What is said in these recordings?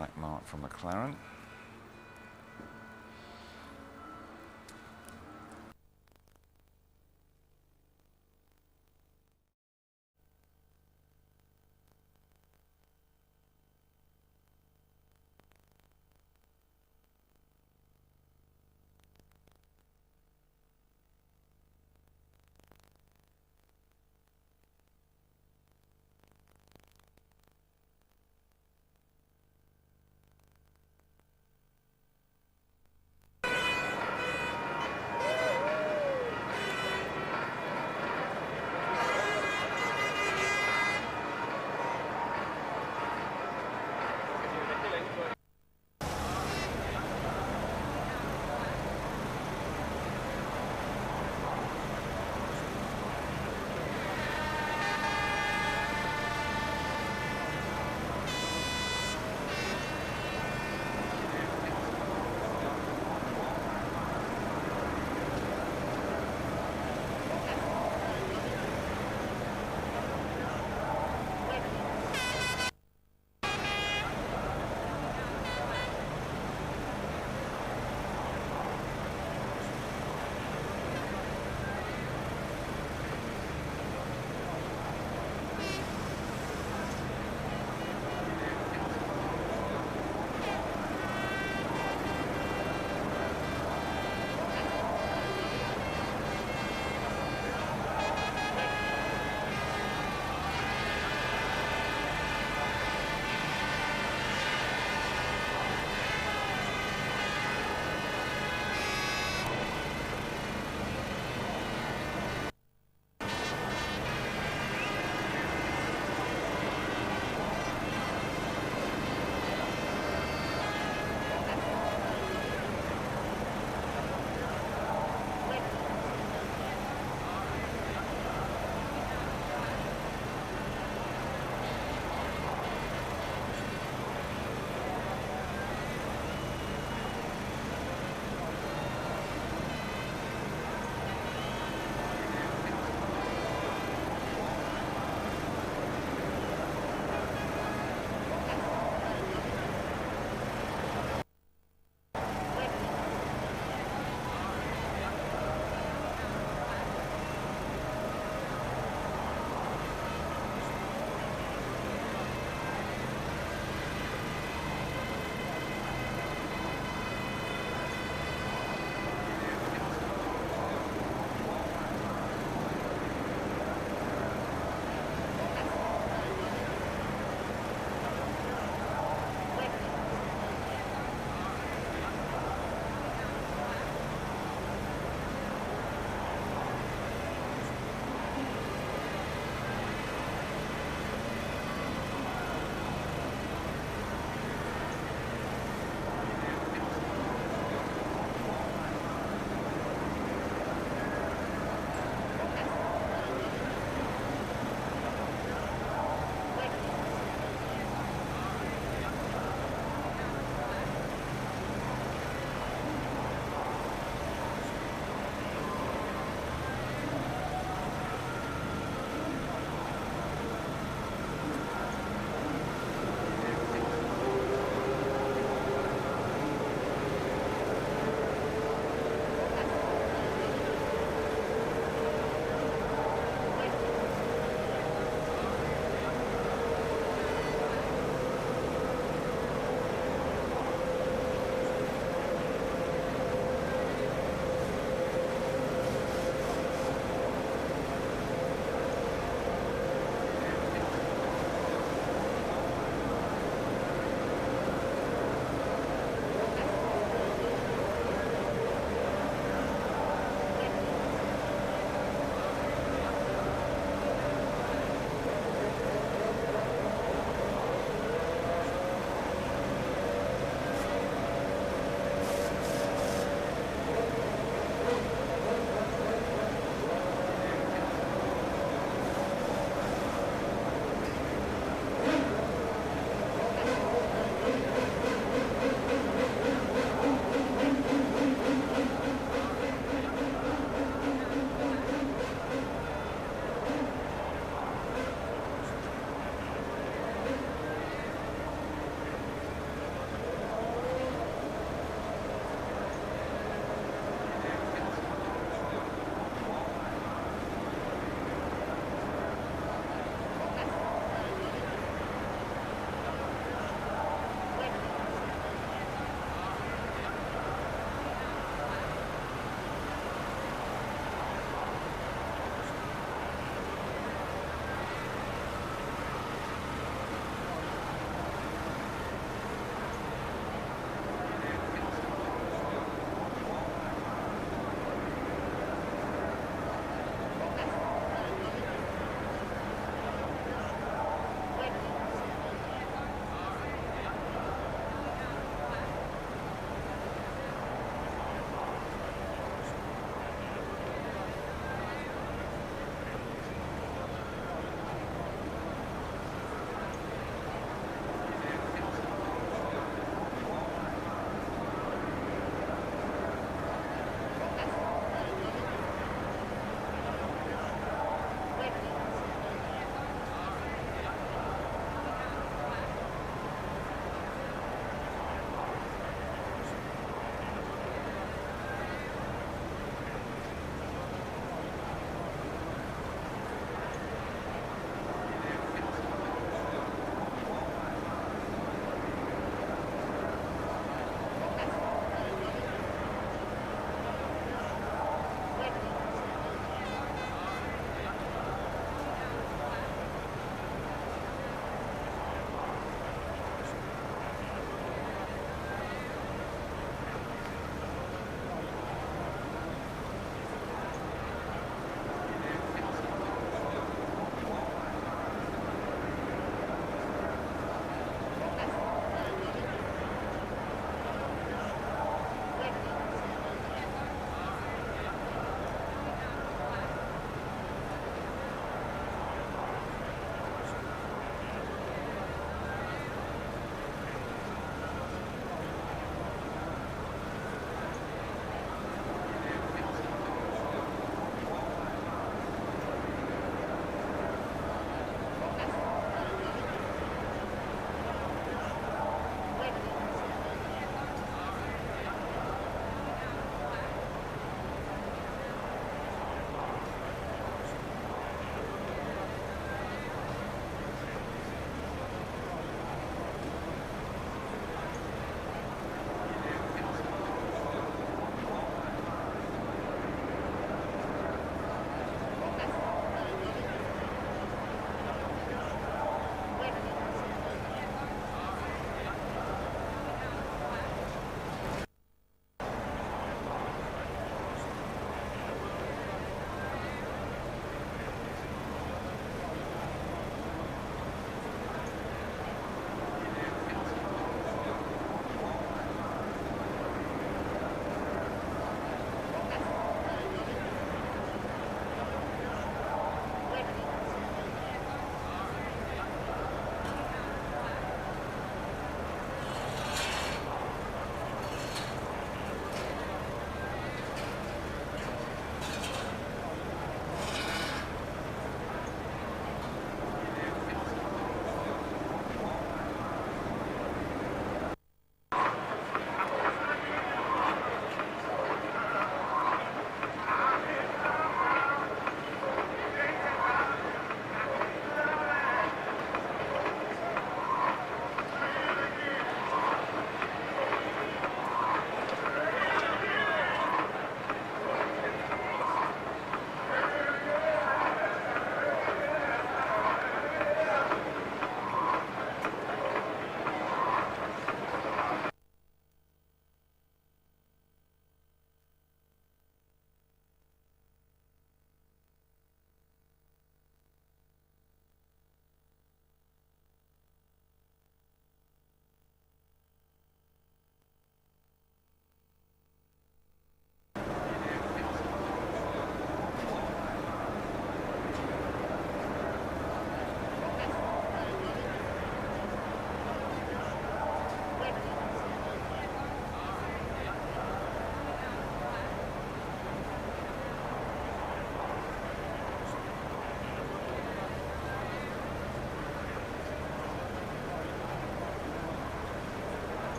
black mark from McLaren.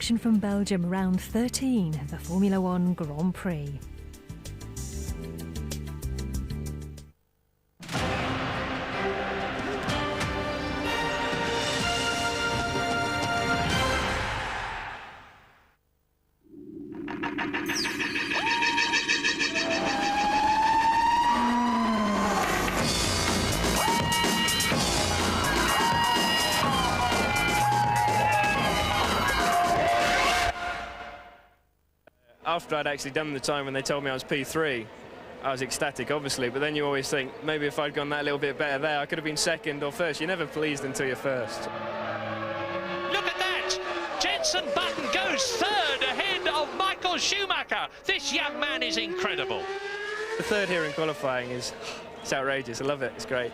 action from Belgium, round 13 of the Formula One Grand Prix. After I'd actually done the time when they told me I was P3, I was ecstatic, obviously, but then you always think, maybe if I'd gone that little bit better there, I could have been second or first. You're never pleased until you're first. Look at that! Jenson Button goes third ahead of Michael Schumacher. This young man is incredible. The third here in qualifying it's outrageous. I love it. It's great.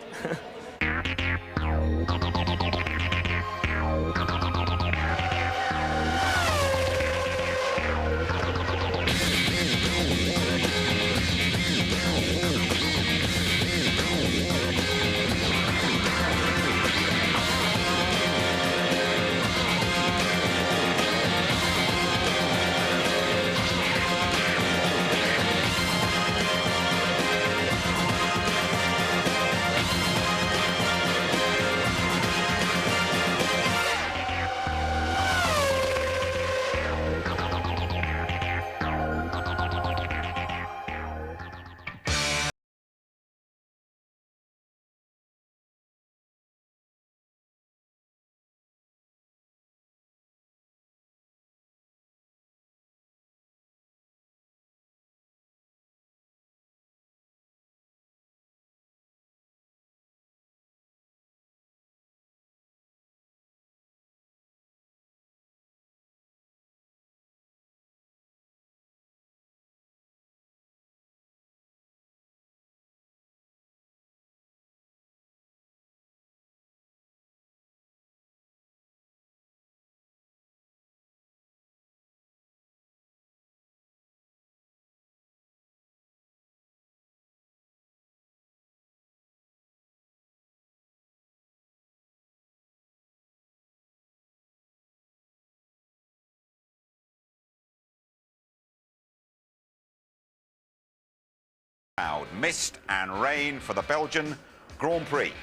Mist and rain for the Belgian Grand Prix.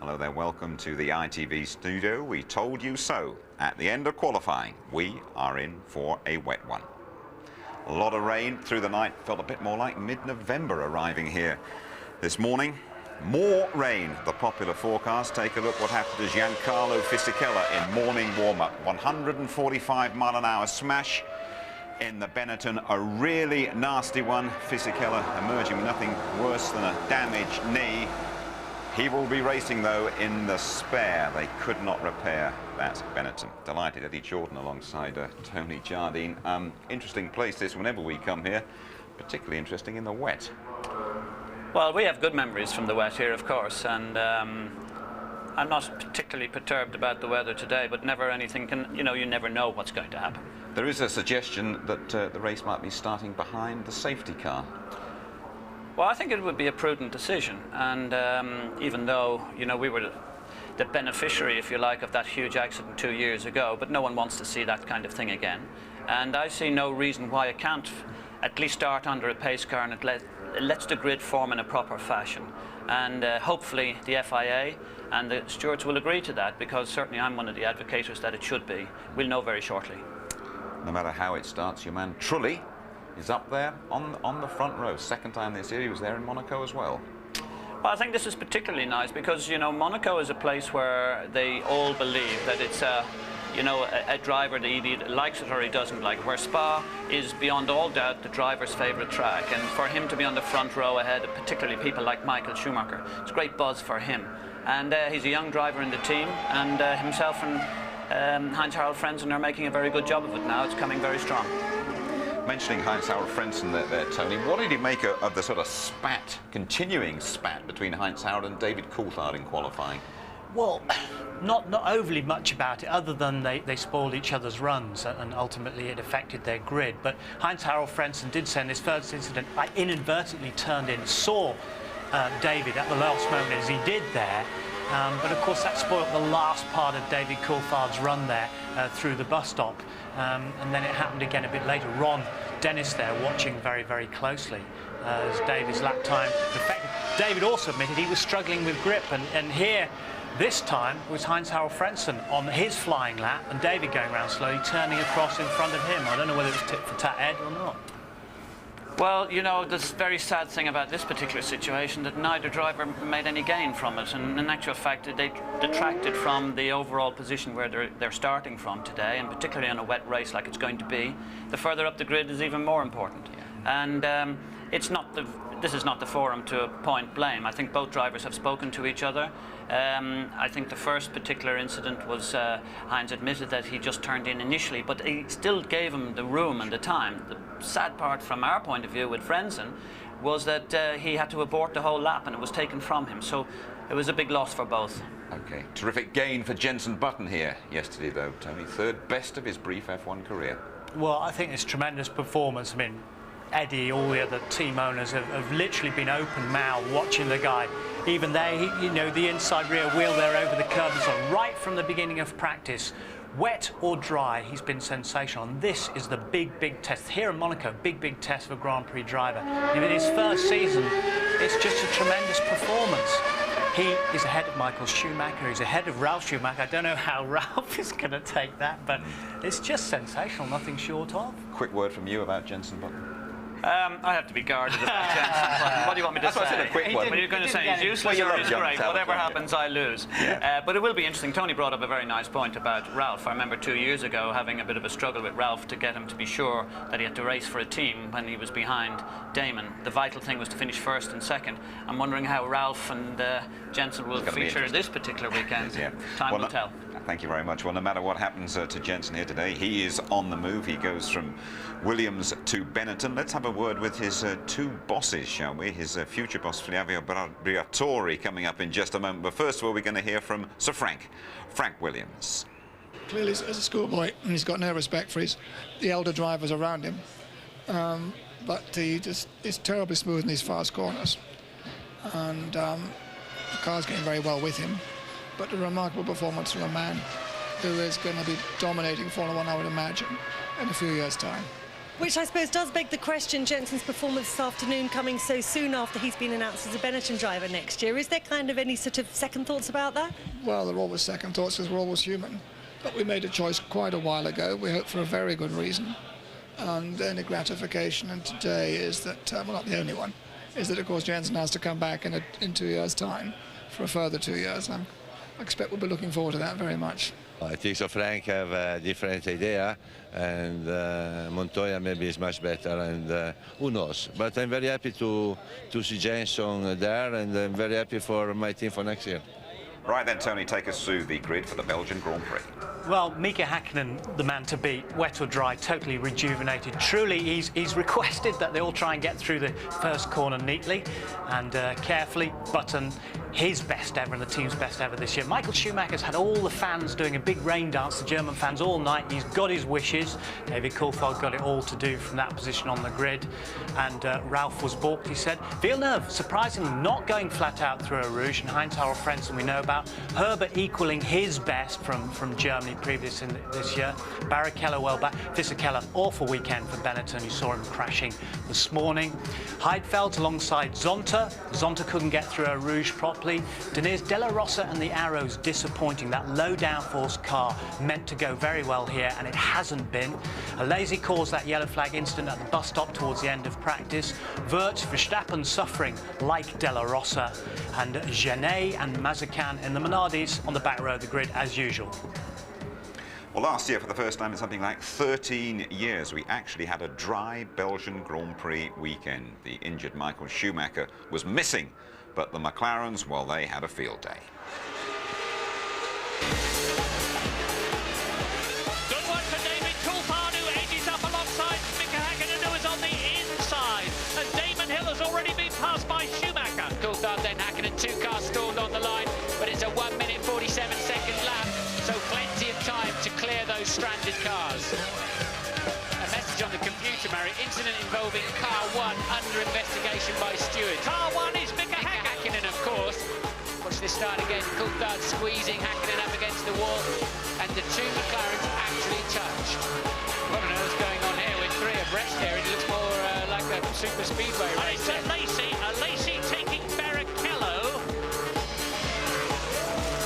Hello there, welcome to the ITV studio. We told you so. At the end of qualifying, we are in for a wet one. A lot of rain through the night, felt a bit more like mid-November arriving here this morning. More rain, the popular forecast. Take a look what happened to Giancarlo Fisichella in morning warm-up. 145-mile-an-hour smash in the Benetton, a really nasty one. Fisichella emerging with nothing worse than a damaged knee. He will be racing, though, in the spare. They could not repair that Benetton. Delighted Eddie Jordan alongside Tony Jardine. Interesting place this whenever we come here, particularly interesting in the wet. Well, we have good memories from the wet here, of course, and I'm not particularly perturbed about the weather today, but never anything can, you never know what's going to happen. There is a suggestion that the race might be starting behind the safety car. Well, I think it would be a prudent decision, and even though, we were the beneficiary, if you like, of that huge accident 2 years ago, but no one wants to see that kind of thing again. And I see no reason why it can't at least start under a pace car, and it lets the grid form in a proper fashion. And hopefully the FIA and the stewards will agree to that, because certainly I'm one of the advocates that it should be. We'll know very shortly. No matter how it starts, your man Trulli is up there on the front row. Second time this year. He was there in Monaco as well. Well, I think this is particularly nice because, Monaco is a place where they all believe that it's a driver that either likes it or he doesn't like, where Spa is beyond all doubt the driver's favourite track, and for him to be on the front row ahead of particularly people like Michael Schumacher, it's great buzz for him. And he's a young driver in the team, and himself and Heinz-Harald Frentzen are making a very good job of it now. It's coming very strong. Mentioning Heinz-Harald Frentzen there, Tony, what did you make of the sort of continuing spat between Heinz-Harald and David Coulthard in qualifying? Well, not overly much about it, other than they spoiled each other's runs, and ultimately it affected their grid. But Heinz-Harald Frentzen did say in this first incident, I inadvertently turned in, saw David at the last moment as he did there, but of course that spoilt the last part of David Coulthard's run there through the bus stop, and then it happened again a bit later. Ron Dennis there watching very, very closely as David's lap time affected. David also admitted he was struggling with grip, and here this time was Heinz-Harald Frentzen on his flying lap, and David going around slowly, turning across in front of him. I don't know whether it was tit for tat Ed or not. Well, you know, the very sad thing about this particular situation that neither driver made any gain from it, and in actual fact they detracted from the overall position where they're starting from today, and particularly on a wet race like it's going to be, the further up the grid is even more important. And this is not the forum to point blame. I think both drivers have spoken to each other. I think the first particular incident was Heinz admitted that he just turned in initially, but he still gave him the room and the time. The sad part from our point of view with Frentzen was that he had to abort the whole lap and it was taken from him. So it was a big loss for both. Okay, terrific gain for Jenson Button here yesterday though, Tony. Third best of his brief F1 career. Well, I think it's tremendous performance. I mean, Eddie, all the other team owners have literally been open-mouthed watching the guy. Even there, you know, the inside rear wheel there over the curb and so on, right from the beginning of practice. Wet or dry, he's been sensational. And this is the big, big test. Here in Monaco, big test for a Grand Prix driver. And in his first season, it's just a tremendous performance. He is ahead of Michael Schumacher, he's ahead of Ralf Schumacher. I don't know how Ralf is going to take that, but it's just sensational, nothing short of. Quick word from you about Jenson Button. I have to be guarded about Jenson. What do you want me to say? That's why I said a quick one. What are you going to say? He's useless or he's great? Whatever happens, I lose. Yeah. But it will be interesting. Tony brought up a very nice point about Ralf. I remember 2 years ago having a bit of a struggle with Ralf to get him to be sure that he had to race for a team when he was behind Damon. The vital thing was to finish first and second. I'm wondering how Ralf and Jenson will feature this particular weekend. Yeah. Time will tell. Thank you very much. Well, no matter what happens to Jenson here today, he is on the move. He goes from Williams to Benetton. Let's have a word with his two bosses, shall we? His future boss, Flavio Briatore, coming up in just a moment. But first of all, we're going to hear from Sir Frank Williams. Clearly, as a schoolboy, he's got no respect for the elder drivers around him. But he just is terribly smooth in these fast corners. And the car's getting very well with him. But a remarkable performance from a man who is going to be dominating Formula One, I would imagine, in a few years' time. Which I suppose does beg the question, Jenson's performance this afternoon coming so soon after he's been announced as a Benetton driver next year. Is there kind of any sort of second thoughts about that? Well, there are always second thoughts because we're always human. But we made a choice quite a while ago, we hope for a very good reason. And the only gratification and today is that, well, not the only one, is that, of course, Jenson has to come back in 2 years' time for a further 2 years. And I expect we'll be looking forward to that very much. I think so. Frank have a different idea, and Montoya maybe is much better, and who knows. But I'm very happy to see Jenson there, and I'm very happy for my team for next year. Right then, Tony, take us through the grid for the Belgian Grand Prix. Well, Mika Häkkinen, the man to beat, wet or dry, totally rejuvenated. Truly, he's requested that they all try and get through the first corner neatly and carefully. Button, his best ever and the team's best ever this year. Michael Schumacher's had all the fans doing a big rain dance, the German fans, all night. He's got his wishes. David Coulthard got it all to do from that position on the grid. And Ralf was balked, he said. Villeneuve, surprisingly, not going flat out through a Rouge. And Heinz-Harald Frentzen, we know about. Herbert equaling his best from Germany previous in this year. Barrichello well back. Fisichella, awful weekend for Benetton. You saw him crashing this morning. Heidfeld alongside Zonta. Zonta couldn't get through a Rouge properly. Denise De La Rosa and the Arrows disappointing. That low downforce car meant to go very well here, and it hasn't been. A lazy caused that yellow flag incident at the bus stop towards the end of practice. Wirtz, Verstappen suffering like De La Rosa, and Genet and Mazepin in the Minardis on the back row of the grid as usual. Well, last year, for the first time in something like 13 years, we actually had a dry Belgian Grand Prix weekend. The injured Michael Schumacher was missing, but the McLarens, well, they had a field day. Good one for David Coulthard, who edges up alongside Mika Häkkinen, who is on the inside. And Damon Hill has already been passed by Schumacher. Coulthard, then Häkkinen, two cars stalled on the line, but it's a 1 minute 47 second lap, so plenty of time to clear those stranded cars. A message on the computer, Mary. Incident involving car 1 under investigation by stewards. Car 1 is Mika Häkkinen. Häkkinen, of course. Watch this start again. Coulthard squeezing Hakkinen up against the wall, and the two McLarens actually touched. What on earth's going on here with three abreast here? It looks more like a super speedway race. It's a Lacey taking Barrichello.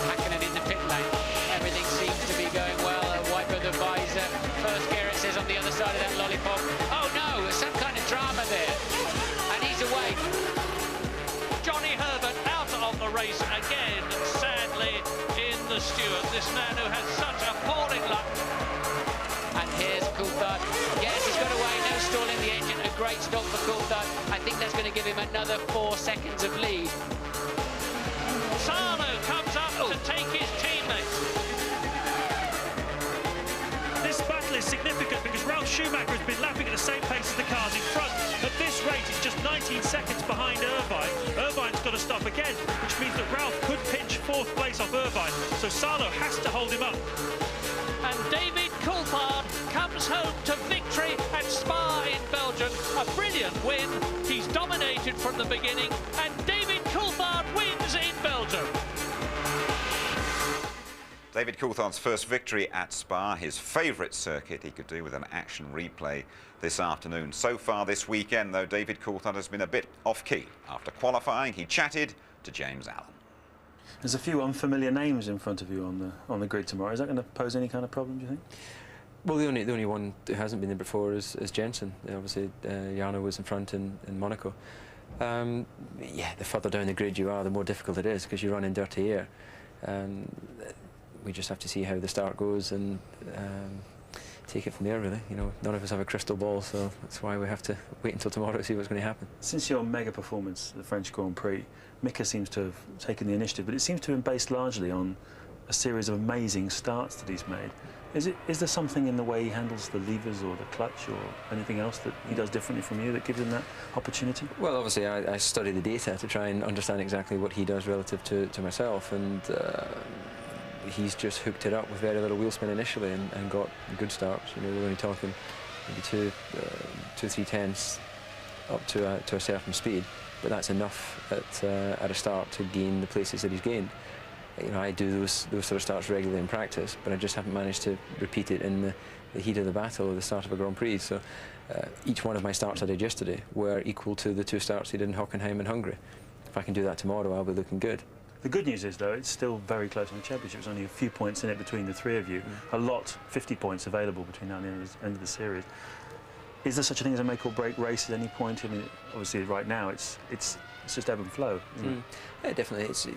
Hakkinen in the pit lane. Everything seems to be going well. A wipe of the visor. First gear, it says on the other side of that lollipop. Oh no, some kind of drama there. And he's away. Johnny Herbert out of the race again, sadly, in the Stewart. This man who has such appalling luck. And here's Coulthard. Yes, he's got away, no stall in the engine. A great stop for Coulthard. I think that's going to give him another 4 seconds of lead. Sarno comes up to take his teammate. This battle is significant because Ralf Schumacher has been lapping at the same pace as the cars in front. At this rate, it's just 19 seconds behind Irvine. Irvine's got to stop again, which means that Ralf could pinch 4th place off Irvine. So Sarno has to hold him up. And David Coulthard comes home to victory at Spa in Belgium. A brilliant win. He's dominated from the beginning, and David Coulthard wins in Belgium. David Coulthard's first victory at Spa, his favourite circuit. He could do with an action replay this afternoon. So far this weekend, though, David Coulthard has been a bit off-key. After qualifying, he chatted to James Allen. There's a few unfamiliar names in front of you on the grid tomorrow. Is that going to pose any kind of problem, do you think? Well, the only one who hasn't been there before is Jensen. Obviously, Jarno was in front in Monaco. Yeah, the further down the grid you are, the more difficult it is because you run in dirty air. We just have to see how the start goes and take it from there, really. You know, none of us have a crystal ball, so that's why we have to wait until tomorrow to see what's going to happen. Since your mega performance at the French Grand Prix, Mika seems to have taken the initiative, but it seems to have been based largely on a series of amazing starts that he's made. Is there something in the way he handles the levers or the clutch or anything else that he does differently from you that gives him that opportunity? Well, obviously, I study the data to try and understand exactly what he does relative to myself, and he's just hooked it up with very little wheel spin initially and got good starts. You know, we're only talking maybe 2-3 tenths up to a certain speed, but that's enough at a start to gain the places that he's gained. You know, I do those sort of starts regularly in practice, but I just haven't managed to repeat it in the heat of the battle or the start of a Grand Prix. So each one of my starts I did yesterday were equal to the 2 starts he did in Hockenheim and Hungary. If I can do that tomorrow, I'll be looking good. The good news is, though, it's still very close in the championship. There's only a few points in it between the 3 of you. A lot, 50 points available between now and the end of the series. Is there such a thing as a make or break race at any point? I mean, obviously, right now it's just ebb and flow. Isn't it? Yeah, definitely. It's, you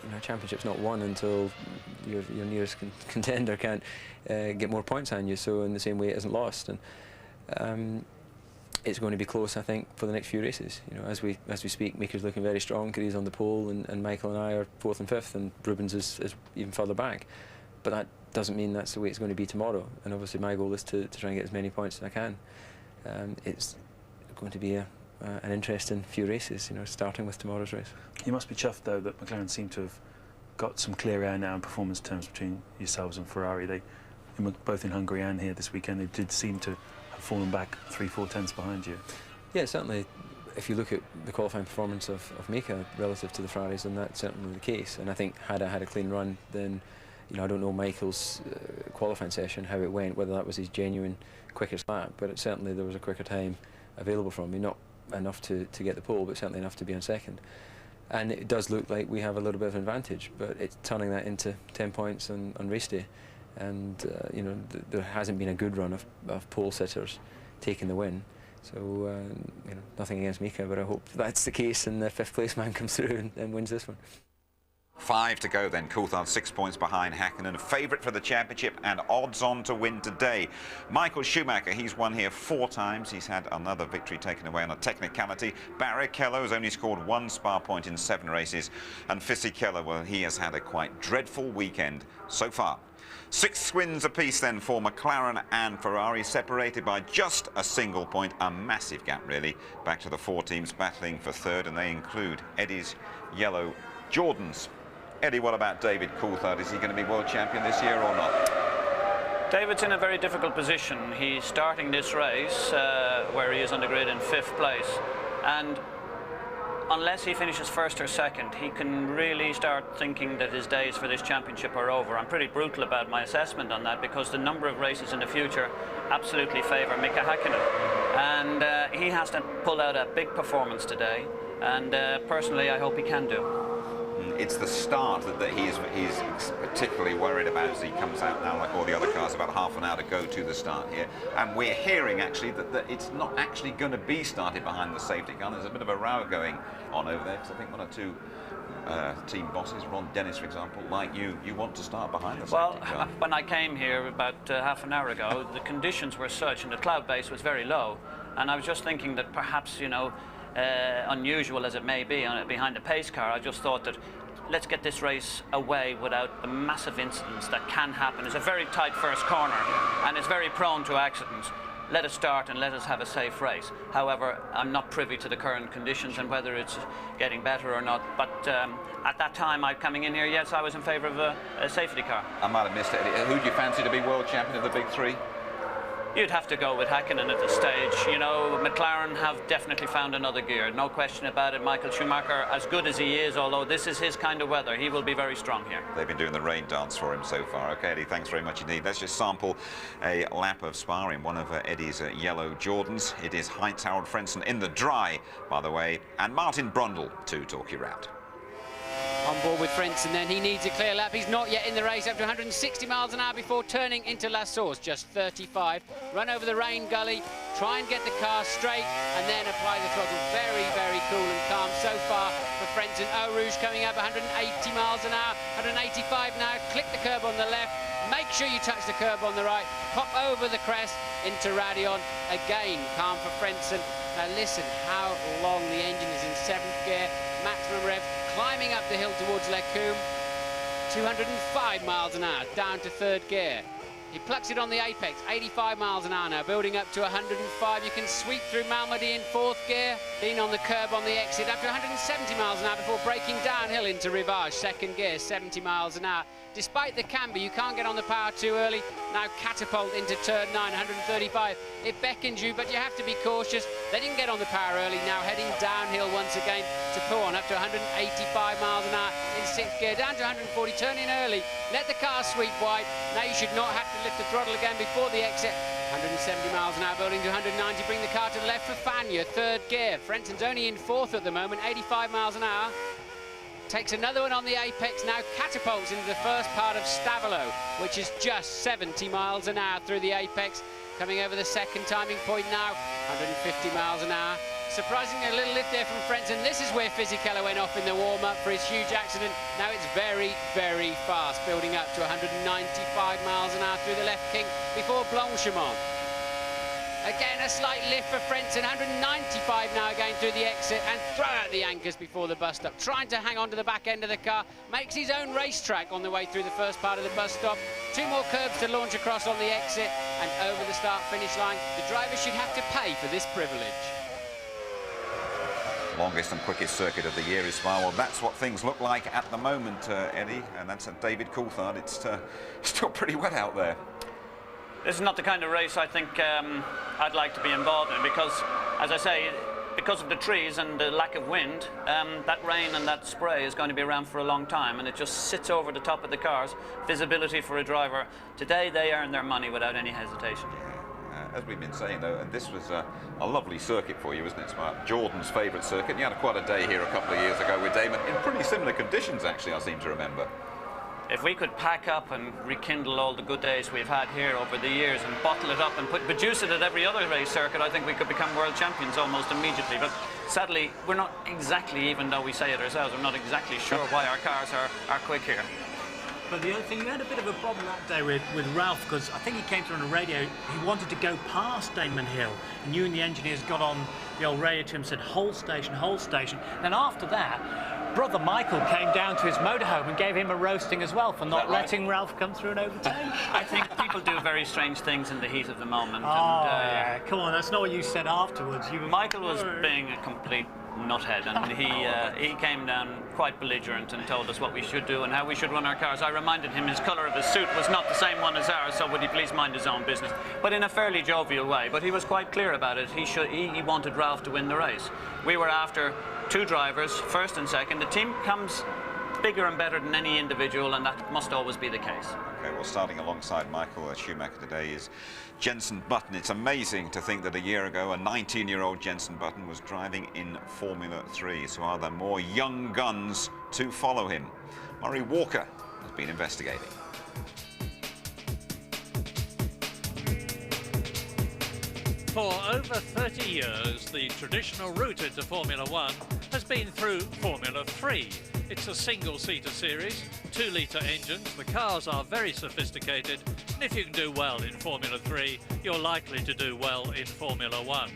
know, a championship's not won until your nearest contender can't get more points on you. So in the same way, it isn't lost. And it's going to be close, I think, for the next few races. You know, as we speak, Mika's looking very strong. He's on the pole, and Michael and I are 4th and 5th, and Rubens is even further back. But that doesn't mean that's the way it's going to be tomorrow. And obviously, my goal is to try and get as many points as I can. It's going to be an interesting few races, you know, starting with tomorrow's race. You must be chuffed, though, that McLaren seem to have got some clear air now in performance terms between yourselves and Ferrari. They, both in Hungary and here this weekend, they did seem to have fallen back 3-4 tenths behind you. Yeah, certainly. If you look at the qualifying performance of Mika relative to the Ferraris, then that's certainly the case. And I think had I had a clean run, then, you know, I don't know Michael's qualifying session, how it went, whether that was his genuine quickest lap, but certainly there was a quicker time available from me, not enough to get the pole, but certainly enough to be on second. And it does look like we have a little bit of an advantage, but it's turning that into 10 points on race day. And you know, there hasn't been a good run of pole sitters taking the win. So you know, nothing against Mika, but I hope that's the case and the 5th place man comes through and wins this one. 5 to go then. Coulthard 6 points behind Hakkinen, favourite for the championship and odds on to win today. Michael Schumacher, he's won here 4 times. He's had another victory taken away on a technicality. Barrichello has only scored 1 Spa point in 7 races. And Fisichella, well, he has had a quite dreadful weekend so far. 6 wins apiece then for McLaren and Ferrari, separated by just a single point, a massive gap really. Back to the 4 teams battling for 3rd, and they include Eddie's yellow Jordans. Eddie, what about David Coulthard? Is he going to be world champion this year or not? David's in a very difficult position. He's starting this race where he is on the grid in 5th place, and unless he finishes first or second, he can really start thinking that his days for this championship are over. I'm pretty brutal about my assessment on that because the number of races in the future absolutely favour Mika Häkkinen. And he has to pull out a big performance today, and personally I hope he can do. It's the start that he's particularly worried about as he comes out now, like all the other cars, about half an hour to go to the start here. And we're hearing actually that it's not actually going to be started behind the safety car. There's a bit of a row going on over there, because I think one or two team bosses, Ron Dennis for example, like you want to start behind the safety car. Well, when I came here about half an hour ago, the conditions were such and the cloud base was very low, and I was just thinking that perhaps, you know, unusual as it may be behind the pace car, I just thought that let's get this race away without the massive incidents that can happen. It's a very tight first corner and it's very prone to accidents. Let us start and let us have a safe race. However, I'm not privy to the current conditions and whether it's getting better or not, but at that time coming in here, yes, I was in favour of a safety car. I might have missed it. Who do you fancy to be world champion of the big three? You'd have to go with Häkkinen at this stage. You know, McLaren have definitely found another gear, no question about it. Michael Schumacher, as good as he is, although this is his kind of weather, he will be very strong here. They've been doing the rain dance for him so far. Okay, Eddie, thanks very much indeed. Let's just sample a lap of Spa in one of Eddie's yellow Jordans. It is Heinz Harald Frentzen in the dry, by the way, and Martin Brundle to talk you round. On board with Frentzen, then he needs a clear lap. He's not yet in the race, up to 160 miles an hour before turning into La Source, just 35. Run over the rain gully, try and get the car straight, and then apply the throttle. Very, very cool and calm so far for Frentzen. Eau Rouge coming up 180 miles an hour, 185 now. Click the curb on the left, make sure you touch the curb on the right, pop over the crest into Radion. Again, calm for Frentzen. Now listen how long the engine is in 7th gear, maximum rev, climbing up the hill towards Lecumbe, 205 miles an hour, down to 3rd gear. He plucks it on the apex, 85 miles an hour now, building up to 105. You can sweep through Malmedy in 4th gear, lean on the curb on the exit, up to 170 miles an hour before breaking downhill into Rivage, 2nd gear, 70 miles an hour. Despite the camber, you can't get on the power too early. Now catapult into turn 9, 135. It beckons you, but you have to be cautious. They didn't get on the power early, now heading downhill once again to Pouan, up to 185 miles an hour in 6th gear, down to 140, turn in early. Let the car sweep wide. Now you should not have to lift the throttle again before the exit. 170 miles an hour, building to 190. Bring the car to the left for Fagnes, 3rd gear. Frentzen's only in 4th at the moment, 85 miles an hour. Takes another one on the apex, now catapults into the first part of Stavelot, which is just 70 miles an hour through the apex. Coming over the 2nd timing point now, 150 miles an hour. Surprisingly, a little lift there from Frentzen. This is where Fisichella went off in the warm-up for his huge accident. Now it's very, very fast, building up to 195 miles an hour through the left kink before Blanchimont. Again, a slight lift for Frentzen, 195 now going through the exit, and throw out the anchors before the bus stop. Trying to hang on to the back end of the car, makes his own racetrack on the way through the first part of the bus stop. 2 more curbs to launch across on the exit, and over the start-finish line. The driver should have to pay for this privilege. Longest and quickest circuit of the year is Spa. Well, that's what things look like at the moment, Eddie, and that's David Coulthard. It's still pretty wet out there. This is not the kind of race I think I'd like to be involved in because, as I say, because of the trees and the lack of wind, that rain and that spray is going to be around for a long time, and it just sits over the top of the cars. Visibility for a driver. Today they earn their money without any hesitation. As we've been saying, though, and this was a lovely circuit for you, wasn't it, Smart? Jordan's favourite circuit. You had quite a day here a couple of years ago with Damon, in pretty similar conditions, actually, I seem to remember. If we could pack up and rekindle all the good days we've had here over the years and bottle it up and produce it at every other race circuit, I think we could become world champions almost immediately. But sadly, we're not exactly, even though we say it ourselves, we're not exactly sure why our cars are quick here. But the other thing, you had a bit of a problem that day with Ralph, because I think he came through on the radio, he wanted to go past Damon Hill, and you and the engineers got on the old radio to him and said, hold station, hold station. Then after that, brother Michael came down to his motorhome and gave him a roasting as well for not letting Ralph come through and overtake. I think people do very strange things in the heat of the moment. Oh, yeah, come on, that's not what you said afterwards. Michael was being a complete nuthead, and he came down quite belligerent and told us what we should do and how we should run our cars. I reminded him his colour of his suit was not the same one as ours, so would he please mind his own business, but in a fairly jovial way. But he was quite clear about it. He wanted Ralph to win the race. We were after 2 drivers, first and second. The team comes bigger and better than any individual, and that must always be the case. Okay, well, starting alongside Michael Schumacher today is Jenson Button. It's amazing to think that a year ago a 19-year-old Jenson Button was driving in Formula 3. So are there more young guns to follow him? Murray Walker has been investigating. For over 30 years, the traditional route into Formula 1 has been through Formula 3. It's a single-seater series, 2-litre engines, the cars are very sophisticated, and if you can do well in Formula 3, you're likely to do well in Formula 1.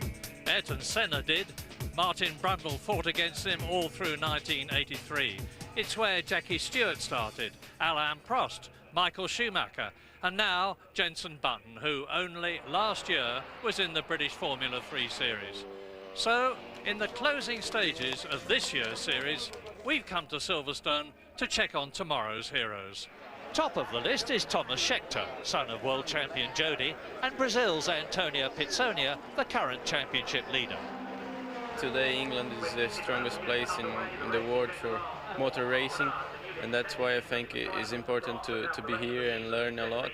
Ayrton Senna did. Martin Brundle fought against him all through 1983. It's where Jackie Stewart started, Alain Prost, Michael Schumacher, and now Jenson Button, who only last year was in the British Formula 3 series. So, in the closing stages of this year's series, we've come to Silverstone to check on tomorrow's heroes. Top of the list is Thomas Scheckter, son of world champion Jody, and Brazil's Antonio Pizzonia, the current championship leader. Today England is the strongest place in the world for motor racing, and that's why I think it is important to be here and learn a lot.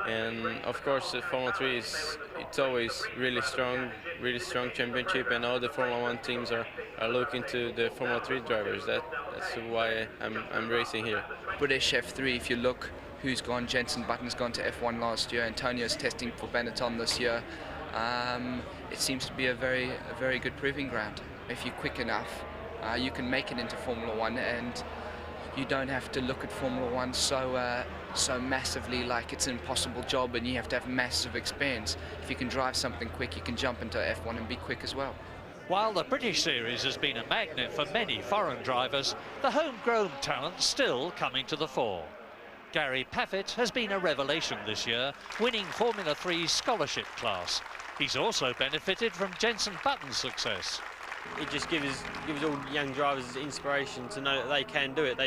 And of course Formula 3 it's always really strong championship, and all the Formula 1 teams are looking to the Formula 3 drivers. That's why I'm racing here. British F3, if you look who's gone, Jenson Button's gone to F1 last year, Antonio's testing for Benetton this year. It seems to be a very good proving ground. If you're quick enough, you can make it into Formula 1, and you don't have to look at Formula 1 so massively like it's an impossible job and you have to have massive experience. If you can drive something quick, you can jump into F1 and be quick as well. While the British series has been a magnet for many foreign drivers, the homegrown talent's still coming to the fore. Gary Paffett has been a revelation this year, winning Formula 3's scholarship class. He's also benefited from Jenson Button's success. It just gives all young drivers inspiration to know that they can do it.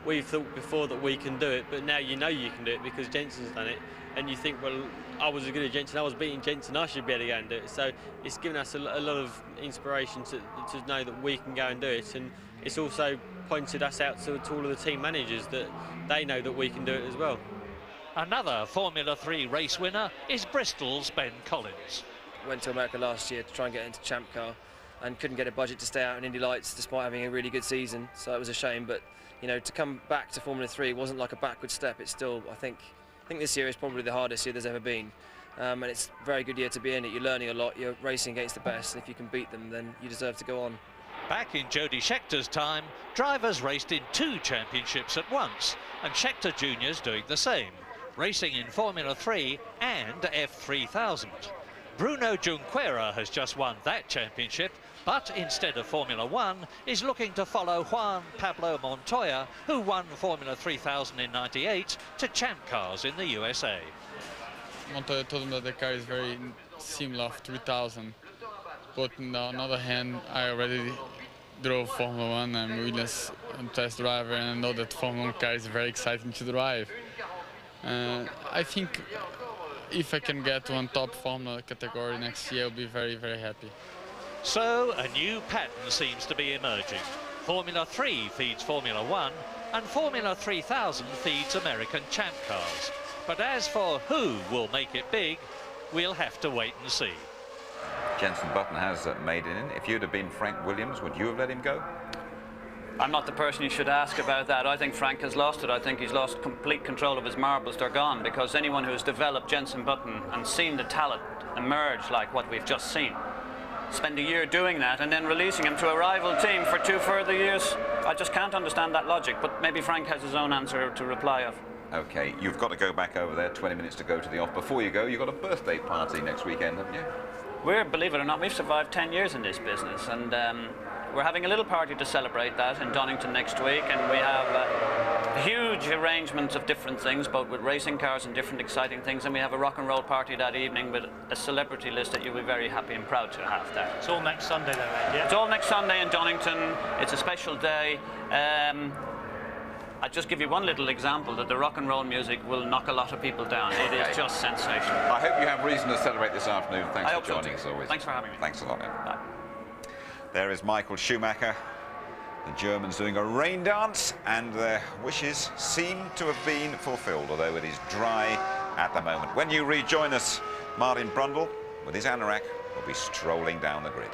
We've thought before that we can do it, but now you know you can do it because Jenson's done it. And you think, well, I was as good as Jenson, I was beating Jenson, I should be able to go and do it. So it's given us a lot of inspiration to know that we can go and do it. And it's also pointed us out to all of the team managers that they know that we can do it as well. Another Formula 3 race winner is Bristol's Ben Collins. Went to America last year to try and get into Champ Car and couldn't get a budget to stay out in Indy Lights despite having a really good season, so it was a shame. But you know, to come back to Formula 3 wasn't like a backward step. It's still, I think this year is probably the hardest year there's ever been, and it's a very good year to be in it. You're learning a lot, you're racing against the best, and if you can beat them, then you deserve to go on. Back in Jody Scheckter's time, drivers raced in 2 championships at once, and Scheckter Jr.'s doing the same, racing in Formula 3 and F3000. Bruno Junqueira has just won that championship, but instead of Formula 1 is looking to follow Juan Pablo Montoya, who won Formula 3000 in '98, to Champ Cars in the USA. Montoya told me that the car is very similar to 3000, but on the other hand, I already drove Formula 1. I'm Williams test driver, and I know that Formula 1 car is very exciting to drive. I think if I can get one top Formula category next year, I'll be very, very happy. So a new pattern seems to be emerging. Formula 3 feeds Formula 1 and Formula 3000 feeds American Champ Cars. But as for who will make it big, we'll have to wait and see. Jenson Button has made it in. If you'd have been Frank Williams, would you have let him go? I'm not the person you should ask about that. I think Frank has lost it. I think he's lost complete control of his marbles. They're gone, because anyone who has developed Jenson Button and seen the talent emerge like what we've just seen, spend a year doing that and then releasing him to a rival team for 2 further years, I just can't understand that logic. But maybe Frank has his own answer to reply of. Okay, you've got to go back over there, 20 minutes to go to the off. Before you go, you've got a birthday party next weekend, haven't you? Believe it or not, we've survived 10 years in this business, and we're having a little party to celebrate that in Donington next week, and we have huge arrangement of different things, both with racing cars and different exciting things, and we have a rock and roll party that evening with a celebrity list that you'll be very happy and proud to have there. It's all next Sunday though, Ed, yeah? It's all next Sunday in Donington. It's a special day. I'll just give you one little example that the rock and roll music will knock a lot of people down. It is just sensational. I hope you have reason to celebrate this afternoon. Thanks for joining us always. Thanks for having me. Thanks a lot, Ed. Bye. There is Michael Schumacher. The Germans doing a rain dance, and their wishes seem to have been fulfilled, although it is dry at the moment. When you rejoin us, Martin Brundle, with his anorak, will be strolling down the grid.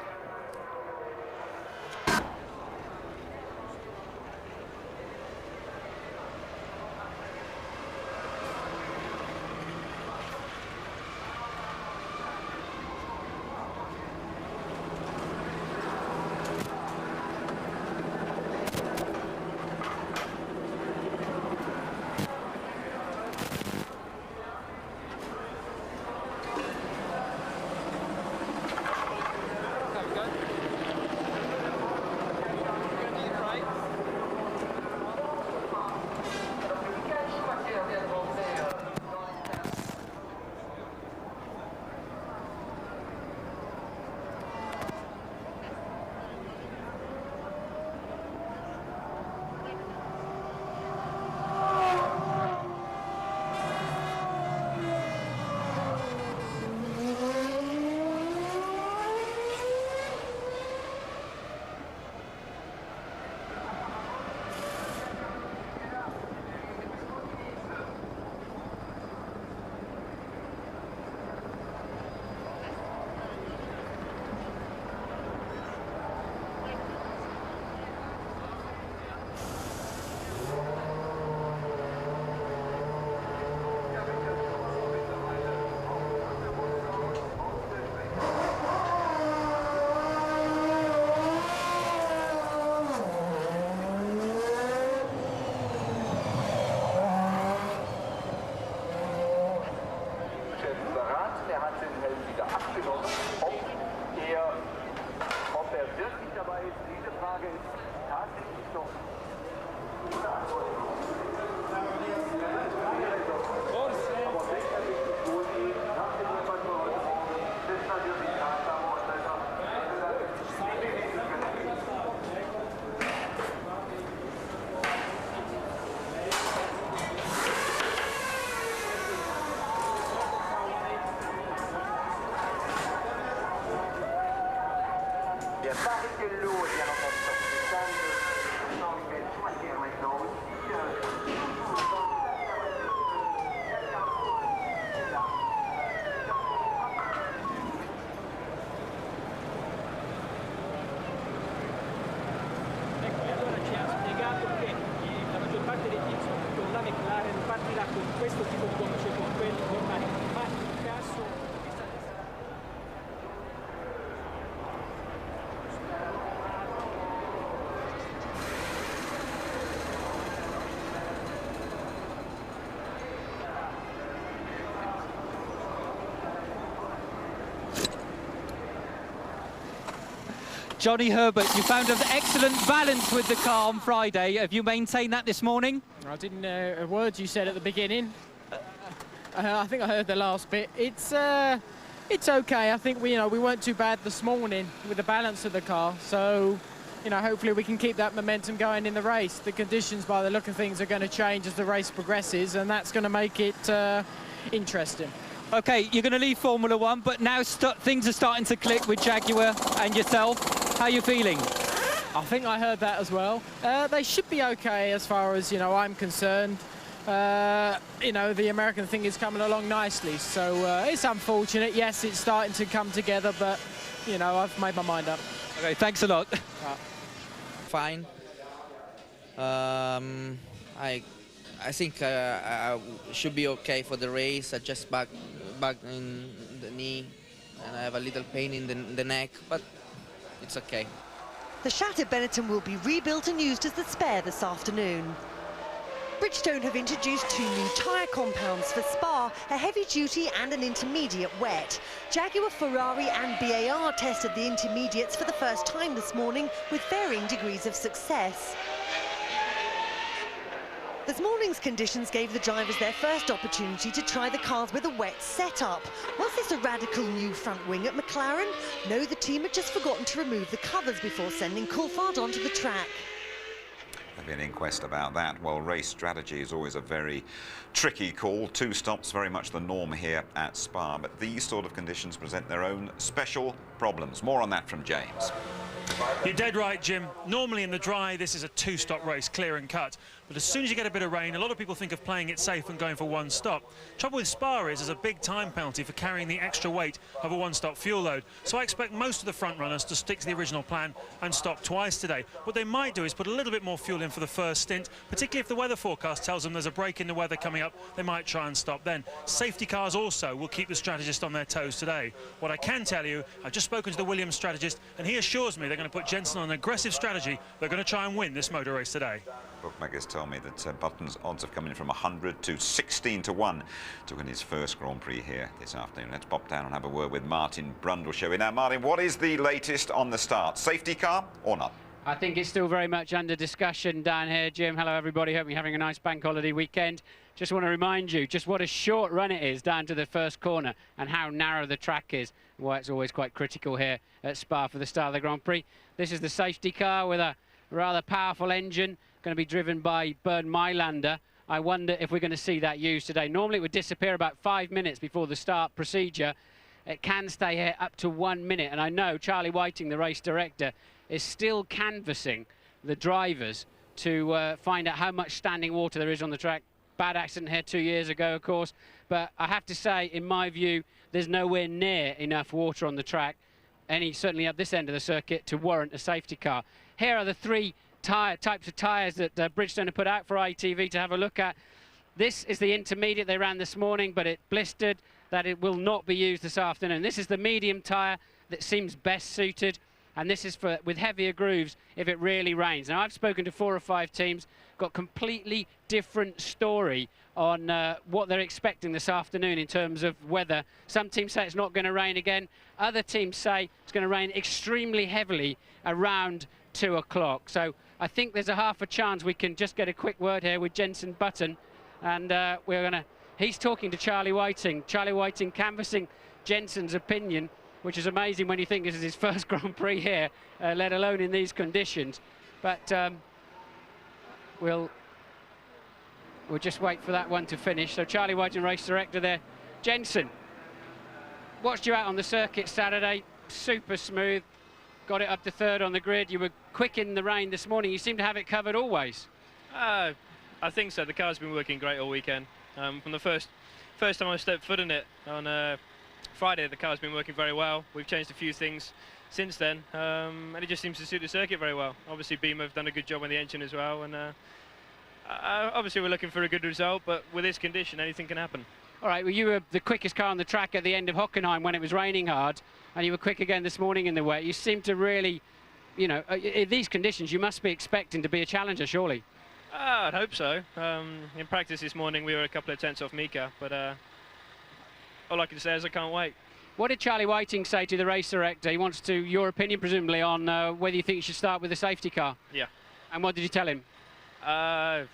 Johnny Herbert, you found an excellent balance with the car on Friday. Have you maintained that this morning? I didn't know a word you said at the beginning. I think I heard the last bit. It's okay. I think we weren't too bad this morning with the balance of the car. So, hopefully we can keep that momentum going in the race. The conditions, by the look of things, are going to change as the race progresses, and that's going to make it interesting. Okay, you're going to leave Formula One, but now things are starting to click with Jaguar and yourself. How are you feeling? I think I heard that as well. They should be okay as far as, I'm concerned. The American thing is coming along nicely, so it's unfortunate. Yes, it's starting to come together, but, I've made my mind up. Okay, thanks a lot. Fine. I think I should be okay for the race. I just back in the knee, and I have a little pain in the neck, but it's okay. The shattered Benetton will be rebuilt and used as the spare this afternoon. Bridgestone have introduced 2 new tyre compounds for Spa, a heavy-duty and an intermediate wet. Jaguar, Ferrari and BAR tested the intermediates for the first time this morning with varying degrees of success. This morning's conditions gave the drivers their first opportunity to try the cars with a wet setup. Was this a radical new front wing at McLaren? No, the team had just forgotten to remove the covers before sending Coulthard onto the track. There'll be an inquest about that. Well, race strategy is always a very tricky call. 2 stops, very much the norm here at Spa, but these sort of conditions present their own special problems. More on that from James. You're dead right, Jim. Normally in the dry, this is a 2-stop race, clear and cut. But as soon as you get a bit of rain, a lot of people think of playing it safe and going for 1 stop. Trouble with Spa is there's a big time penalty for carrying the extra weight of a 1-stop fuel load. So I expect most of the front runners to stick to the original plan and stop twice today. What they might do is put a little bit more fuel in for the first stint, particularly if the weather forecast tells them there's a break in the weather coming up, they might try and stop then. Safety cars also will keep the strategist on their toes today. What I can tell you, I've just spoken to the Williams strategist, and he assures me they're going to put Jenson on an aggressive strategy. They're going to try and win this motor race today. Bookmakers tell me that Button's odds have come in from 100 to 16 to 1 to win his first Grand Prix here this afternoon. Let's pop down and have a word with Martin Brundle. Now, Martin, what is the latest on the start? Safety car or not? I think it's still very much under discussion down here, Jim. Hello, everybody. Hope you're having a nice bank holiday weekend. Just want to remind you just what a short run it is down to the first corner and how narrow the track is, why it's always quite critical here at Spa for the start of the Grand Prix. This is the safety car with a rather powerful engine, going to be driven by Bernd Mailander. I wonder if we're going to see that used today. Normally it would disappear about 5 minutes before the start procedure. It can stay here up to 1 minute, and I know Charlie Whiting, the race director, is still canvassing the drivers to find out how much standing water there is on the track. Bad accident here 2 years ago, of course, but I have to say, in my view, there's nowhere near enough water on the track, certainly at this end of the circuit, to warrant a safety car. Here are the 3 types of tyres that Bridgestone have put out for ITV to have a look at. This is the intermediate they ran this morning, but it blistered, that it will not be used this afternoon. This is the medium tyre that seems best suited, and this is for with heavier grooves if it really rains. Now, I've spoken to 4 or 5 teams, got completely different story on what they're expecting this afternoon in terms of weather. Some teams say it's not going to rain again. Other teams say it's going to rain extremely heavily around 2 o'clock. So I think there's a half a chance we can just get a quick word here with Jenson Button, and he's talking to Charlie Whiting. Charlie Whiting canvassing Jenson's opinion, which is amazing when you think this is his first Grand Prix here, let alone in these conditions. But we'll just wait for that one to finish. So Charlie Whiting, race director there. Jenson, watched you out on the circuit Saturday, super smooth, got it up to 3rd on the grid. You were quick in the rain this morning. You seem to have it covered always. I think so. The car's been working great all weekend. From the first time I stepped foot in it on Friday, the car's been working very well. We've changed a few things since then, and it just seems to suit the circuit very well. Obviously, Beamer have done a good job on the engine as well, and obviously we're looking for a good result, but with this condition, anything can happen. All right, well, you were the quickest car on the track at the end of Hockenheim when it was raining hard, and you were quick again this morning in the wet. You seem to really, you know, in these conditions, you must be expecting to be a challenger, surely. I'd hope so. In practice this morning, we were a couple of tenths off Mika, but all I can say is I can't wait. What did Charlie Whiting say to the race director? He wants to, your opinion presumably, on whether you think you should start with a safety car. Yeah. And what did you tell him? I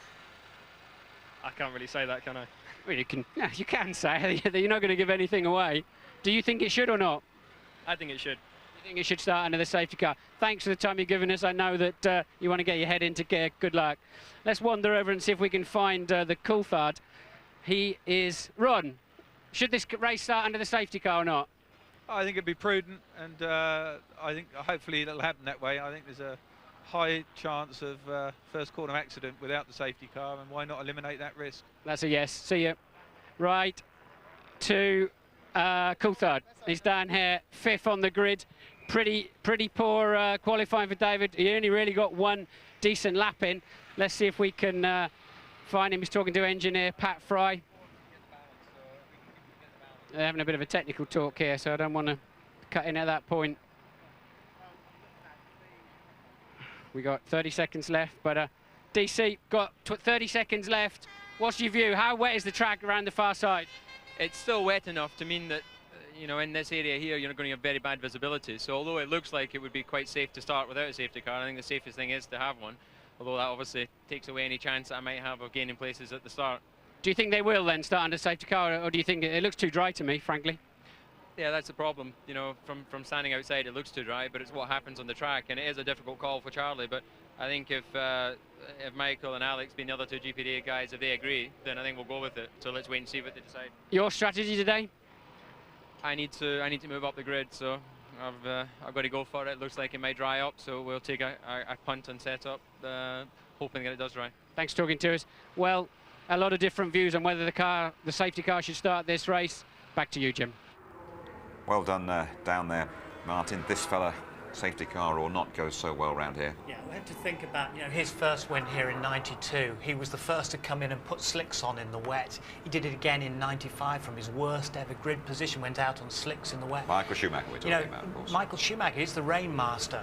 can't really say that, can I? Well, you can say. You're not going to give anything away. Do you think it should or not? I think it should. You think it should start under the safety car? Thanks for the time you've given us. I know that you want to get your head into gear. Good luck. Let's wander over and see if we can find the Coulthard. He is... Ron, should this race start under the safety car or not? I think it'd be prudent, and I think hopefully it'll happen that way. I think there's a high chance of first corner accident without the safety car, and why not eliminate that risk? That's a yes. See you. Right to Coulthard. He's down here, 5th on the grid. Pretty poor qualifying for David. He only really got 1 decent lap in. Let's see if we can find him. He's talking to engineer Pat Fry. They're having a bit of a technical talk here, so I don't want to cut in at that point. We got 30 seconds left, but DC got 30 seconds left. What's your view? How wet is the track around the far side? It's still wet enough to mean that, you know, in this area here, you're going to have very bad visibility. So although it looks like it would be quite safe to start without a safety car, I think the safest thing is to have one. although that obviously takes away any chance that I might have of gaining places at the start. Do you think they will then start under safety car, or do you think it looks too dry to me, frankly? Yeah, that's the problem. You know, from standing outside, it looks too dry, but it's what happens on the track, and it is a difficult call for Charlie. But I think if Michael and Alex, being the other two GPD guys, if they agree, then I think we'll go with it. So let's wait and see what they decide. Your strategy today? I need to move up the grid, so I've got to go for it. Looks like it might dry up, so we'll take a punt and set up, hoping that it does dry. Thanks for talking to us. Well, a lot of different views on whether the safety car should start this race. Back to you, Jim. Well done down there, Martin. This fella, safety car or not, goes so well round here. Yeah, we had to think about, you know, his first win here in '92. He was the first to come in and put slicks on in the wet. He did it again in '95 from his worst ever grid position, went out on slicks in the wet. Michael Schumacher we're talking about, of course. Michael Schumacher is the rain master.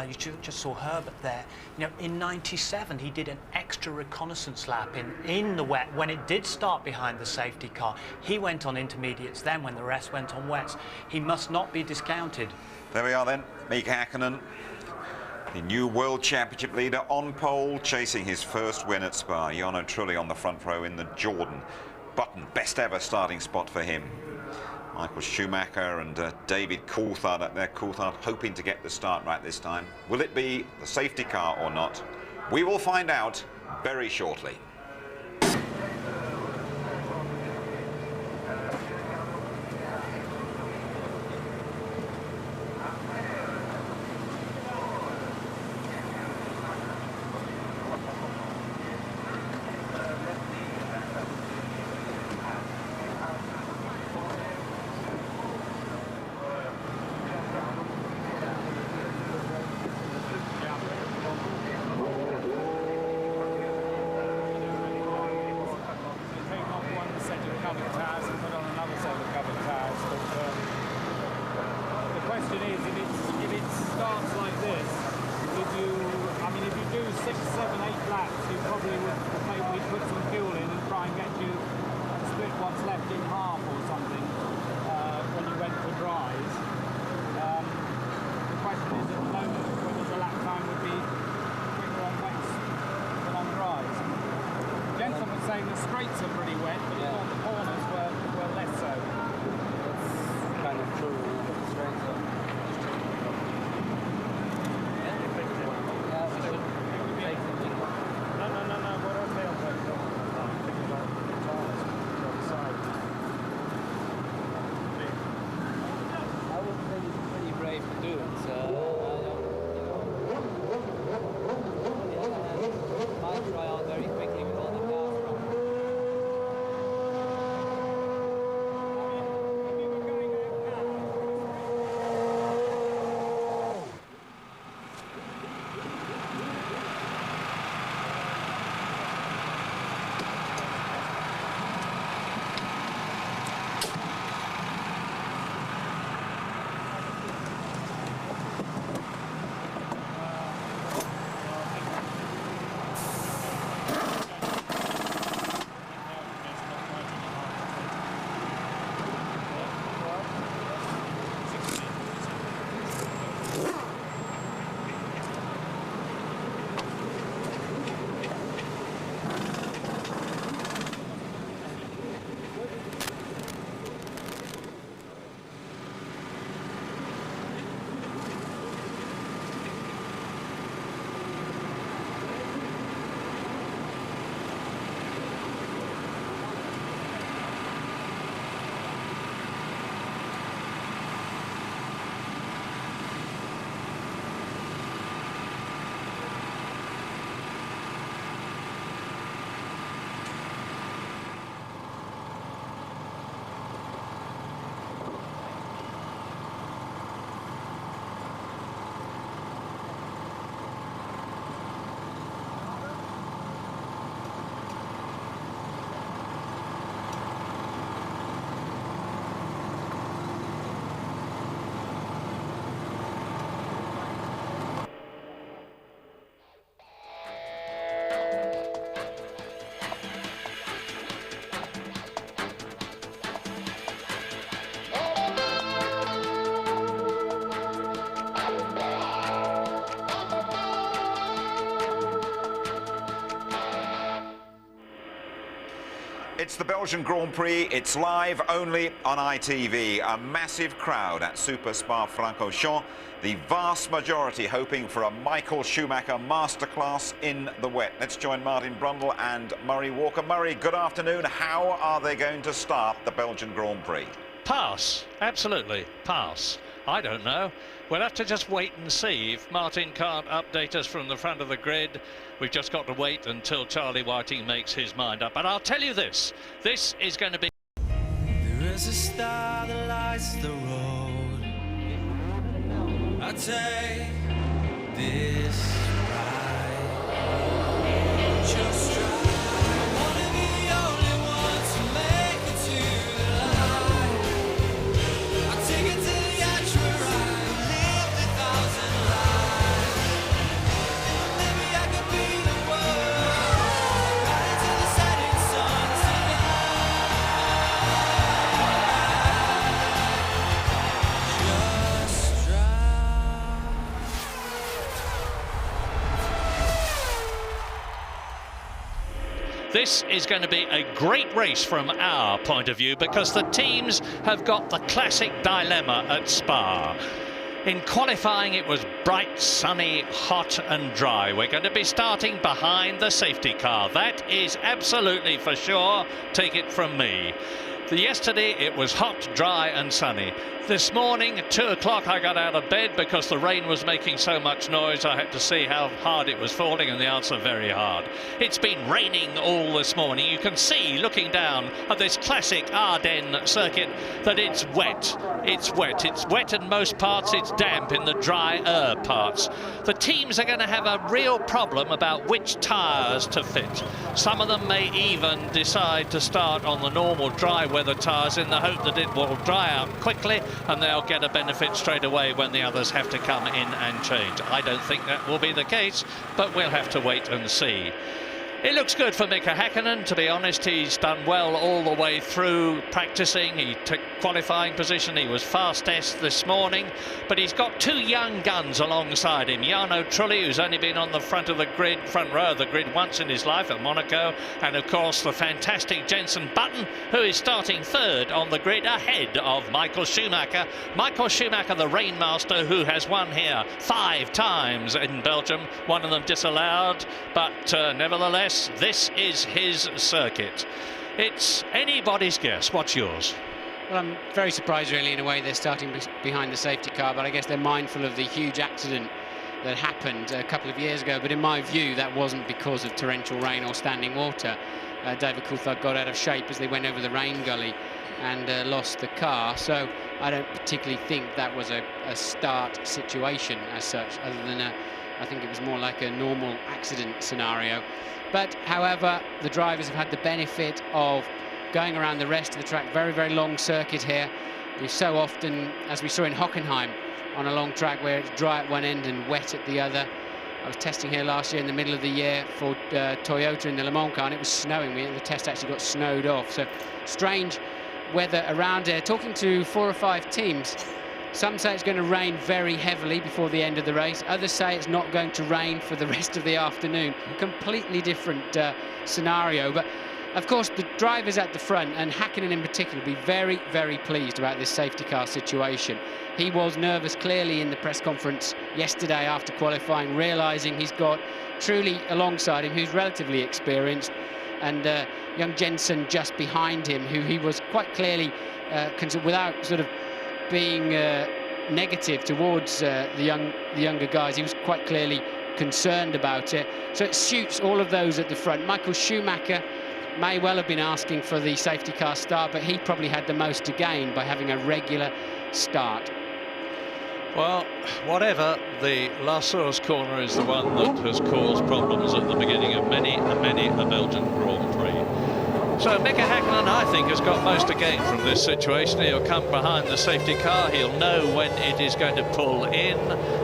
You just saw Herbert there. You know, in '97 he did an extra reconnaissance lap in the wet when it did start behind the safety car. He went on intermediates then when the rest went on wets. He must not be discounted. There we are then, Mika Häkkinen, the new World Championship leader on pole, chasing his first win at Spa. Jarno Trulli on the front row in the Jordan. Button, best ever starting spot for him. Michael Schumacher and David Coulthard up there. Coulthard hoping to get the start right this time. Will it be the safety car or not? We will find out very shortly. It's the Belgian Grand Prix. It's live only on ITV. A massive crowd at Super Spa-Francorchamps. The vast majority hoping for a Michael Schumacher masterclass in the wet. Let's join Martin Brundle and Murray Walker. Murray, good afternoon. How are they going to start the Belgian Grand Prix? Pass. Absolutely. Pass. I don't know. We'll have to just wait and see. If Martin can't update us from the front of the grid, we've just got to wait until Charlie Whiting makes his mind up. But I'll tell you this is going to be... There is a star that lights the road. I take this ride. Just try. I wanna be the only one to make it to the light. I take it to the edge where I lived 1,000 lives. Maybe I could be the one right into the setting sun tonight. Just This is going to be a great race from our point of view because the teams have got the classic dilemma at Spa. In qualifying, it was bright, sunny, hot and dry. We're going to be starting behind the safety car. That is absolutely for sure. Take it from me. Yesterday, it was hot, dry and sunny. This morning at 2 o'clock, I got out of bed because the rain was making so much noise. I had to see how hard it was falling, and the answer, very hard. It's been raining all this morning. You can see, looking down at this classic Ardennes circuit, that it's wet. It's wet. It's wet in most parts. It's damp in the drier parts. The teams are going to have a real problem about which tyres to fit. Some of them may even decide to start on the normal dry weather tyres in the hope that it will dry out quickly and they'll get a benefit straight away when the others have to come in and change. I don't think that will be the case, but we'll have to wait and see. It looks good for Mika Häkkinen, to be honest. He's done well all the way through practicing. He took qualifying position. He was fastest this morning, but he's got two young guns alongside him. Jarno Trulli, who's only been on the front of the grid, front row of the grid once in his life at Monaco, and of course the fantastic Jenson Button, who is starting third on the grid ahead of Michael Schumacher. Michael Schumacher, the Rainmaster, who has won here 5 times in Belgium, one of them disallowed, but nevertheless, this is his circuit. It's anybody's guess. What's yours? Well, I'm very surprised, really, in a way they're starting behind the safety car, but I guess they're mindful of the huge accident that happened a couple of years ago. But in my view, that wasn't because of torrential rain or standing water. David Coulthard got out of shape as they went over the rain gully and lost the car. So I don't particularly think that was a start situation as such, other than I think it was more like a normal accident scenario. But, however, the drivers have had the benefit of going around the rest of the track. Very, very long circuit here. We so often, as we saw in Hockenheim, on a long track where it's dry at one end and wet at the other. I was testing here last year in the middle of the year for Toyota in the Le Mans car, and it was snowing. The test actually got snowed off. So, strange weather around here. Talking to 4 or 5 teams, some say it's going to rain very heavily before the end of the race. Others say it's not going to rain for the rest of the afternoon. Completely different scenario. But, of course, the drivers at the front, and Häkkinen in particular, will be very, very pleased about this safety car situation. He was nervous, clearly, in the press conference yesterday after qualifying, realising he's got Trulli alongside him, who's relatively experienced, and young Jenson just behind him, who he was quite clearly, without sort of being negative towards the younger guys. He was quite clearly concerned about it. So it suits all of those at the front. Michael Schumacher may well have been asking for the safety car start, but he probably had the most to gain by having a regular start. Well, whatever, the La Source corner is the one that has caused problems at the beginning of many a Belgian Grand Prix. So Mika Häkkinen, I think, has got most to gain from this situation. He'll come behind the safety car. He'll know when it is going to pull in.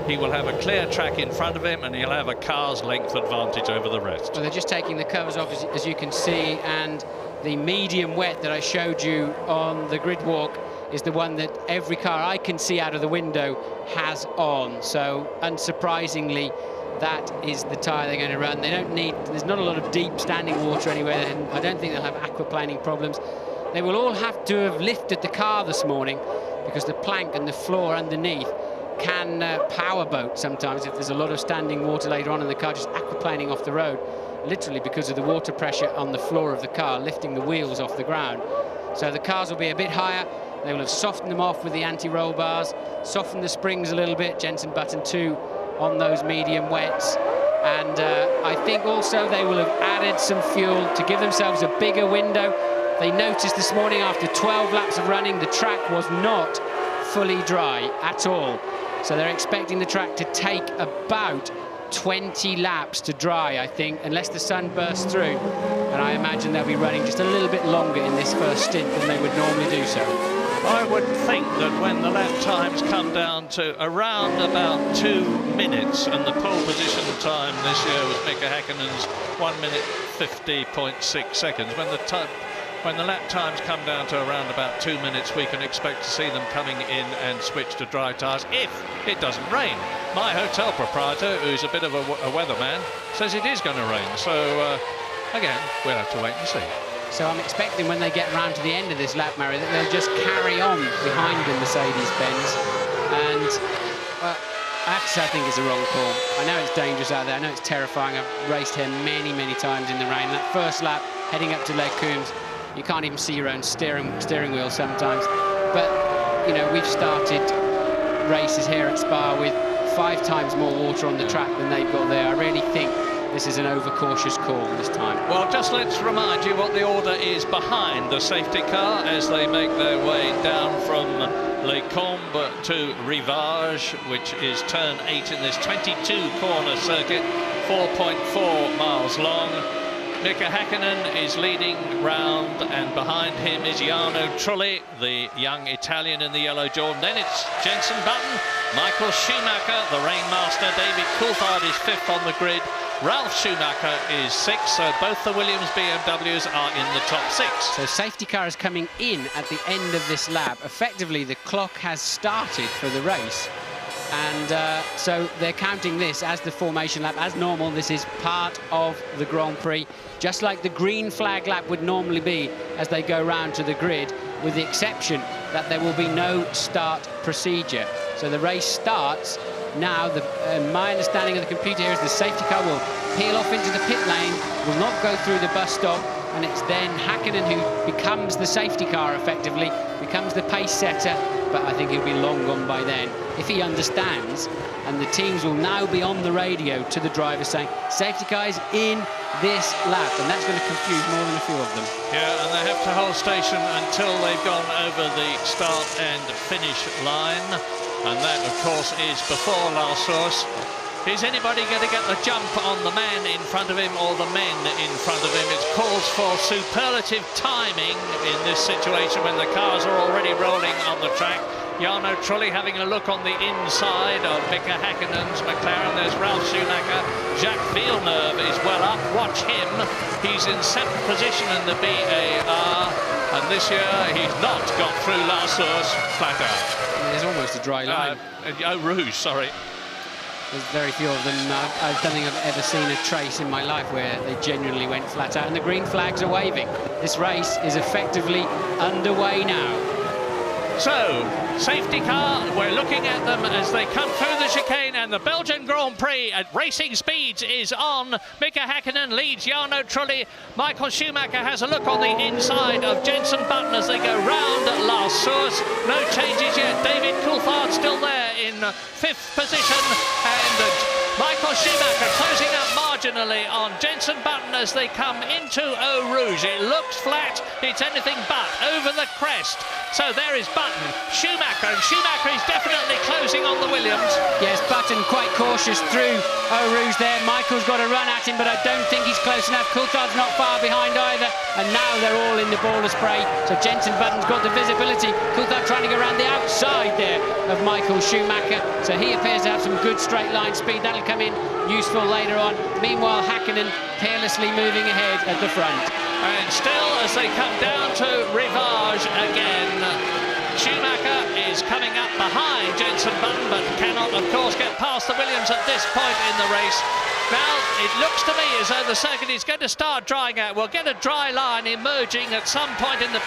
He will have a clear track in front of him, and he'll have a car's length advantage over the rest. Well, they're just taking the covers off, as you can see, and the medium wet that I showed you on the grid walk is the one that every car I can see out of the window has on. So unsurprisingly, that is the tyre they're going to run. They don't need, there's not a lot of deep standing water anywhere, and I don't think they'll have aquaplaning problems. They will all have to have lifted the car this morning because the plank and the floor underneath can powerboat sometimes if there's a lot of standing water later on in the car, just aquaplaning off the road, literally because of the water pressure on the floor of the car, lifting the wheels off the ground. So the cars will be a bit higher. They will have softened them off with the anti-roll bars, softened the springs a little bit, Jenson Button 2 on those medium wets. And I think also they will have added some fuel to give themselves a bigger window. They noticed this morning after 12 laps of running, the track was not fully dry at all. So they're expecting the track to take about 20 laps to dry, I think, unless the sun bursts through. And I imagine they'll be running just a little bit longer in this first stint than they would normally do so. I would think that when the lap times come down to around about 2 minutes, and the pole position time this year was Mika Häkkinen's 1 minute 50.6 seconds, when the lap times come down to around about 2 minutes, we can expect to see them coming in and switch to dry tyres if it doesn't rain. My hotel proprietor, who's a bit of a weatherman, says it is going to rain. So again, we'll have to wait and see. So I'm expecting when they get round to the end of this lap, Mary, that they'll just carry on behind the Mercedes-Benz. And actually, I think it's a wrong call. I know it's dangerous out there. I know it's terrifying. I've raced here many, many times in the rain. That first lap, heading up to Les Combes, you can't even see your own steering wheel sometimes. But, you know, we've started races here at Spa with 5 times more water on the track than they've got there. I really think this is an overcautious call this time. Well, just let's remind you what the order is behind the safety car as they make their way down from Les Combes to Rivage, which is turn 8 in this 22-corner circuit, 4.4 miles long. Mika Häkkinen is leading round, and behind him is Jarno Trulli, the young Italian in the yellow Jordan. Then it's Jenson Button, Michael Schumacher, the Rainmaster. David Coulthard is 5th on the grid. Ralf Schumacher is 6th, so both the Williams BMWs are in the top 6. So safety car is coming in at the end of this lap. Effectively, the clock has started for the race. And so they're counting this as the formation lap. As normal, this is part of the Grand Prix, just like the green flag lap would normally be as they go round to the grid, with the exception that there will be no start procedure. So the race starts now. My understanding of the computer here is the safety car will peel off into the pit lane, will not go through the bus stop, and it's then Häkkinen who becomes the safety car effectively, becomes the pace setter, but I think he'll be long gone by then, if he understands. And the teams will now be on the radio to the driver saying, safety car is in this lap, and that's going to confuse more than a few of them. Yeah, and they have to hold station until they've gone over the start and finish line, and that, of course, is before La Source. Is anybody going to get the jump on the man in front of him or the men in front of him? It calls for superlative timing in this situation when the cars are already rolling on the track. Jarno Trulli having a look on the inside of Mika Häkkinen's McLaren. There's Ralf Schumacher. Jacques Villeneuve is well up. Watch him. He's in 7th position in the BAR. And this year he's not got through La Source flat out. There's almost a dry line. Eau Rouge, sorry. There's very few of them. I don't think I've ever seen a trace in my life where they genuinely went flat out, and the green flags are waving. This race is effectively underway now. So, safety car, we're looking at them as they come through the chicane, and the Belgian Grand Prix at racing speeds is on. Mika Häkkinen leads Jarno Trulli. Michael Schumacher has a look on the inside of Jenson Button as they go round at La Source. No changes yet. David Coulthard still there in 5th position, and Michael Schumacher closing up marginally on Jenson Button as they come into Eau Rouge. It looks flat, it's anything but over the crest. So there is Button, Schumacher, and Schumacher is definitely closing on the Williams. Yes, Button quite cautious through Eau Rouge there. Michael's got a run at him, but I don't think he's close enough. Coulthard's not far behind either, and now they're all in the ball of spray. So Jenson Button's got the visibility. Coulthard trying to go around the outside there of Michael Schumacher, so he appears to have some good straight line speed. That'll come in useful later on. Meanwhile, Häkkinen carelessly moving ahead at the front. And still, as they come down to Rivage again, Schumacher is coming up behind Jenson Button, but cannot, of course, get past the Williams at this point in the race. Now, it looks to me as though the circuit is going to start drying out. We'll get a dry line emerging at some point in the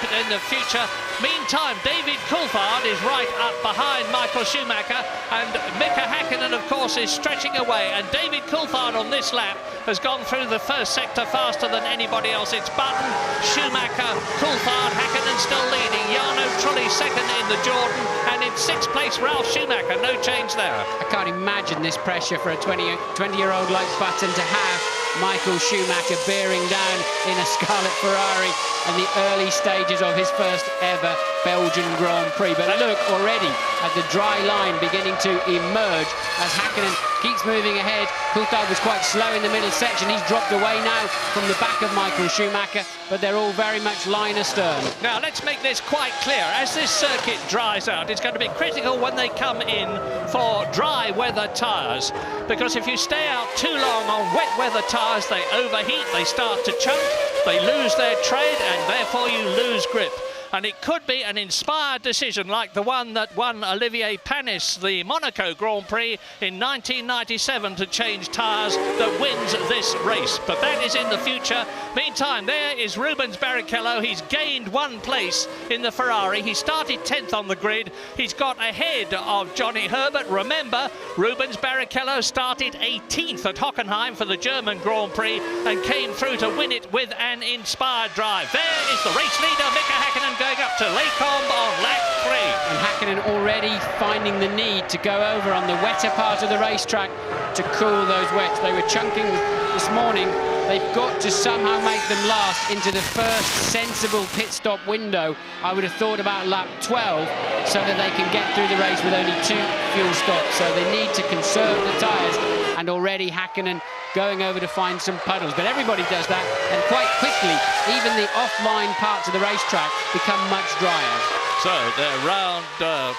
future. Meantime, David Coulthard is right up behind Michael Schumacher, and Mika Häkkinen, of course, is stretching away. And David Coulthard on this lap has gone through the first sector faster than anybody else. It's Button, Schumacher, Coulthard, Häkkinen still leading. Jarno Trulli second in the Jordan, and in sixth place, Ralf Schumacher. No change there. I can't imagine this pressure for a 20-year-old like Button to have Michael Schumacher bearing down in a Scarlet Ferrari in the early stages of his first ever Belgian Grand Prix. But look, already at the dry line beginning to emerge as Häkkinen keeps moving ahead. Coulthard was quite slow in the middle section. He's dropped away now from the back of Michael Schumacher, but they're all very much line astern. Now, let's make this quite clear. As this circuit dries out, it's going to be critical when they come in for dry weather tyres, because if you stay out too long on wet weather tyres, they overheat, they start to choke, they lose their tread, and therefore you lose grip. And it could be an inspired decision like the one that won Olivier Panis the Monaco Grand Prix in 1997 to change tyres that wins this race. But that is in the future. Meantime, there is Rubens Barrichello. He's gained one place in the Ferrari. He started 10th on the grid. He's got ahead of Johnny Herbert. Remember, Rubens Barrichello started 18th at Hockenheim for the German Grand Prix and came through to win it with an inspired drive. There is the race leader, Mika Häkkinen, going up to Les Combes on lap 3. And Häkkinen already finding the need to go over on the wetter part of the racetrack to cool those wets. They were chunking this morning. They've got to somehow make them last into the first sensible pit stop window. I would have thought about lap 12 so that they can get through the race with only 2 fuel stops. So they need to conserve the tyres, and already Häkkinen going over to find some puddles. But everybody does that, and quite quickly, even the offline parts of the racetrack become much drier. So they're round the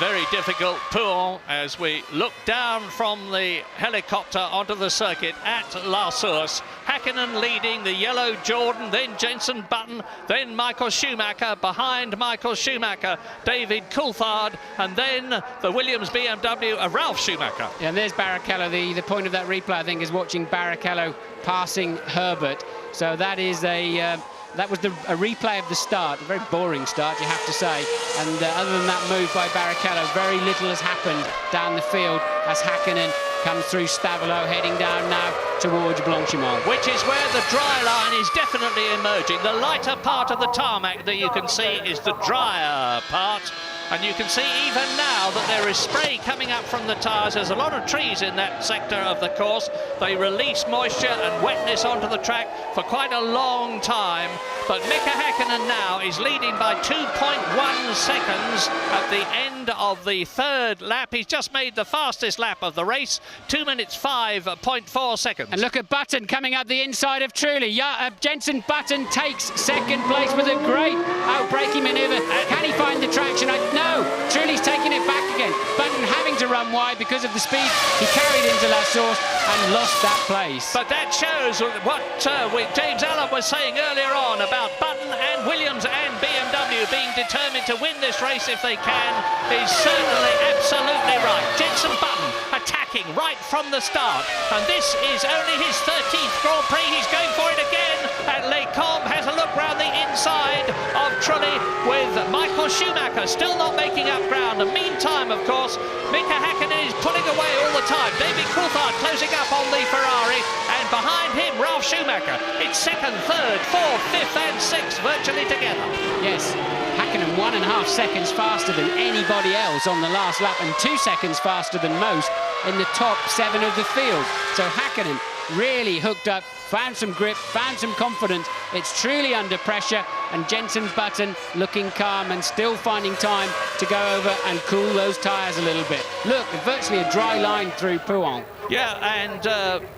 very difficult Pouhon as we look down from the helicopter onto the circuit at La Source. Häkkinen leading the yellow Jordan, then Jenson Button, then Michael Schumacher. Behind Michael Schumacher, David Coulthard, and then the Williams BMW, Ralf Schumacher. Yeah, and there's Barrichello. The point of that replay, I think, is watching Barrichello passing Herbert. So that is a replay of the start, a very boring start, you have to say. And other than that move by Barrichello, very little has happened down the field as Häkkinen comes through Stavelot, heading down now towards Blanchimont. Which is where the dry line is definitely emerging. The lighter part of the tarmac that you can see is the drier part. And you can see even now that there is spray coming up from the tyres. There's a lot of trees in that sector of the course. They release moisture and wetness onto the track for quite a long time. But Mika Häkkinen now is leading by 2.1 seconds at the end of the third lap. He's just made the fastest lap of the race, 2 minutes 5.4 seconds. And look at Button coming up the inside of Trulli. Jenson Button takes second place with a great outbraking manoeuvre. Can he find the traction? No, Trulli's taking it back again. Button having to run wide because of the speed he carried into La Source and lost that place. But that shows what James Allen was saying earlier on about Button and Williams and BMW being determined to win this race if they can is certainly absolutely right. Jenson Button attacking right from the start, and this is only his 13th Grand Prix. He's going for it again at Les Combes. Has a look round the inside of Trulli with Michael Schumacher still not making up ground. And meantime, of course, Mika Häkkinen is pulling away all the time. David Coulthard closing up on the Ferrari, and behind him Ralf Schumacher. It's second, third, fourth, fifth and sixth virtually together. Yes, Häkkinen 1.5 seconds faster than anybody else on the last lap, and 2 seconds faster than most in the top 7 of the field. So Häkkinen really hooked up, found some grip, found some confidence. It's truly under pressure, and Jenson Button looking calm and still finding time to go over and cool those tyres a little bit. Look, virtually a dry line through Pouhon. Yeah, and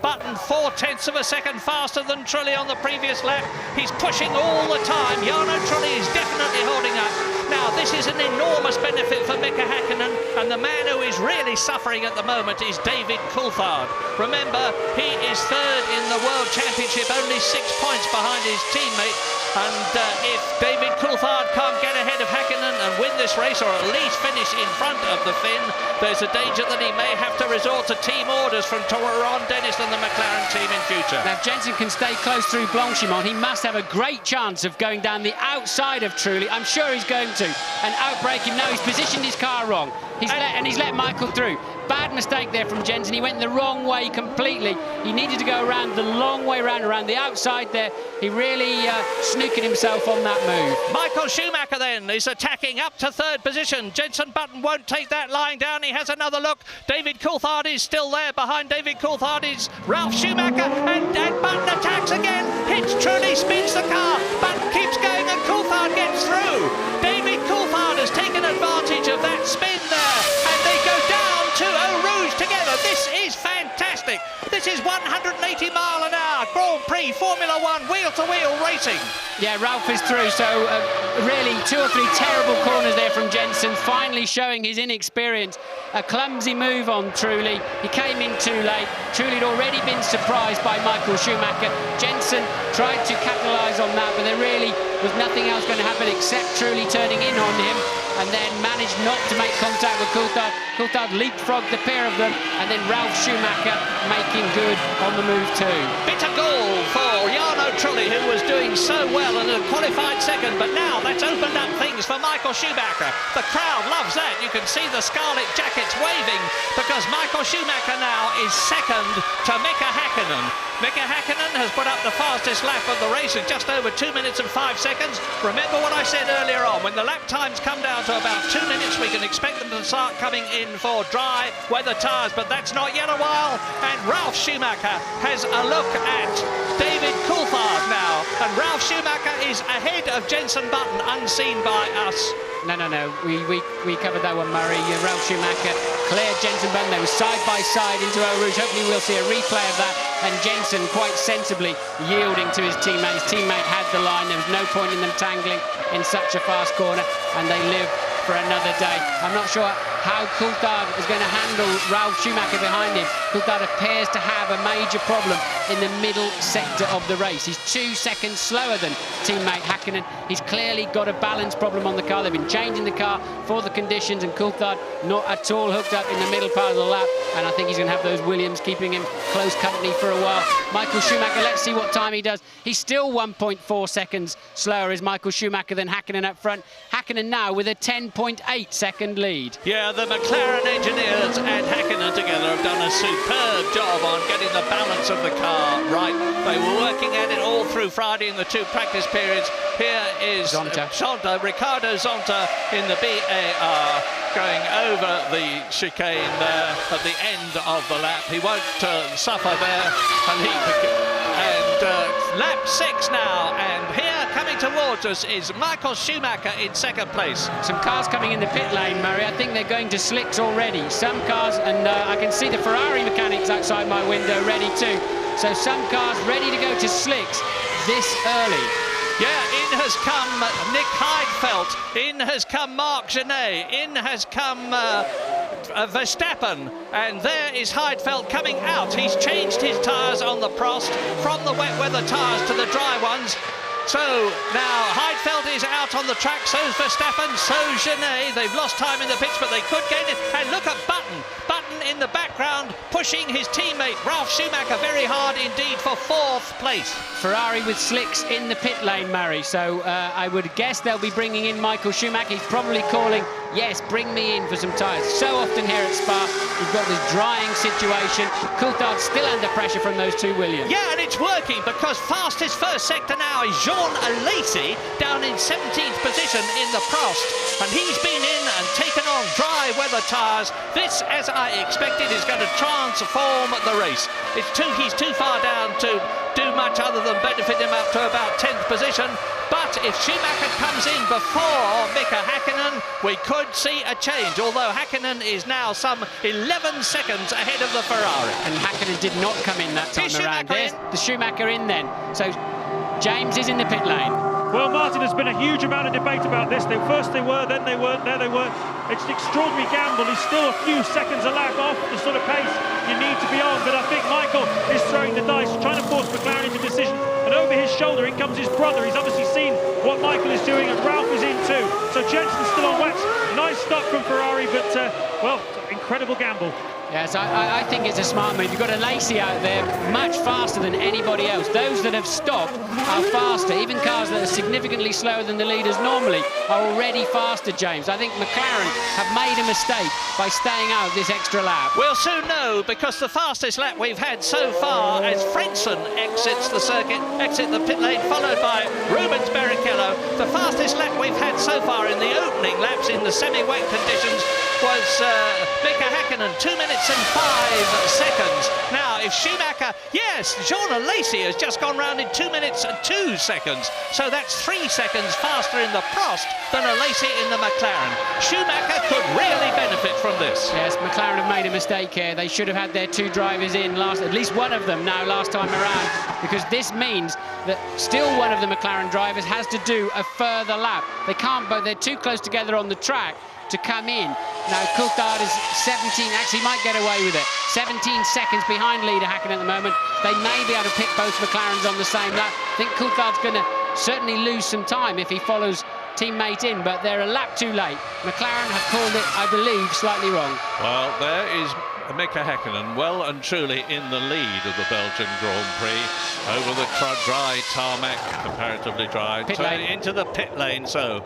Button 0.4 of a second faster than Trulli on the previous lap. He's pushing all the time. Jarno Trulli is definitely holding up. Now, this is an enormous benefit for Mika Häkkinen, and the man who is really suffering at the moment is David Coulthard. Remember, he is third in the World Championship, only 6 points behind his teammate And if David Coulthard can't get ahead of Hakkinen and win this race, or at least finish in front of the Finn, there's a danger that he may have to resort to team orders from Ron Dennis and the McLaren team in future. Now, if Jensen can stay close through Blanchimont, he must have a great chance of going down the outside of Trulli. I'm sure he's going to. And outbrake him. No, he's positioned his car wrong. He's let Michael through. Bad mistake there from Jensen. He went the wrong way completely. He needed to go around the long way around the outside there. He really snooked himself on that move. Michael Schumacher then is attacking up to third position. Jensen Button won't take that line down. He has another look. David Coulthard is still there. Behind David Coulthard is Ralf Schumacher, and Button attacks again. Hits Trulli, spins the car. Button keeps going and Coulthard gets through. David Coulthard has taken advantage of that spin there, and they go down to Eau Rouge together. This is fantastic. This is 180-mile-an-hour Grand Prix Formula One wheel-to-wheel racing. Yeah, Ralph is through, so really 2 or 3 terrible corners there from Jensen, finally showing his inexperience. A clumsy move on Trulli. He came in too late. Trulli had already been surprised by Michael Schumacher. Jensen tried to capitalise on that, but there really was nothing else going to happen except Trulli turning in on him, and then managed not to make contact with Coulthard. Coulthard leapfrogged the pair of them, and then Ralf Schumacher making good on the move too. Bitter goal for Jarno Trulli, who was doing so well and had qualified second, but now that's opened up things for Michael Schumacher. The crowd loves that. You can see the scarlet jackets waving, because Michael Schumacher now is second to Mika Hakkinen. Mika Hakkinen has put up the fastest lap of the race at just over 2 minutes and 5 seconds. Remember what I said earlier on, when the lap times come down to about 2 minutes, we can expect them to start coming in for dry weather tyres, but that's not yet a while. And Ralf Schumacher has a look at David Coulthard now, and Ralf Schumacher is ahead of Jensen Button, unseen by us. No. We covered that one, Murray. Ralf Schumacher cleared Jensen Button. They were side by side into Eau Rouge. Hopefully we'll see a replay of that. And Jensen quite sensibly yielding to his teammate. His teammate had the line. There was no point in them tangling in such a fast corner, and they live for another day. I'm not sure how Coulthard is going to handle Ralf Schumacher behind him. Coulthard appears to have a major problem in the middle sector of the race. He's 2 seconds slower than teammate Hakkinen. He's clearly got a balance problem on the car. They've been changing the car for the conditions, and Coulthard not at all hooked up in the middle part of the lap, and I think he's going to have those Williams keeping him close company for a while. Michael Schumacher, let's see what time he does. He's still 1.4 seconds slower as Michael Schumacher than Hakkinen up front. Hakkinen now with a 10.8 second lead. Yeah, the McLaren engineers and Hakkinen together have done a superb job on getting the balance of the car right. They were working at it all through Friday in the 2 practice periods. Here is Ricardo Zonta in the BAR going over the chicane there at the end of the lap. He won't suffer there, and lap 6 now, and here coming towards us is Michael Schumacher in second place. Some cars coming in the pit lane, Murray. I think they're going to slicks already. Some cars, and I can see the Ferrari mechanics outside my window ready too. So some cars ready to go to slicks this early. Yeah, in has come Nick Heidfeld, in has come Marc Genet, in has come Verstappen, and there is Heidfeld coming out. He's changed his tyres on the Prost from the wet weather tyres to the dry ones. So now Heidfeld is out on the track, so's Verstappen, so's Genet. They've lost time in the pits, but they could gain it. And look at Button. Button in the background, pushing his teammate Ralf Schumacher very hard indeed for 4th place. Ferrari with slicks in the pit lane, Murray. So I would guess they'll be bringing in Michael Schumacher. He's probably calling, yes, bring me in for some tyres. So often here at Spa, you've got this drying situation. Coulthard's still under pressure from those 2 Williams. Yeah, and it's working, because fastest first sector now is Jean Alesi down in 17th position in the Prost, and he's been in and taken on dry weather tyres. This, as I expected, is going to transform the race. He's too far down to do much other than benefit him up to about 10th position, but if Schumacher comes in before Mika Hakkinen, we could see a change, although Hakkinen is now some 11 seconds ahead of the Ferrari. And Hakkinen did not come in that time around. There's the Schumacher in then. So James is in the pit lane. Well, Martin, there's been a huge amount of debate about this. First they were, then they weren't, there they weren't. It's an extraordinary gamble. He's still a few seconds a lap off the sort of pace you need to be on. But I think Michael is throwing the dice, trying to force McLaren into decision. And Eau over his shoulder, in comes his brother. He's obviously seen what Michael is doing, and Ralph is in too. So Jensen's still on wets. Nice stop from Ferrari, but, well, incredible gamble. Yes, I think it's a smart move. You've got a Lacey out there much faster than anybody else. Those that have stopped are faster. Even cars that are significantly slower than the leaders normally are already faster, James. I think McLaren have made a mistake by staying out this extra lap. We'll soon know, because the fastest lap we've had so far as Frentzen exits the pit lane, followed by Rubens Barrichello. The fastest lap we've had so far in the opening laps in the semi-wet conditions was Mika Häkkinen, 2 minutes and 5 seconds. Now, if Schumacher, yes, Jean Lacey has just gone round in 2 minutes and 2 seconds. So that's 3 seconds faster in the Prost than a Lacey in the McLaren. Schumacher could really benefit from this. Yes, McLaren have made a mistake here. They should have had their 2 drivers in at least one of them now last time around, because this means that still one of the McLaren drivers has to do a further lap. They can't, but they're too close together on the track to come in. Now Coulthard is 17, actually might get away with it. 17 seconds behind leader Häkkinen at the moment. They may be able to pick both McLarens on the same lap. I think Coulthard's going to certainly lose some time if he follows teammate in, but they're a lap too late. McLaren have called it, I believe, slightly wrong. Well, there is Mika Häkkinen well and truly in the lead of the Belgian Grand Prix over the dry tarmac, comparatively dry, into the pit lane. So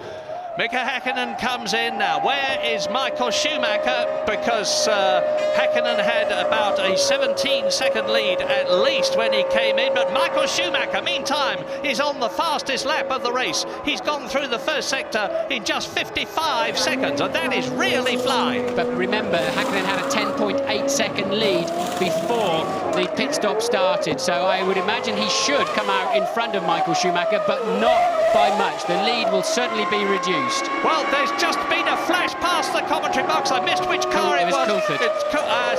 Mika Häkkinen comes in now. Where is Michael Schumacher? Because Häkkinen had about a 17-second lead at least when he came in. But Michael Schumacher, meantime, is on the fastest lap of the race. He's gone through the first sector in just 55 seconds, and that is really flying. But remember, Häkkinen had a 10.8-second lead before the pit stop started. So I would imagine he should come out in front of Michael Schumacher, but not by much. The lead will certainly be reduced. Well, there's just been a flash past the commentary box. I missed which car it was.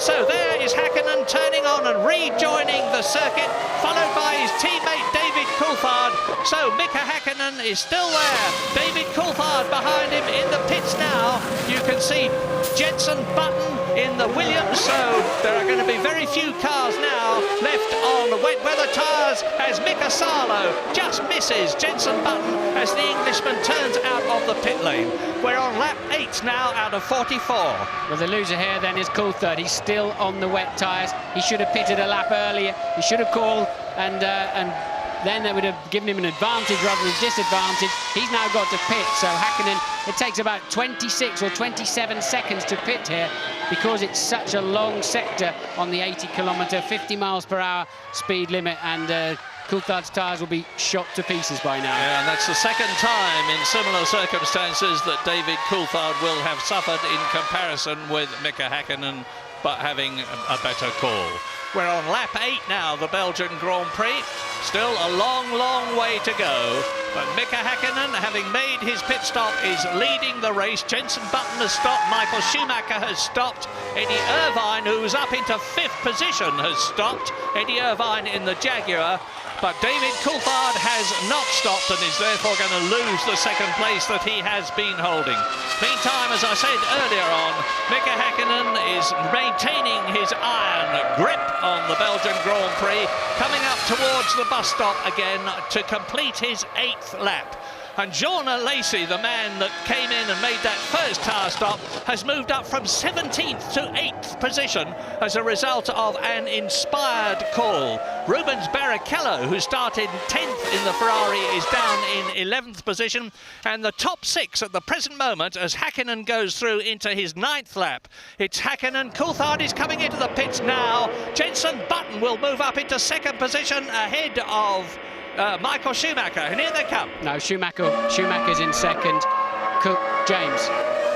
So there is Häkkinen turning on and rejoining the circuit, followed by his teammate David Coulthard. So Mika Häkkinen is still there. David Coulthard behind him in the pits now. You can see Jenson Button in the Williams, so there are going to be very few cars now left on wet weather tyres as Mika Salo just misses Jenson Button as the Englishman turns out of the pit lane. We're on lap 8 now out of 44. Well, the loser here then is Coulthard. He's still on the wet tyres. He should have pitted a lap earlier. He should have called and then that would have given him an advantage rather than a disadvantage. He's now got to pit, so Häkkinen, it takes about 26 or 27 seconds to pit here because it's such a long sector on the 80-kilometre, 50 miles per hour speed limit, and Coulthard's tyres will be shot to pieces by now. Yeah, and that's the second time in similar circumstances that David Coulthard will have suffered in comparison with Mika Häkkinen, but having a better call. We're on lap 8 now, the Belgian Grand Prix. Still a long, long way to go. But Mika Häkkinen, having made his pit stop, is leading the race. Jenson Button has stopped. Michael Schumacher has stopped. Eddie Irvine, who's up into 5th position, has stopped. Eddie Irvine in the Jaguar. But David Coulthard has not stopped and is therefore going to lose the second place that he has been holding. Meantime, as I said earlier on, Mika Häkkinen is maintaining his iron grip on the Belgian Grand Prix, coming up towards the bus stop again to complete his 8th lap. And Jean Lacey, the man that came in and made that first tyre stop, has moved up from 17th to 8th position as a result of an inspired call. Rubens Barrichello, who started 10th in the Ferrari, is down in 11th position. And the top 6 at the present moment as Häkkinen goes through into his 9th lap. It's Häkkinen. Coulthard is coming into the pits now. Jenson Button will move up into 2nd position ahead of Michael Schumacher, and here they come. No, Schumacher's in 2nd. James.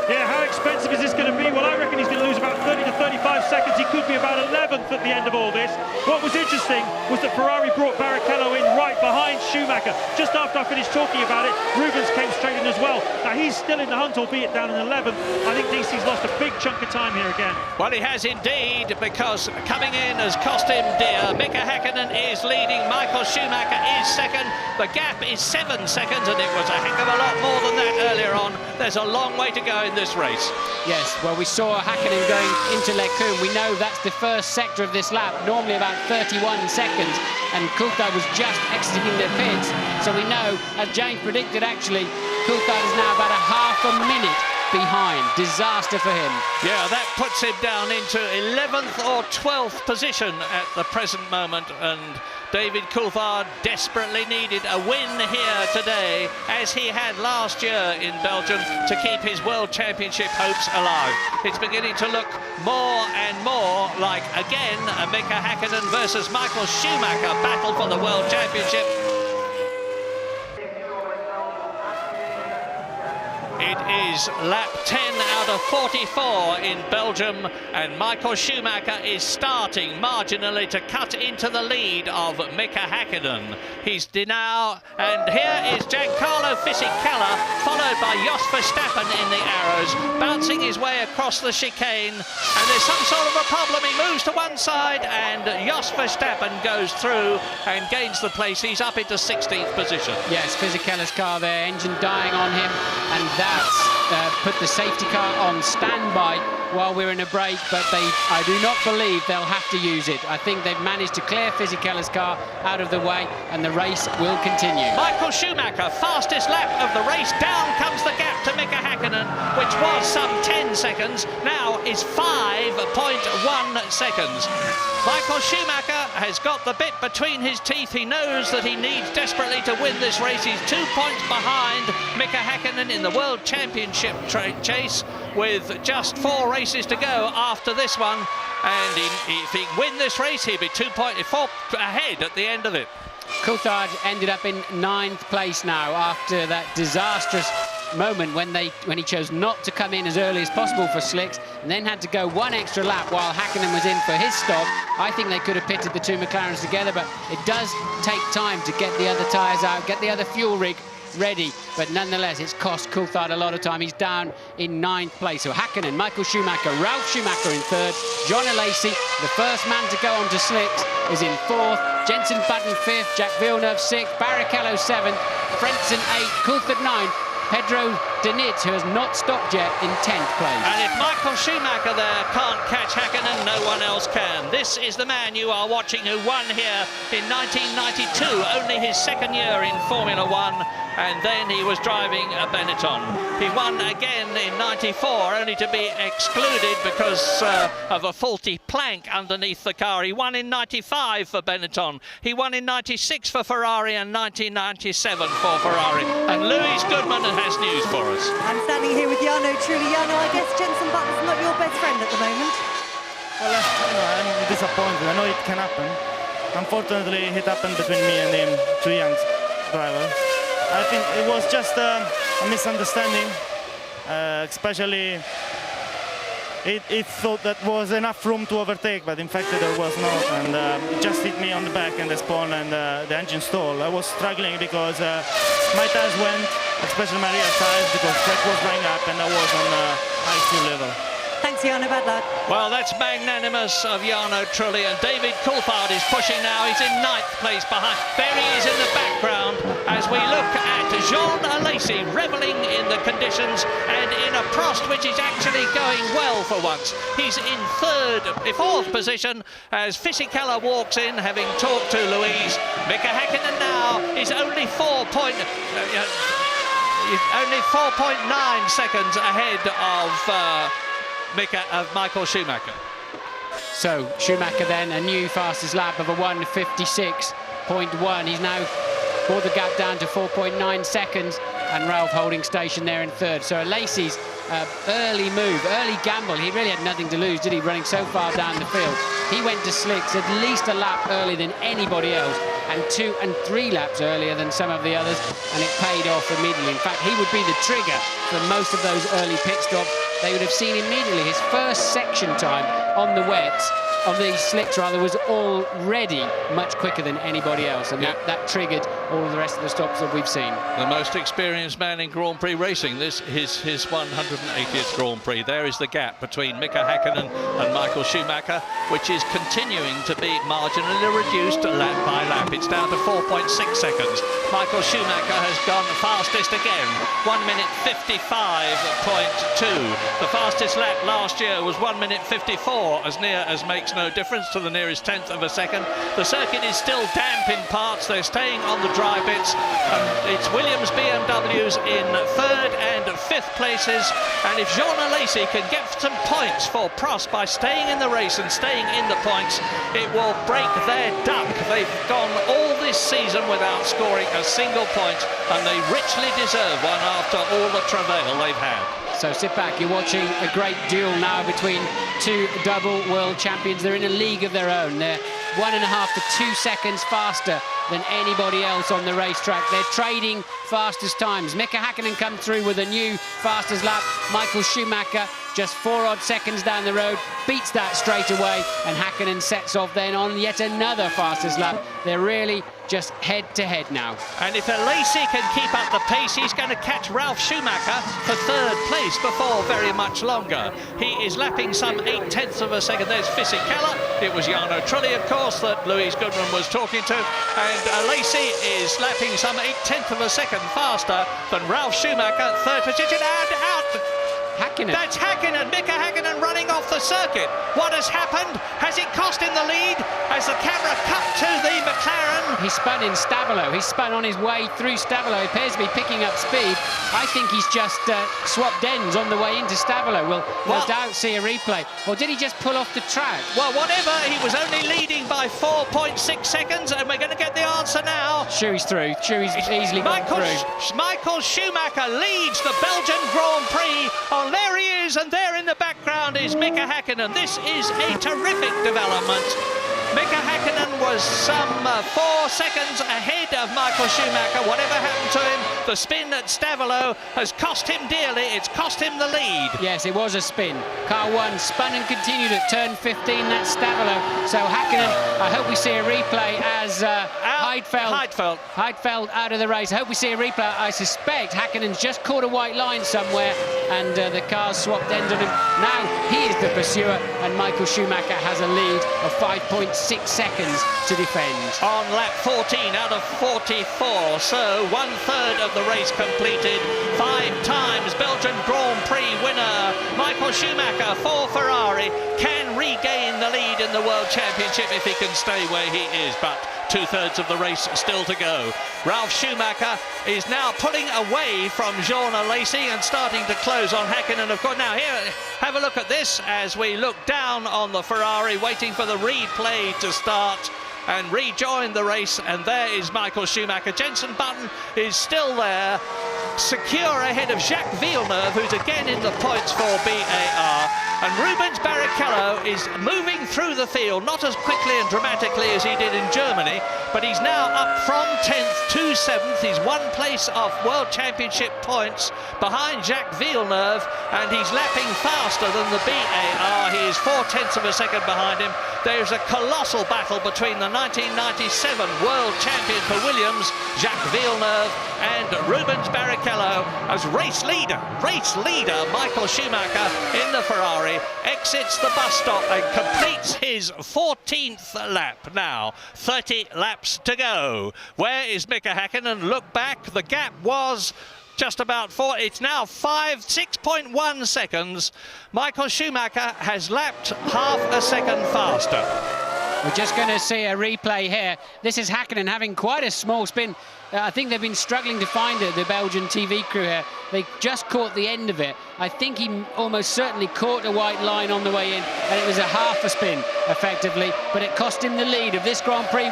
Yeah, how expensive is this going to be? Well, I reckon he's going to lose about 30 to 35 seconds. He could be about 11th at the end of all this. What was interesting was that Ferrari brought Barrichello in right behind Schumacher. Just after I finished talking about it, Rubens came straight in as well. Now, he's still in the hunt, albeit down in 11th. I think DC's lost a big chunk of time here again. Well, he has indeed, because coming in has cost him dear. Mika Häkkinen is leading. Michael Schumacher is 2nd. The gap is 7 seconds, and it was a heck of a lot more than that earlier on. There's a long way to go in this race. Yes, well, we saw Hakkinen going into Lecombe. We know that's the first sector of this lap, normally about 31 seconds, and Coulthard was just exiting the pits. So we know, as James predicted, actually, Coulthard is now about a half a minute behind. Disaster for him. Yeah, that puts him down into 11th or 12th position at the present moment, and David Coulthard desperately needed a win here today, as he had last year in Belgium, to keep his World Championship hopes alive. It's beginning to look more and more like, again, a Mika Hakkinen versus Michael Schumacher battle for the World Championship. It is lap 10 out of 44 in Belgium, and Michael Schumacher is starting marginally to cut into the lead of Mika Hakkinen. He's now, and here is Giancarlo Fisichella, followed by Jos Verstappen in the arrows, bouncing his way across the chicane, and there's some sort of a problem. He moves to one side, and Jos Verstappen goes through and gains the place. He's up into 16th position. Yes, Fisichella's car there, engine dying on him, and that's put the safety car on standby while we're in a break, but I do not believe they'll have to use it. I think they've managed to clear Fisichella's car out of the way, and the race will continue. Michael Schumacher, fastest lap of the race. Down comes the gap to Mika Hakkinen, which was some 10 seconds, now is 5.1 seconds. Michael Schumacher has got the bit between his teeth. He knows that he needs desperately to win this race. He's 2 points behind Mika Hakkinen in the World Championship chase, with just 4 races to go after this one, and if he can win this race, he'll be 4 ahead at the end of it. Coulthard ended up in 9th place now after that disastrous moment when he chose not to come in as early as possible for slicks, and then had to go one extra lap while Hakkinen was in for his stop. I think they could have pitted the two McLarens together, but it does take time to get the other tyres out, get the other fuel rig ready, but nonetheless it's cost Coulthard a lot of time. He's down in 9th place. So Hakkinen, Michael Schumacher, Ralf Schumacher in 3rd, John Alesi, the first man to go on to slicks, is in 4th, Jenson Button 5th, Jack Villeneuve 6th, Barrichello 7th, Frentzen 8th, Coulthard 9th, Pedro Denitz, who has not stopped yet, in 10th place. And if Michael Schumacher there can't catch Hakkinen, no one else can. This is the man you are watching who won here in 1992, only his 2nd year in Formula 1, and then he was driving a Benetton. He won again in 94, only to be excluded because of a faulty plank underneath the car. He won in 95 for Benetton. He won in 96 for Ferrari and 1997 for Ferrari. And Louis Goodman has news for us. I'm standing here with Jarno Trulli. Jarno, I guess Jenson Button's not your best friend at the moment. Well, I'm disappointed. I know it can happen. Unfortunately, it happened between me and him, 2 young drivers. I think it was just a misunderstanding, especially it thought that was enough room to overtake, but in fact there was not, and it just hit me on the back and the spawn, and the engine stalled. I was struggling because my tires went, especially my rear tires, because track was drying up and I was on high fuel level. Thanks, Jarno. Bad luck. Well, that's magnanimous of Jarno Trulli, and David Coulthard is pushing now. He's in 9th place behind. There he is in the background as we look at Jean Alesi revelling in the conditions and in a Prost which is actually going well for once. He's in 4th position as Fisichella walks in, having talked to Louise. Mika Hakkinen now is only 4.9 seconds ahead of Michael Schumacher. So Schumacher then, a new fastest lap of a 1:56.1. He's now brought the gap down to 4.9 seconds, and Ralf holding station there in 3rd. So Alesi's early move, early gamble, he really had nothing to lose, did he, running so far down the field? He went to slicks at least a lap earlier than anybody else, and 2 and 3 laps earlier than some of the others, and it paid off immediately. In fact, he would be the trigger for most of those early pit stops. They would have seen immediately his first section time on the wets, of the slicks rather, was already much quicker than anybody else, and that triggered all of the rest of the stops that we've seen. The most experienced man in Grand Prix racing. This is his 180th Grand Prix. There is the gap between Mika Häkkinen and Michael Schumacher, which is continuing to be marginally reduced lap by lap. It's down to 4.6 seconds. Michael Schumacher has gone fastest again, 1 minute 55.2. The fastest lap last year was 1 minute 54, as near as makes no difference to the nearest tenth of a second. The circuit is still damp in parts. They're staying on the dry bits. It's Williams BMWs in 3rd and 5th places. And if Jean Alesi can get some points for Prost by staying in the race and staying in the points, it will break their duck. They've gone all this season without scoring a single point, and they richly deserve one after all the travail they've had. So sit back, you're watching a great duel now between two double world champions. They're in a league of their own. They're 1.5 to 2 seconds faster than anybody else on the racetrack. They're trading fastest times. Mika Häkkinen comes through with a new fastest lap. Michael Schumacher, just 4 odd seconds down the road, beats that straight away, and Häkkinen sets off then on yet another fastest lap. They're really just head-to-head now. And if Alesi can keep up the pace, he's going to catch Ralf Schumacher for 3rd place before very much longer. He is lapping some 0.8 of a second. There's Fisichella. It was Jarno Trulli, of course, that Louise Goodman was talking to. And Alesi is lapping some 0.8 of a second faster than Ralf Schumacher, 3rd position, and out. Häkkinen. That's Häkkinen, Mika Häkkinen running off the circuit. What has happened? Has it cost him the lead? As the camera cut to the McLaren? He spun in Stabilo. He spun on his way through Stabilo. He appears to be picking up speed. I think he's just swapped ends on the way into Stabilo. We'll no doubt see a replay. Or did he just pull off the track? Well, whatever, he was only leading by 4.6 seconds, and we're going to get the answer now. Shuey's through. Shuey's easily gone through. Michael Schumacher leads the Belgian Grand Prix. Oh, there he is, and there in the background is Mika Häkkinen. This is a terrific development. Mika Häkkinen was some 4 seconds ahead of Michael Schumacher. Whatever happened to him, the spin at Stavolo has cost him dearly. It's cost him the lead. Yes, it was a spin. Car 1 spun and continued at turn 15. That's Stavolo. So Häkkinen, I hope we see a replay as Heidfeld out of the race. I hope we see a replay. I suspect Häkkinen's just caught a white line somewhere, and the cars swapped ends on him. Now he is the pursuer, and Michael Schumacher has a lead of 5.6 seconds to defend. On lap 14 out of 44, so 1/3 of the race completed. 5 times Belgian Grand Prix winner Michael Schumacher for Ferrari can regain the lead in the World Championship if he can stay where he is, but 2/3 of the race still to go. Ralf Schumacher is now pulling away from Jean Alesi and starting to close on Häkkinen. Of course, now here, have a look at this as we look down on the Ferrari, waiting for the replay to start and rejoin the race, and there is Michael Schumacher. Jenson Button is still there, secure ahead of Jacques Villeneuve, who's again in the points for BAR. And Rubens Barrichello is moving through the field, not as quickly and dramatically as he did in Germany, but he's now up from 10th to 7th. He's 1 place off World Championship points behind Jacques Villeneuve, and he's lapping faster than the BAR. He is 4/10 of a second behind him. There's a colossal battle between the 1997 world champion for Williams, Jacques Villeneuve, and Rubens Barrichello, as race leader Michael Schumacher in the Ferrari exits the bus stop and completes his 14th lap. Now 30 laps to go. Where is Mika Häkkinen? Look back, the gap was just about 4. It's now 6.1 seconds. Michael Schumacher has lapped half a second faster. We're just going to see a replay here. This is Häkkinen having quite a small spin. I think they've been struggling to find it, the Belgian TV crew here. They just caught the end of it. I think he almost certainly caught a white line on the way in, and it was a half a spin, effectively, but it cost him the lead of this Grand Prix.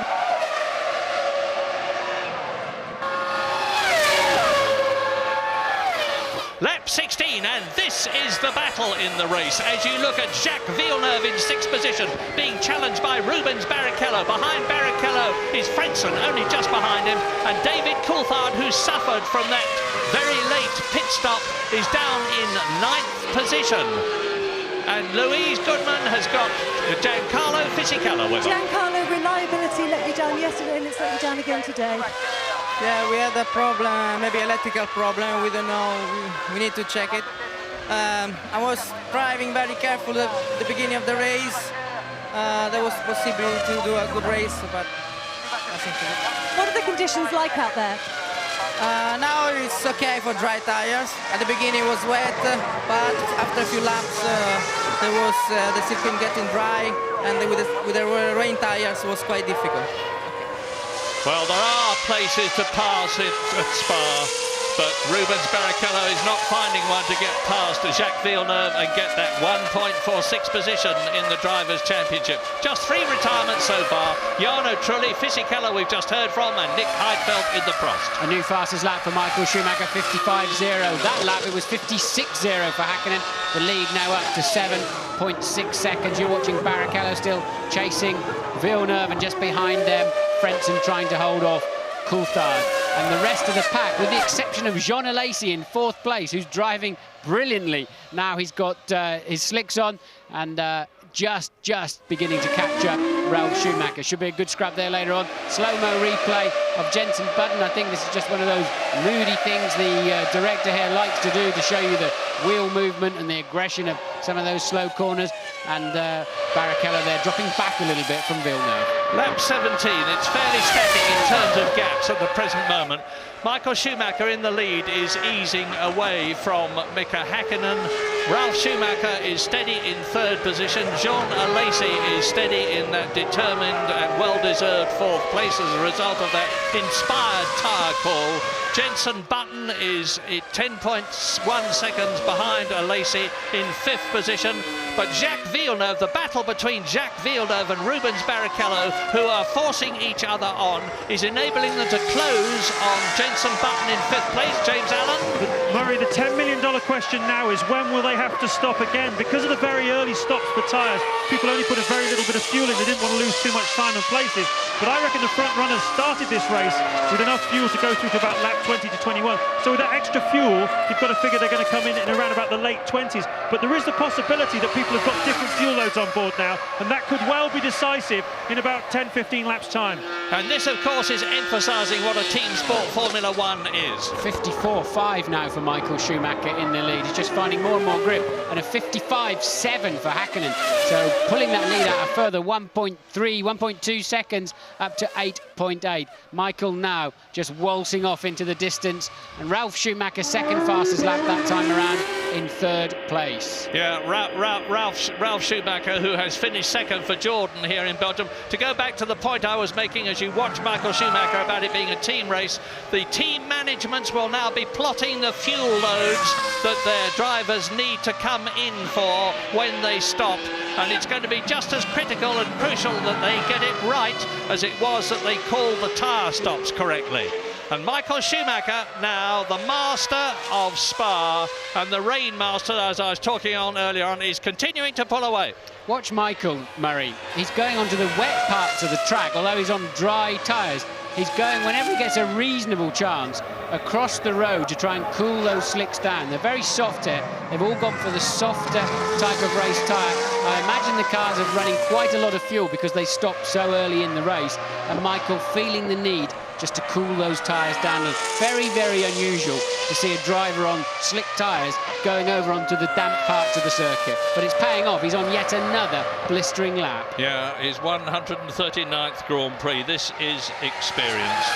Lap 16, and this is the battle in the race. As you look at Jacques Villeneuve in 6th position, being challenged by Rubens Barrichello. Behind Barrichello is Frentzen, only just behind him, and David Coulthard, who suffered from that very late pit stop, is down in 9th position. And Louise Goodman has got Giancarlo Fisichella with her. Giancarlo, reliability let you down yesterday and it's let you down again today. Yeah, we had a problem, maybe electrical problem. We don't know. We need to check it. I was driving very careful at the beginning of the race. There was possible to do a good race, but nothing to do. What are the conditions like out there? Now it's okay for dry tires. At the beginning it was wet, but after a few laps the circuit getting dry, and with the rain tires it was quite difficult. Well, there are places to pass at Spa, but Rubens Barrichello is not finding one to get past Jacques Villeneuve and get that 1.46 position in the Drivers' Championship. Just 3 retirements so far. Jarno Trulli, Fisichella we've just heard from, and Nick Heidfeld in the Prost. A new fastest lap for Michael Schumacher, 55.0. That lap, it was 56.0 for Häkkinen. The lead now up to 7.6 seconds. You're watching Barrichello still chasing Villeneuve, and just behind them, Frentzen trying to hold off Coulthard. And the rest of the pack, with the exception of Jean Alesi in 4th place, who's driving brilliantly. Now he's got his slicks on and just beginning to catch up Ralf Schumacher. Should be a good scrap there later on. Slow-mo replay of Jenson Button. I think this is just one of those moody things the director here likes to do to show you the wheel movement and the aggression of some of those slow corners. And Barrichello there dropping back a little bit from Villeneuve. Lap 17, it's fairly static in terms of gaps at the present moment. Michael Schumacher in the lead is easing away from Mika Häkkinen. Ralf Schumacher is steady in 3rd position. Jean Alesi is steady in that determined and well-deserved 4th place as a result of that inspired tyre call. Jenson Button is 10.1 seconds behind Alesi in 5th position. But Jacques Villeneuve, the battle between Jacques Villeneuve and Rubens Barrichello, who are forcing each other on, is enabling them to close on Jenson Button in 5th place. James Allen? Murray, the $10 million question now is when will they have to stop again? Because of the very early stops for tyres, people only put a very little bit of fuel in. They didn't want to lose too much time and places. But I reckon the front runners started this race with enough fuel to go through to about lap 20 to 21. So with that extra fuel, you've got to figure they're going to come in around about the late 20s. But there is the possibility that people have got different fuel loads on board now, and that could well be decisive in about 10-15 laps time. And this, of course, is emphasising what a team sport Formula One is. 54.5 now for Michael Schumacher in the lead. He's just finding more and more grip, and a 55.7 for Häkkinen. So pulling that lead out a further 1.2 seconds up to 8.8. Michael now just waltzing off into the distance, and Ralf Schumacher second fastest lap that time around in 3rd place. Yeah, Ralf Schumacher, who has finished second for Jordan here in Belgium. To go back to the point I was making as you watch Michael Schumacher about it being a team race, the team managements will now be plotting the fuel loads that their drivers need to come in for when they stop. And it's going to be just as critical and crucial that they get it right as it was that they called the tyre stops correctly. And Michael Schumacher, now the master of Spa, and the rain master, as I was talking on earlier on, is continuing to pull away. Watch Michael, Murray. He's going onto the wet parts of the track, although he's on dry tyres. He's going, whenever he gets a reasonable chance, across the road to try and cool those slicks down. They're very soft here. They've all gone for the softer type of race tyre. I imagine the cars are running quite a lot of fuel because they stopped so early in the race. And Michael feeling the need just to cool those tyres down. It's very, very unusual to see a driver on slick tyres going over onto the damp parts of the circuit. But it's paying off. He's on yet another blistering lap. Yeah, his 139th Grand Prix. This is experience.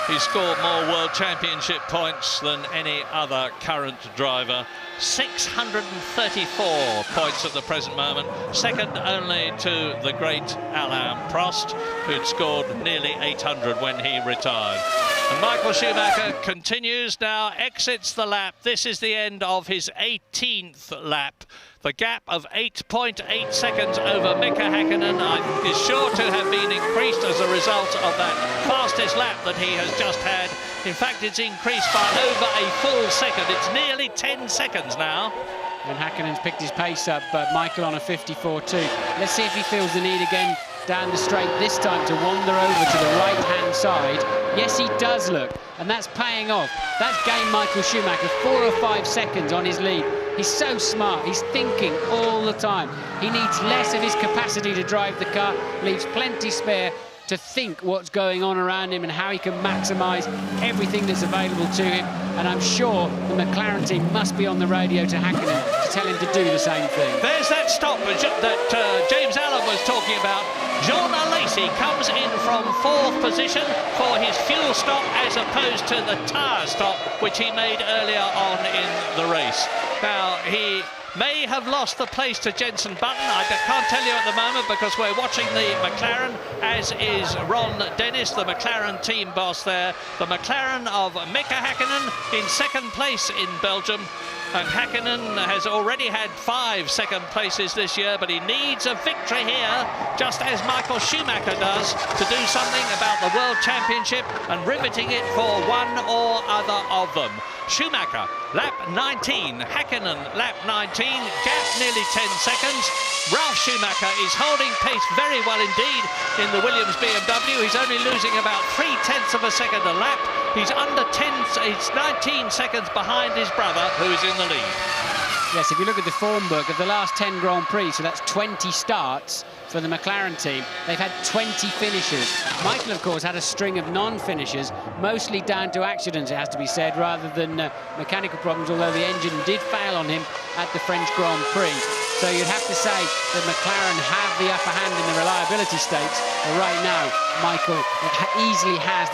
He scored more World Championship points than any other current driver. 634 points at the present moment, second only to the great Alain Prost, who'd scored nearly 800 when he retired. And Michael Schumacher continues now, exits the lap. This is the end of his 18th lap. The gap of 8.8 seconds over Mika Häkkinen is sure to have been increased as a result of that fastest lap that he has just had. In fact, it's increased by over a full second. It's nearly 10 seconds now. And Häkkinen's picked his pace up, but Michael on a 54.2. Let's see if he feels the need again down the straight, this time to wander over to the right-hand side. Yes, he does look, and that's paying off. That's gained Michael Schumacher 4 or 5 seconds on his lead. He's so smart, he's thinking all the time. He needs less of his capacity to drive the car, leaves plenty spare to think what's going on around him and how he can maximise everything that's available to him. And I'm sure the McLaren team must be on the radio to Hakkinen to tell him to do the same thing. There's that stop that James Allen was talking about. Jean Alesi comes in from 4th position for his fuel stop as opposed to the tyre stop which he made earlier on in the race. Now, he may have lost the place to Jenson Button. I can't tell you at the moment because we're watching the McLaren, as is Ron Dennis, the McLaren team boss there. The McLaren of Mika Hakkinen in 2nd place in Belgium. And Hakkinen has already had 5 second places this year, but he needs a victory here, just as Michael Schumacher does, to do something about the World Championship and riveting it for one or other of them. Schumacher, lap 19, Hakkinen, lap 19, gap nearly 10 seconds. Ralf Schumacher is holding pace very well indeed in the Williams BMW. He's only losing about 0.3 of a second a lap. He's under 10, he's 19 seconds behind his brother, who is in the lead. Yes, if you look at the form book of the last 10 Grand Prix, so that's 20 starts for the McLaren team, they've had 20 finishes. Michael, of course, had a string of non-finishes, mostly down to accidents, it has to be said, rather than mechanical problems, although the engine did fail on him at the French Grand Prix. So you'd have to say that McLaren have the upper hand in the reliability stakes, but right now, Michael easily has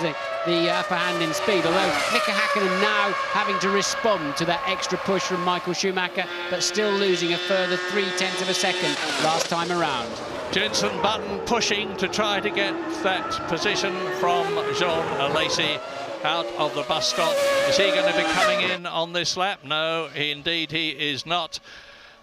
the upper hand in speed, although Mika Hakkinen now having to respond to that extra push from Michael Schumacher, but still losing a further 0.3 of a second last time around. Jenson Button pushing to try to get that position from Jean Alesi out of the bus stop. Is he going to be coming in on this lap? No, indeed he is not.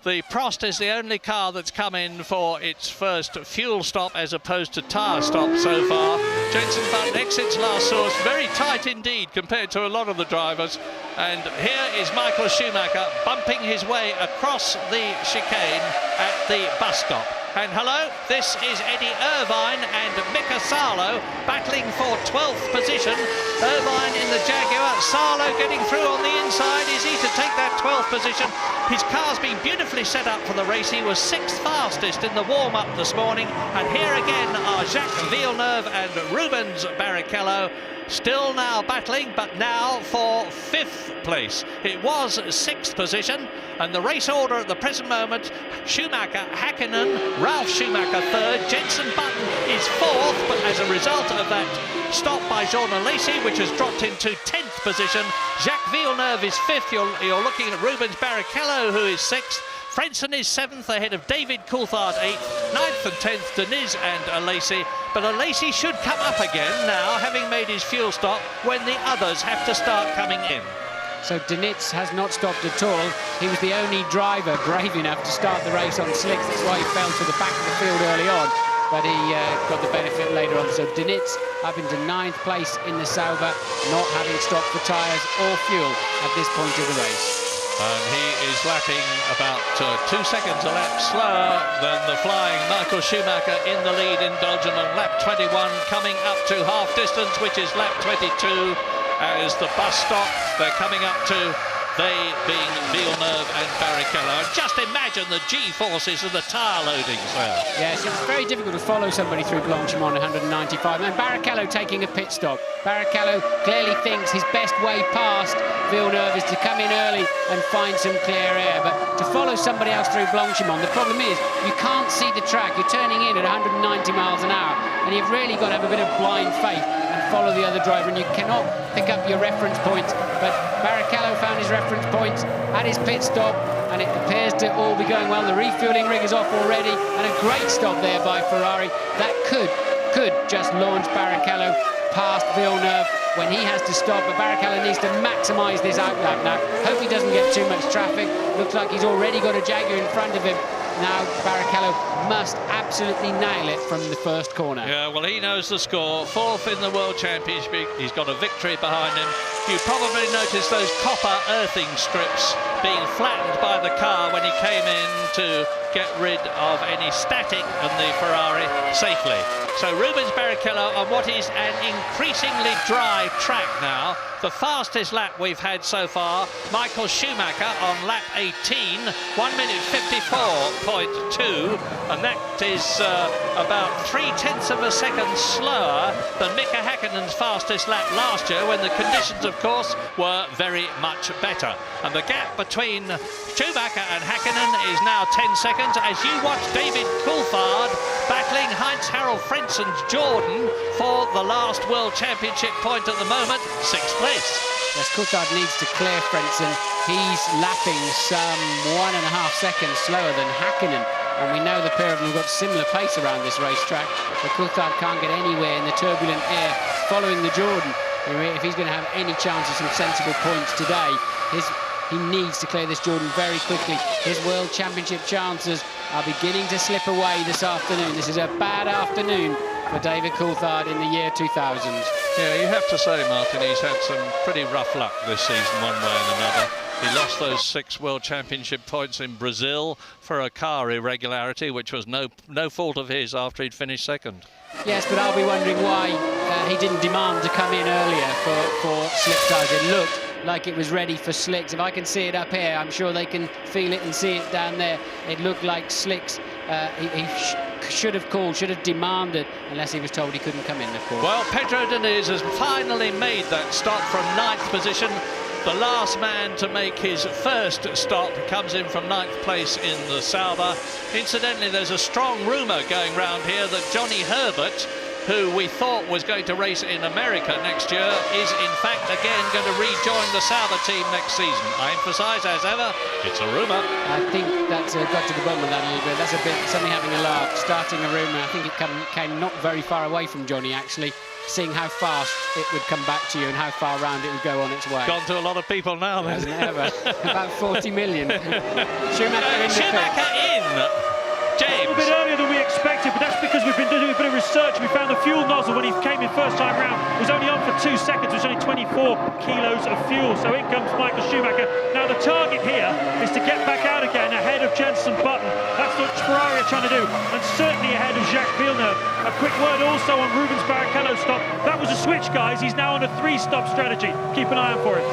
The Prost is the only car that's come in for its first fuel stop as opposed to tyre stop so far. Jenson Button exits La Source, very tight indeed compared to a lot of the drivers. And here is Michael Schumacher bumping his way across the chicane at the bus stop. And hello, this is Eddie Irvine and Mika Salo battling for 12th position. Irvine in the Jaguar, Salo getting through on the inside. Is he to take that 12th position? His car's been beautifully set up for the race. He was 6th fastest in the warm-up this morning. And here again are Jacques Villeneuve and Rubens Barrichello. Still now battling, but now for 5th place. It was 6th position, and the race order at the present moment, Schumacher, Hakkinen, Ralf Schumacher 3rd, Jenson Button is 4th, but as a result of that stop by Jean Alesi, which has dropped into 10th position, Jacques Villeneuve is 5th. You're looking at Rubens Barrichello, who is 6th. Frentzen is 7th ahead of David Coulthard 8th, 9th and 10th Deniz and Alesi. But Alesi should come up again now, having made his fuel stop, when the others have to start coming in. So Deniz has not stopped at all. He was the only driver brave enough to start the race on slicks. That's why he fell to the back of the field early on. But he got the benefit later on. So Deniz up into 9th place in the Sauber, not having stopped for tyres or fuel at this point of the race. And he is lapping about 2 seconds a lap slower than the flying Michael Schumacher in the lead in Belgium on lap 21, coming up to half distance, which is lap 22 as the bus stop. They're coming up to, they being Villeneuve and Barrichello. And just imagine the G-forces of the tyre loadings there. Yes, it's very difficult to follow somebody through Blanchimont 195. And Barrichello taking a pit stop. Barrichello clearly thinks his best way past Villeneuve is to come in early and find some clear air. But to follow somebody else through Blanchimont, the problem is you can't see the track. You're turning in at 190 miles an hour, and you've really got to have a bit of blind faith and follow the other driver, and you cannot pick up your reference points. But Barrichello found his reference points at his pit stop, and it appears to all be going well. The refueling rig is off already, and a great stop there by Ferrari. That could just launch Barrichello past Villeneuve when he has to stop, but Barrichello needs to maximise this outlap now. Hope he doesn't get too much traffic. Looks like he's already got a Jaguar in front of him. Now Barrichello must absolutely nail it from the first corner. Yeah, well, he knows the score. 4th in the World Championship. He's got a victory behind him. You probably noticed those copper earthing strips being flattened by the car when he came in to get rid of any static on the Ferrari safely. So Rubens Barrichello on what is an increasingly dry track now. The fastest lap we've had so far, Michael Schumacher on lap 18, 1 minute 54.2, and that is about 0.3 of a second slower than Mika Häkkinen's fastest lap last year, when the conditions, of course, were very much better. And the gap between Schumacher and Häkkinen is now 10 seconds as you watch David Coulthard battling Heinz-Harald Frenzen's Jordan for the last World Championship point at the moment, 6th place. Yes, Coulthard needs to clear Frentzen. He's lapping some 1.5 seconds slower than Häkkinen, and we know the pair of them have got similar pace around this racetrack, but Coulthard can't get anywhere in the turbulent air following the Jordan. If he's going to have any chance of some sensible points today, he needs to clear this Jordan very quickly. His World Championship chances are beginning to slip away this afternoon. This is a bad afternoon for David Coulthard in the year 2000. Yeah, you have to say, Martin, he's had some pretty rough luck this season, one way and another. He lost those 6 World Championship points in Brazil for a car irregularity, which was no fault of his after he'd finished second. Yes, but I'll be wondering why he didn't demand to come in earlier for slick tyres. It looked like it was ready for slicks. If I can see it up here, I'm sure they can feel it and see it down there. It looked like slicks. He should have called, should have demanded, unless he was told he couldn't come in, of course. Well, Pedro Diniz has finally made that stop from 9th position. The last man to make his first stop comes in from 9th place in the Sauber. Incidentally, there's a strong rumour going round here that Johnny Herbert, who we thought was going to race in America next year, is in fact again going to rejoin the Sauber team next season. I emphasise, as ever, it's a rumour. I think that's got to the bottom of that a little bit. That's a bit something having a laugh, starting a rumour. I think it came not very far away from Johnny, actually, seeing how fast it would come back to you and how far round it would go on its way. Gone to a lot of people now, then. Never. About 40 million. Schumacher in. James. A little bit earlier than we expected, but that's because we've been doing a bit of research. We found the fuel nozzle when he came in first time round was only on for 2 seconds, which was only 24 kilos of fuel. So in comes Michael Schumacher. Now the target here is to get back out again ahead of Jenson Button. That's what Ferrari are trying to do, and certainly ahead of Jacques Villeneuve. A quick word also on Rubens Barrichello's stop. That was a switch, guys. He's now on a 3-stop strategy. Keep an eye out for it.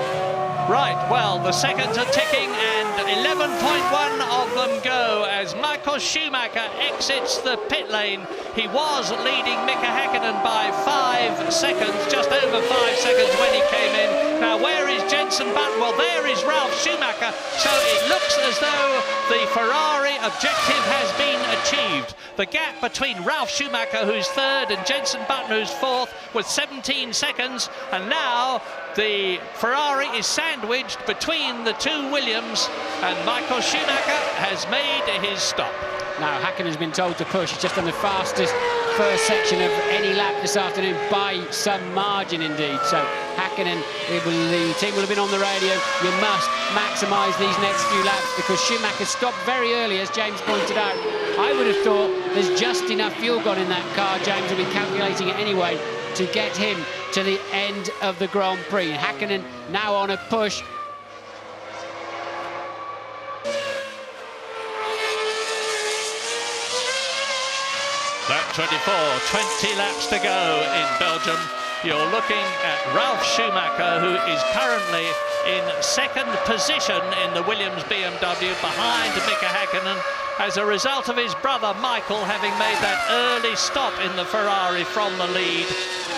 Right, well, the seconds are ticking and 11.1 of them go as Michael Schumacher exits the pit lane. He was leading Mika Häkkinen by 5 seconds, just over 5 seconds when he came in. Now, where is Jenson Button? Well, there is Ralf Schumacher. So it looks as though the Ferrari objective has been achieved. The gap between Ralf Schumacher, who's 3rd, and Jenson Button, who's 4th, was 17 seconds. And now the Ferrari is sandwiched between the 2 Williams, and Michael Schumacher has made his stop. Now, Häkkinen's been told to push. He's just done the fastest first section of any lap this afternoon by some margin indeed. So Häkkinen, the team will have been on the radio. You must maximise these next few laps because Schumacher stopped very early, as James pointed out. I would have thought there's just enough fuel gone in that car. James will be calculating it anyway to get him to the end of the Grand Prix. Häkkinen now on a push. Lap 24, 20 laps to go in Belgium. You're looking at Ralf Schumacher, who is currently in 2nd position in the Williams BMW behind Mika Häkkinen as a result of his brother Michael having made that early stop in the Ferrari from the lead.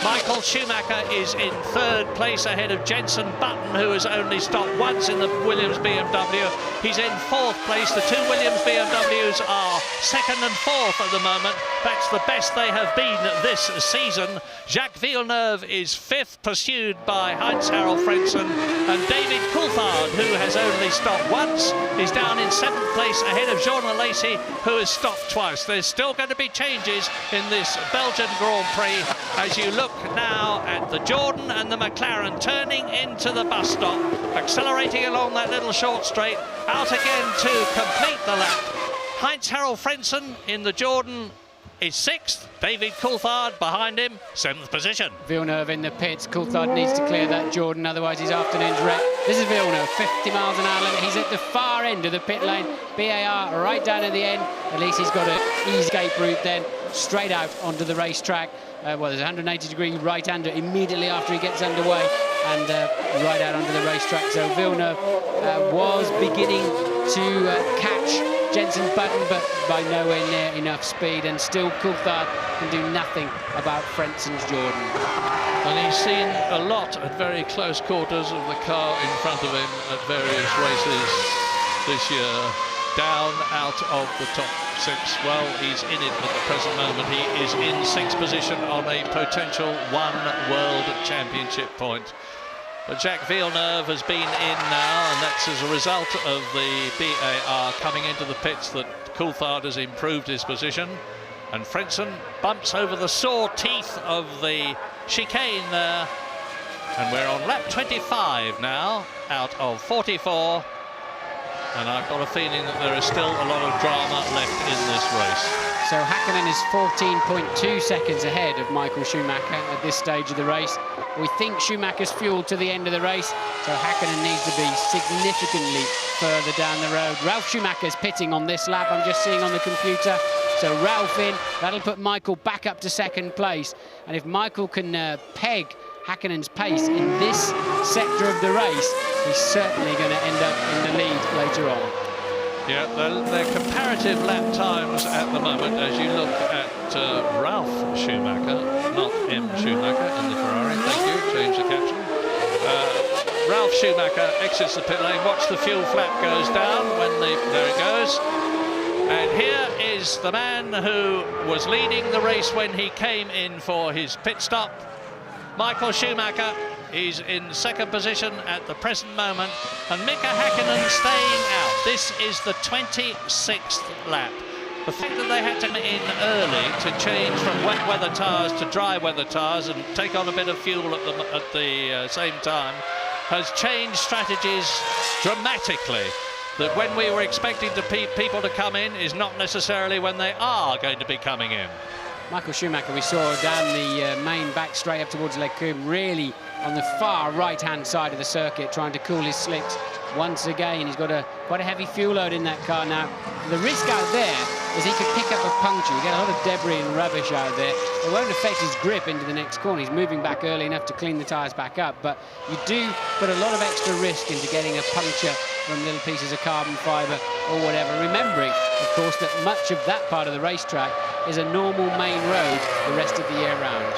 Michael Schumacher is in 3rd place ahead of Jenson Button, who has only stopped once in the Williams BMW. He's in 4th place. The 2 Williams BMWs are 2nd and 4th at the moment. That's the best they have been this season. Jacques Villeneuve is 5th, pursued by Heinz-Harald Frentzen, and David Coulthard, who has only stopped once, is down in 7th place ahead of Jean Alesi, who has stopped twice. There's still going to be changes in this Belgian Grand Prix as you look now at the Jordan and the McLaren turning into the bus stop, accelerating along that little short straight, out again to complete the lap. Heinz-Harald Frentzen in the Jordan is 6th. David Coulthard behind him, 7th position. Villeneuve in the pits. Coulthard needs to clear that Jordan, otherwise his afternoon's wreck. This is Villeneuve, 50 miles an hour limit. He's at the far end of the pit lane. BAR right down at the end. At least he's got an escape route then, straight out onto the racetrack. Well, there's a 180-degree right-hander immediately after he gets underway, and right out onto the racetrack. So Villeneuve was beginning to catch Jenson Button, but by nowhere near enough speed, and still Coulthard can do nothing about Frenson's Jordan. And he's seen a lot at very close quarters of the car in front of him at various races this year, down out of the top 6. Well, he's in it at the present moment. He is in 6th position on a potential 1 World Championship point. But Jacques Villeneuve has been in now, and that's as a result of the BAR coming into the pits that Coulthard has improved his position. And Frenson bumps over the sore teeth of the chicane there. And we're on lap 25 now, out of 44. And I've got a feeling that there is still a lot of drama left in this race. So Häkkinen is 14.2 seconds ahead of Michael Schumacher at this stage of the race. We think Schumacher's fueled to the end of the race, so Häkkinen needs to be significantly further down the road. Ralf Schumacher's pitting on this lap, I'm just seeing on the computer. So Ralf in, that'll put Michael back up to 2nd place. And if Michael can peg Häkkinen's pace in this sector of the race, he's certainly going to end up in the lead later on. Yeah, they're comparative lap times at the moment as you look at Ralf Schumacher, not M. Schumacher in the Ferrari. Thank you, change the caption. Ralf Schumacher exits the pit lane. Watch the fuel flap goes down when there it goes. And here is the man who was leading the race when he came in for his pit stop, Michael Schumacher. He's in 2nd position at the present moment, and Mika Häkkinen staying out. This is the 26th lap. The fact that they had to come in early to change from wet weather tyres to dry weather tyres and take on a bit of fuel at the same time has changed strategies dramatically. That when we were expecting people to come in is not necessarily when they are going to be coming in. Michael Schumacher, we saw down the main back straight up towards Les Combes, really on the far right-hand side of the circuit, trying to cool his slicks once again. He's got quite a heavy fuel load in that car now. The risk out there is he could pick up a puncture. You get a lot of debris and rubbish out there. It won't affect his grip into the next corner. He's moving back early enough to clean the tyres back up, but you do put a lot of extra risk into getting a puncture from little pieces of carbon fibre or whatever. Remembering, of course, that much of that part of the racetrack is a normal main road the rest of the year round.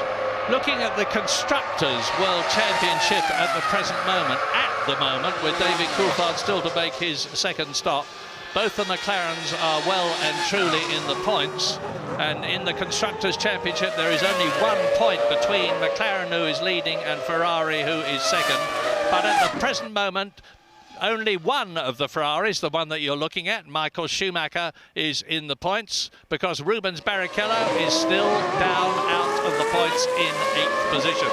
Looking at the Constructors' World Championship at the present moment, with David Coulthard still to make his 2nd stop, both the McLarens are well and truly in the points, and in the Constructors' Championship there is only 1 point between McLaren, who is leading, and Ferrari, who is 2nd. But at the present moment, only one of the Ferraris, the one that you're looking at, Michael Schumacher, is in the points, because Rubens Barrichello is still down out of the points in 8th position.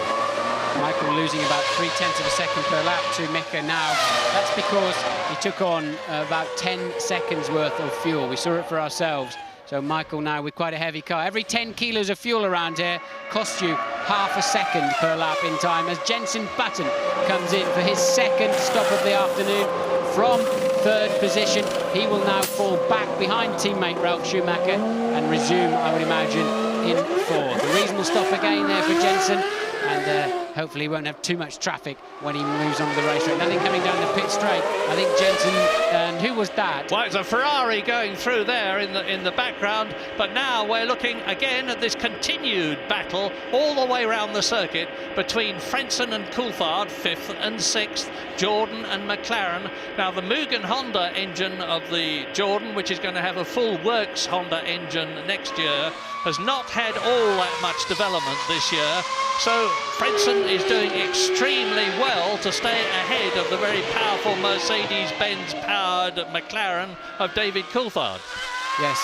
Michael losing about 0.3 of a second per lap to Mika now. That's because he took on about 10 seconds worth of fuel. We saw it for ourselves. So Michael now with quite a heavy car. Every 10 kilos of fuel around here costs you half a second per lap in time, as Jenson Button comes in for his 2nd stop of the afternoon from 3rd position. He will now fall back behind teammate Ralf Schumacher and resume, I would imagine, in 4th. A reasonable stop again there for Jenson, and hopefully he won't have too much traffic when he moves onto the racetrack. Nothing coming down the pit straight. I think Jenson, and who was that? Well, it's a Ferrari going through there in the background, but now we're looking again at this continued battle all the way around the circuit between Frenson and Coulthard, 5th and 6th, Jordan and McLaren. Now the Mugen Honda engine of the Jordan, which is going to have a full works Honda engine next year, has not had all that much development this year, so Frenson is doing extremely well to stay ahead of the very powerful Mercedes-Benz powered McLaren of David Coulthard. Yes,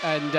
and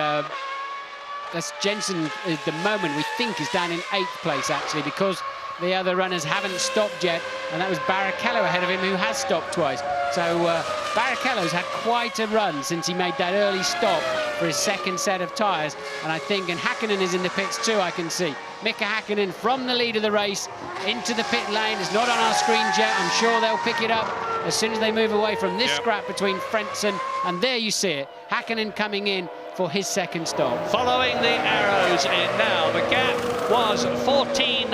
that's Jenson at the moment we think is down in 8th place actually, because the other runners haven't stopped yet, and that was Barrichello ahead of him, who has stopped twice. So Barrichello's had quite a run since he made that early stop for his second set of tyres, and I think, and Hakkinen is in the pits too, I can see. Mika Hakkinen from the lead of the race into the pit lane. It's not on our screens yet. I'm sure they'll pick it up as soon as they move away from this scrap between Frentzen, and there you see it, Hakkinen coming in for his second stop. Following the arrows in now, the gap was 14.6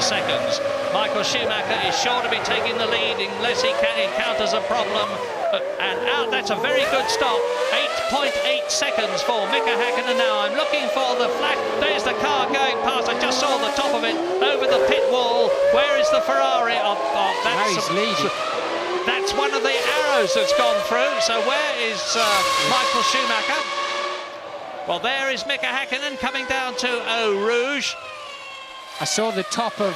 seconds. Michael Schumacher is sure to be taking the lead unless he encounters a problem. And out, that's a very good stop. 8.8 seconds for Mika Hakkinen now. I'm looking for the flag. There's the car going past. I just saw the top of it over the pit wall. Where is the Ferrari? That's leading. That's one of the arrows that's gone through. So where is Michael Schumacher? Well, there is Mika Hakkinen coming down to Eau Rouge. I saw the top of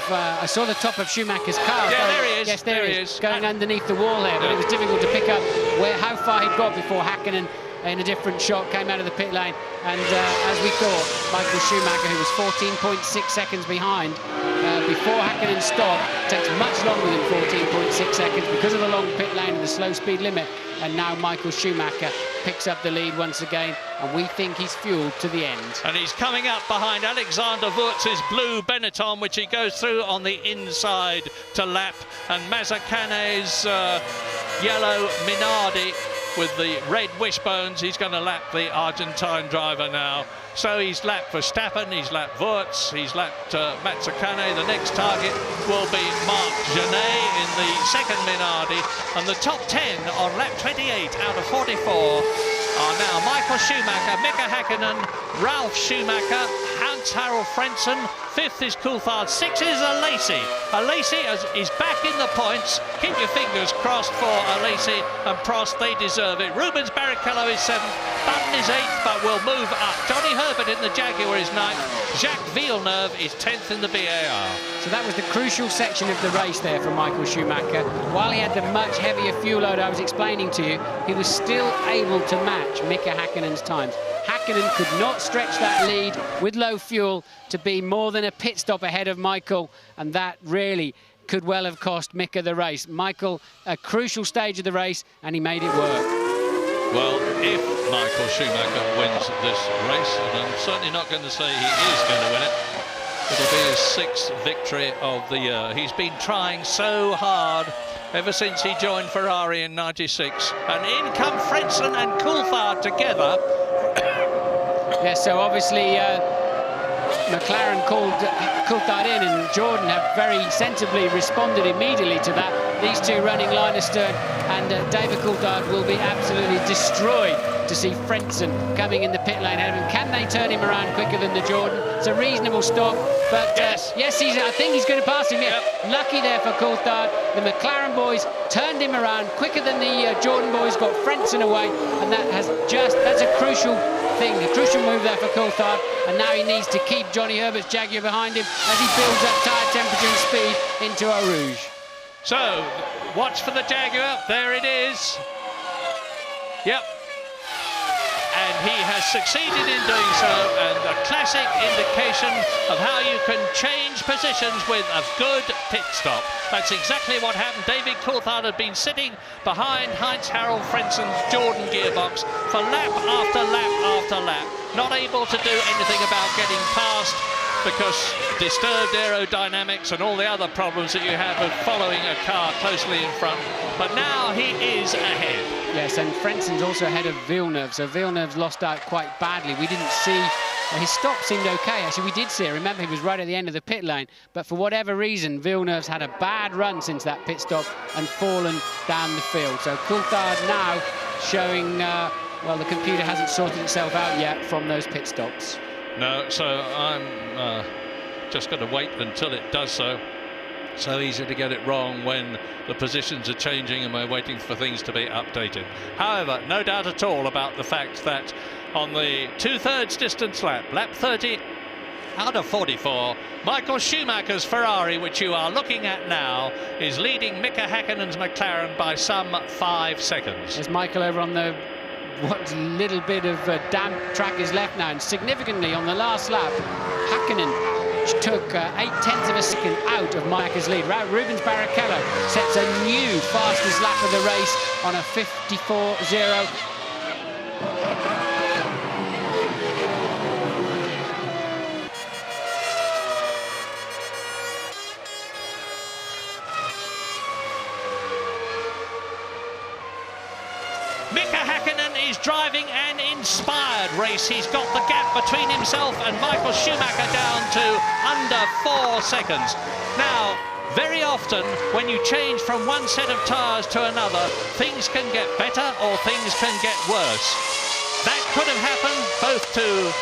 Schumacher's car. Yeah, there he is. Yes, there he is. Going underneath the wall there, but it was difficult to pick up how far he'd got before Hakkinen, in a different shot, came out of the pit lane. And as we thought, Michael Schumacher, who was 14.6 seconds behind before Hakkinen stopped, takes much longer than 14.6 seconds because of the long pit lane and the slow speed limit. And now Michael Schumacher picks up the lead once again, and we think he's fueled to the end. And he's coming up behind Alexander Wurtz's blue Benetton, which he goes through on the inside to lap, and Mazzucane's yellow Minardi with the red wishbones. He's going to lap the Argentine driver now. So he's lapped Verstappen, he's lapped Wurtz, he's lapped Mazzucane. The next target will be Marc Genet in the second Minardi. And the top 10 on lap 28 out of 44 are now Michael Schumacher, Mika Hakkinen, Ralf Schumacher, Hans-Harald Frentzen. 5th is Coulthard, 6th is Alesi. Alesi is back in the points. Keep your fingers crossed for Alesi and Prost, they deserve it. Rubens Barrichello is 7th, Button is 8th, but will move up. Johnny Herbert in the Jaguar is 9th. Jacques Villeneuve is 10th in the BAR. So that was the crucial section of the race there for Michael Schumacher. While he had the much heavier fuel load I was explaining to you, he was still able to match Mika Hakkinen's times. Hakkinen could not stretch that lead with low fuel to be more than a pit stop ahead of Michael, and that really could well have cost Mika the race. Michael, a crucial stage of the race, and he made it work. Well, if Michael Schumacher wins this race, and I'm certainly not going to say he is going to win it, it'll be his 6th victory of the year. He's been trying so hard ever since he joined Ferrari in '96, and in come Frentzen and Coulthard together. Yes, so obviously McLaren called Coulthard in, and Jordan have very sensibly responded immediately to that. These two running line astern, and David Coulthard will be absolutely destroyed to see Frentzen coming in the pit lane ahead of him. Can they turn him around quicker than the Jordan? It's a reasonable stop, but yes, I think he's going to pass him. Yeah. Yep. Lucky there for Coulthard. The McLaren boys turned him around quicker than the Jordan boys, got Frentzen away, and that's a crucial thing, a crucial move there for Coulthard, and now he needs to keep Johnny Herbert's Jaguar behind him as he builds up tyre temperature and speed into Eau Rouge. So, watch for the Jaguar, there it is. Yep. And he has succeeded in doing so, and a classic indication of how you can change positions with a good pit stop. That's exactly what happened. David Coulthard had been sitting behind Heinz-Harald Frentzen's Jordan gearbox for lap after lap after lap, not able to do anything about getting past because disturbed aerodynamics and all the other problems that you have of following a car closely in front. But now he is ahead. Yes, and Frentzen's also ahead of Villeneuve, so Villeneuve's lost out quite badly. We didn't see, his stop seemed okay, actually we did see it. Remember, he was right at the end of the pit lane, but for whatever reason, Villeneuve's had a bad run since that pit stop and fallen down the field. So Coulthard now showing, well, the computer hasn't sorted itself out yet from those pit stops. No, so I'm just going to wait until it does so. So easy to get it wrong when the positions are changing and we're waiting for things to be updated. However, no doubt at all about the fact that on the 2/3 distance lap, lap 30 out of 44, Michael Schumacher's Ferrari, which you are looking at now, is leading Mika Hakkinen's McLaren by some 5 seconds. There's Michael over on the what little bit of damp track is left now, and significantly on the last lap, Hakkinen took 8/10 of a second out of Schumacher's lead. Rubens Barrichello sets a new fastest lap of the race on a 54.0. Mika Häkkinen is driving an inspired race. He's got the gap between himself and Michael Schumacher down to under 4 seconds. Now, very often when you change from one set of tyres to another, things can get better or things can get worse. That could have happened both to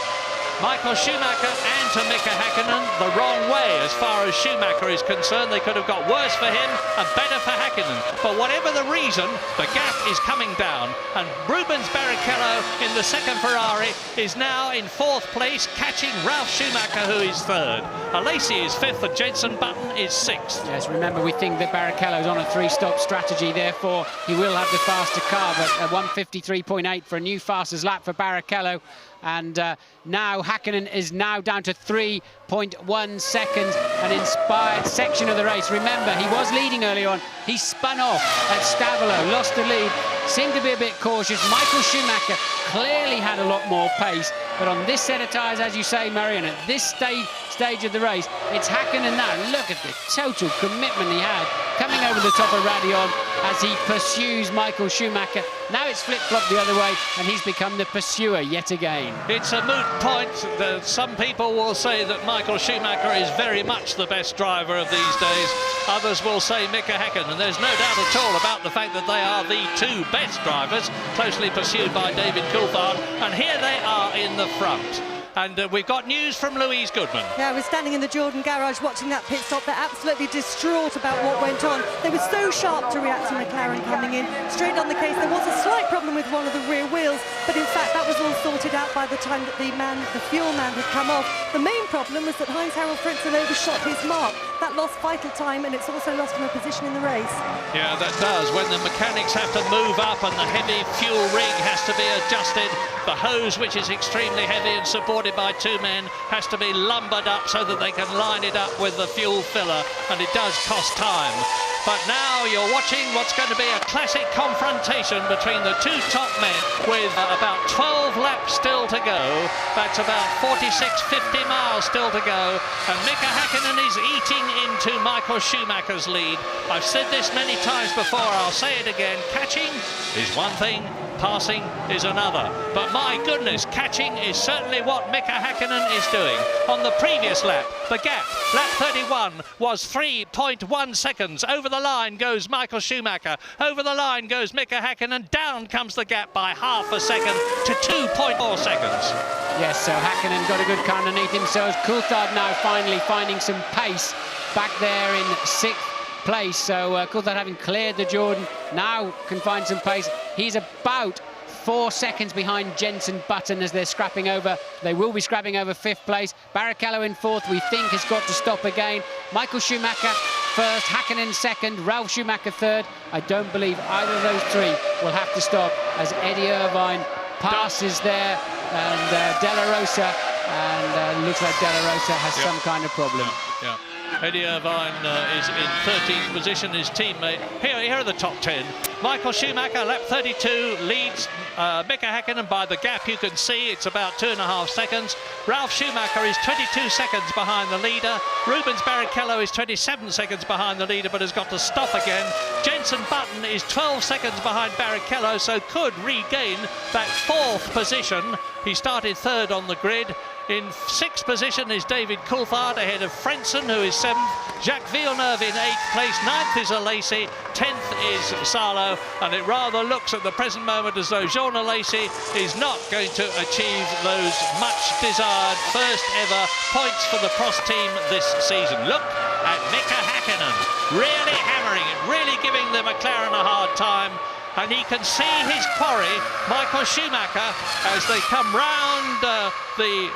Michael Schumacher and to Mika Häkkinen the wrong way as far as Schumacher is concerned. They could have got worse for him and better for Häkkinen. But whatever the reason, the gap is coming down. And Rubens Barrichello in the second Ferrari is now in 4th place, catching Ralf Schumacher, who is 3rd. Alesi is 5th and Jenson Button is 6th. Yes, remember we think that Barrichello's on a 3-stop strategy, therefore he will have the faster car, but 1:53.8 for a new fastest lap for Barrichello. And now Häkkinen is now down to 3.1 seconds, an inspired section of the race. Remember, he was leading early on. He spun off at Stavolo, lost the lead, seemed to be a bit cautious. Michael Schumacher clearly had a lot more pace, but on this set of tyres, as you say, Marion, at this stage of the race, it's Häkkinen now. Look at the total commitment he had coming over the top of Radion as he pursues Michael Schumacher. Now it's flip-flopped the other way, and he's become the pursuer yet again. It's a moot point. Some people will say that Michael Schumacher is very much the best driver of these days. Others will say Mika Häkkinen. There's no doubt at all about the fact that they are the 2 best drivers, closely pursued by David Coulthard. And here they are in the front. And we've got news from Louise Goodman. Yeah, we're standing in the Jordan garage watching that pit stop. They're absolutely distraught about what went on. They were so sharp to react to McLaren coming in. Straight on the case, there was a slight problem with one of the rear wheels, but in fact that was all sorted out by the time that the fuel man had come off. The main problem was that Heinz-Harald Frentzen overshot his mark. That lost vital time, and it's also lost him a position in the race. Yeah, that does. When the mechanics have to move up and the heavy fuel rig has to be adjusted, the hose, which is extremely heavy and supported by 2 men, has to be lumbered up so that they can line it up with the fuel filler, and it does cost time. But now you're watching what's going to be a classic confrontation between the 2 top men with about 12 laps still to go. That's about 50 miles still to go. And Mika Häkkinen is eating into Michael Schumacher's lead. I've said this many times before, I'll say it again. Catching is one thing, passing is another. But my goodness, catching is certainly what Mika Häkkinen is doing. On the previous lap, the gap, lap 31, was 3.1 seconds. Over the line goes Michael Schumacher. Over the line goes Mika Häkkinen. Down comes the gap by half a second to 2.4 seconds. Yes, so Häkkinen got a good car underneath him. So is Coulthard now finally finding some pace back there in 6th place. So Coulthard, having cleared the Jordan, now can find some pace. He's about 4 seconds behind Jenson Button as they're scrapping over. They will be scrapping over 5th place. Barrichello in 4th, we think, has got to stop again. Michael Schumacher 1st, Häkkinen 2nd, Ralf Schumacher 3rd. I don't believe either of those 3 will have to stop as Eddie Irvine passes there, and De La Rosa, and looks like De La Rosa has some kind of problem. Yeah. Eddie Irvine is in 13th position, his teammate. Here are the top 10. Michael Schumacher, lap 32, leads Mika Häkkinen by the gap. You can see it's about 2.5 seconds. Ralf Schumacher is 22 seconds behind the leader. Rubens Barrichello is 27 seconds behind the leader, but has got to stop again. Jenson Button is 12 seconds behind Barrichello, so could regain that 4th position. He started 3rd on the grid. In 6th position is David Coulthard, ahead of Frentzen, who is 7th. Jacques Villeneuve in 8th place. 9th is Alesi. 10th is Salo. And it rather looks at the present moment as though Jean Alesi is not going to achieve those much desired first ever points for the Prost team this season. Look at Mika Häkkinen, really hammering it, really giving the McLaren a hard time. And he can see his quarry, Michael Schumacher, as they come round the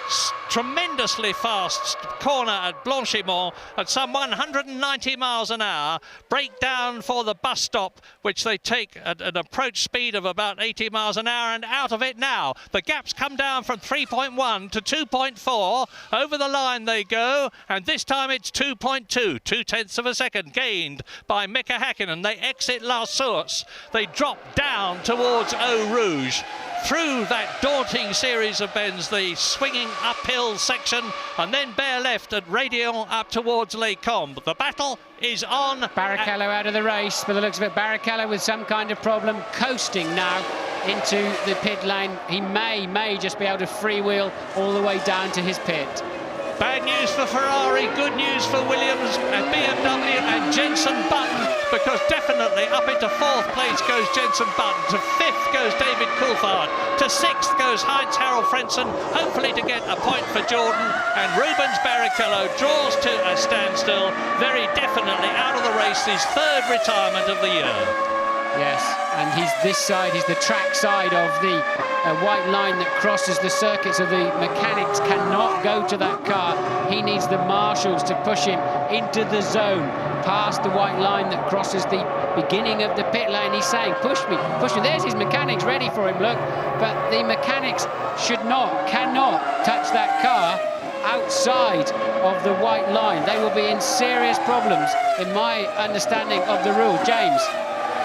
tremendously fast corner at Blanchimont at some 190 miles an hour, break down for the bus stop, which they take at an approach speed of about 80 miles an hour, and out of it now. The gaps come down from 3.1 to 2.4. Over the line they go, and this time it's 2.2, 2/10 of a second gained by Mika Häkkinen. They exit La Source. They drop down towards Eau Rouge. Through that daunting series of bends, the swinging uphill section, and then bare left at Radion up towards Les Combes. The battle is on. Barrichello out of the race, by the looks of it. Barrichello with some kind of problem, coasting now into the pit lane. He may just be able to freewheel all the way down to his pit. Bad news for Ferrari, good news for Williams and BMW and Jenson Button, because definitely up into 4th place goes Jenson Button, to 5th goes David Coulthard, to 6th goes Heinz-Harald Frentzen, hopefully to get a point for Jordan, and Rubens Barrichello draws to a standstill, very definitely out of the race, his 3rd retirement of the year. Yes, and he's this side, he's the track side of the white line that crosses the circuit, so the mechanics cannot go to that car. He needs the marshals to push him into the zone, past the white line that crosses the beginning of the pit lane. He's saying, push me, push me. There's his mechanics ready for him, look. But the mechanics cannot touch that car outside of the white line. They will be in serious problems, in my understanding of the rule. James?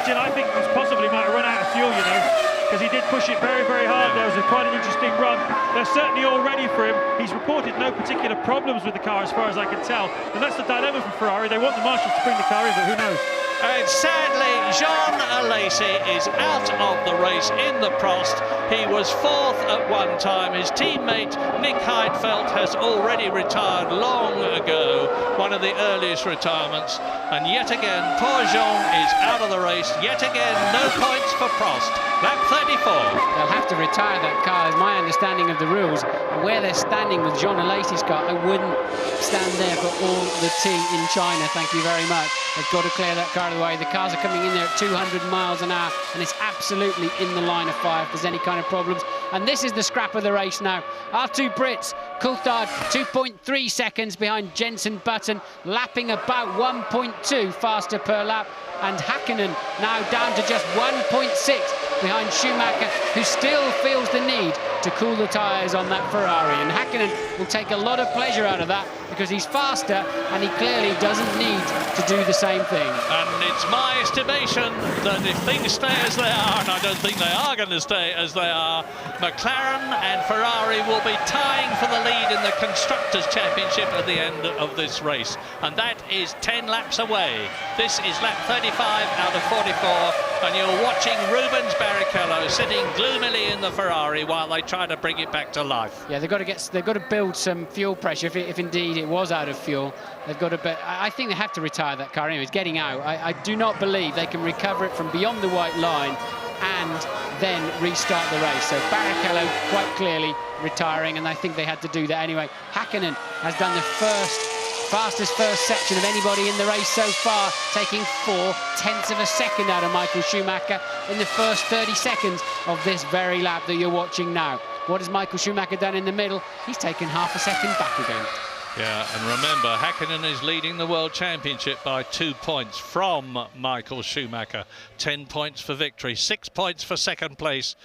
Jill, I think he possibly might have run out of fuel, you know, because he did push it very, very hard. There was quite an interesting run. They're certainly all ready for him. He's reported no particular problems with the car, as far as I can tell. And that's the dilemma for Ferrari. They want the marshals to bring the car in, but who knows? And sadly, Jean Alesi is out of the race in the Prost. He was 4th at one time. His teammate Nick Heidfeld has already retired long ago, one of the earliest retirements. And yet again, poor Jean is out of the race. Yet again, no points for Prost. Lap 34. They'll have to retire that car, is my understanding of the rules. And where they're standing with Jean Alesi's car, I wouldn't stand there for all the tea in China. Thank you very much. They've got to clear that car out of the way. The cars are coming in there at 200 miles an hour, and it's absolutely in the line of fire if there's any kind of problems. And this is the scrap of the race now. Our two Brits, Coulthard 2.3 seconds behind Jenson Button, lapping about 1.2 faster per lap, and Häkkinen now down to just 1.6 behind Schumacher, who still feels the need to cool the tyres on that Ferrari. And Häkkinen will take a lot of pleasure out of that, because he's faster and he clearly doesn't need to do the same thing. And it's my estimation that if things stay as they are, and I don't think they are going to stay as they are, McLaren and Ferrari will be tying for the lead in the Constructors' Championship at the end of this race. And that is 10 laps away. This is lap 35 out of 44, and you're watching Rubens Barrichello sitting gloomily in the Ferrari while they try to bring it back to life. Yeah, they've got to build some fuel pressure if indeed it was out of fuel. They've got to. I think they have to retire that car anyway. It's getting out. I do not believe they can recover it from beyond the white line and then restart the race. So Barrichello quite clearly retiring, and I think they had to do that anyway. Häkkinen has done the fastest first section of anybody in the race so far, taking 4/10 of a second out of Michael Schumacher in the first 30 seconds of this very lap that you're watching now. What has Michael Schumacher done in the middle? He's taken half a second back again. Yeah, and remember, Häkkinen is leading the World Championship by 2 points from Michael Schumacher. 10 points for victory, 6 points for second place.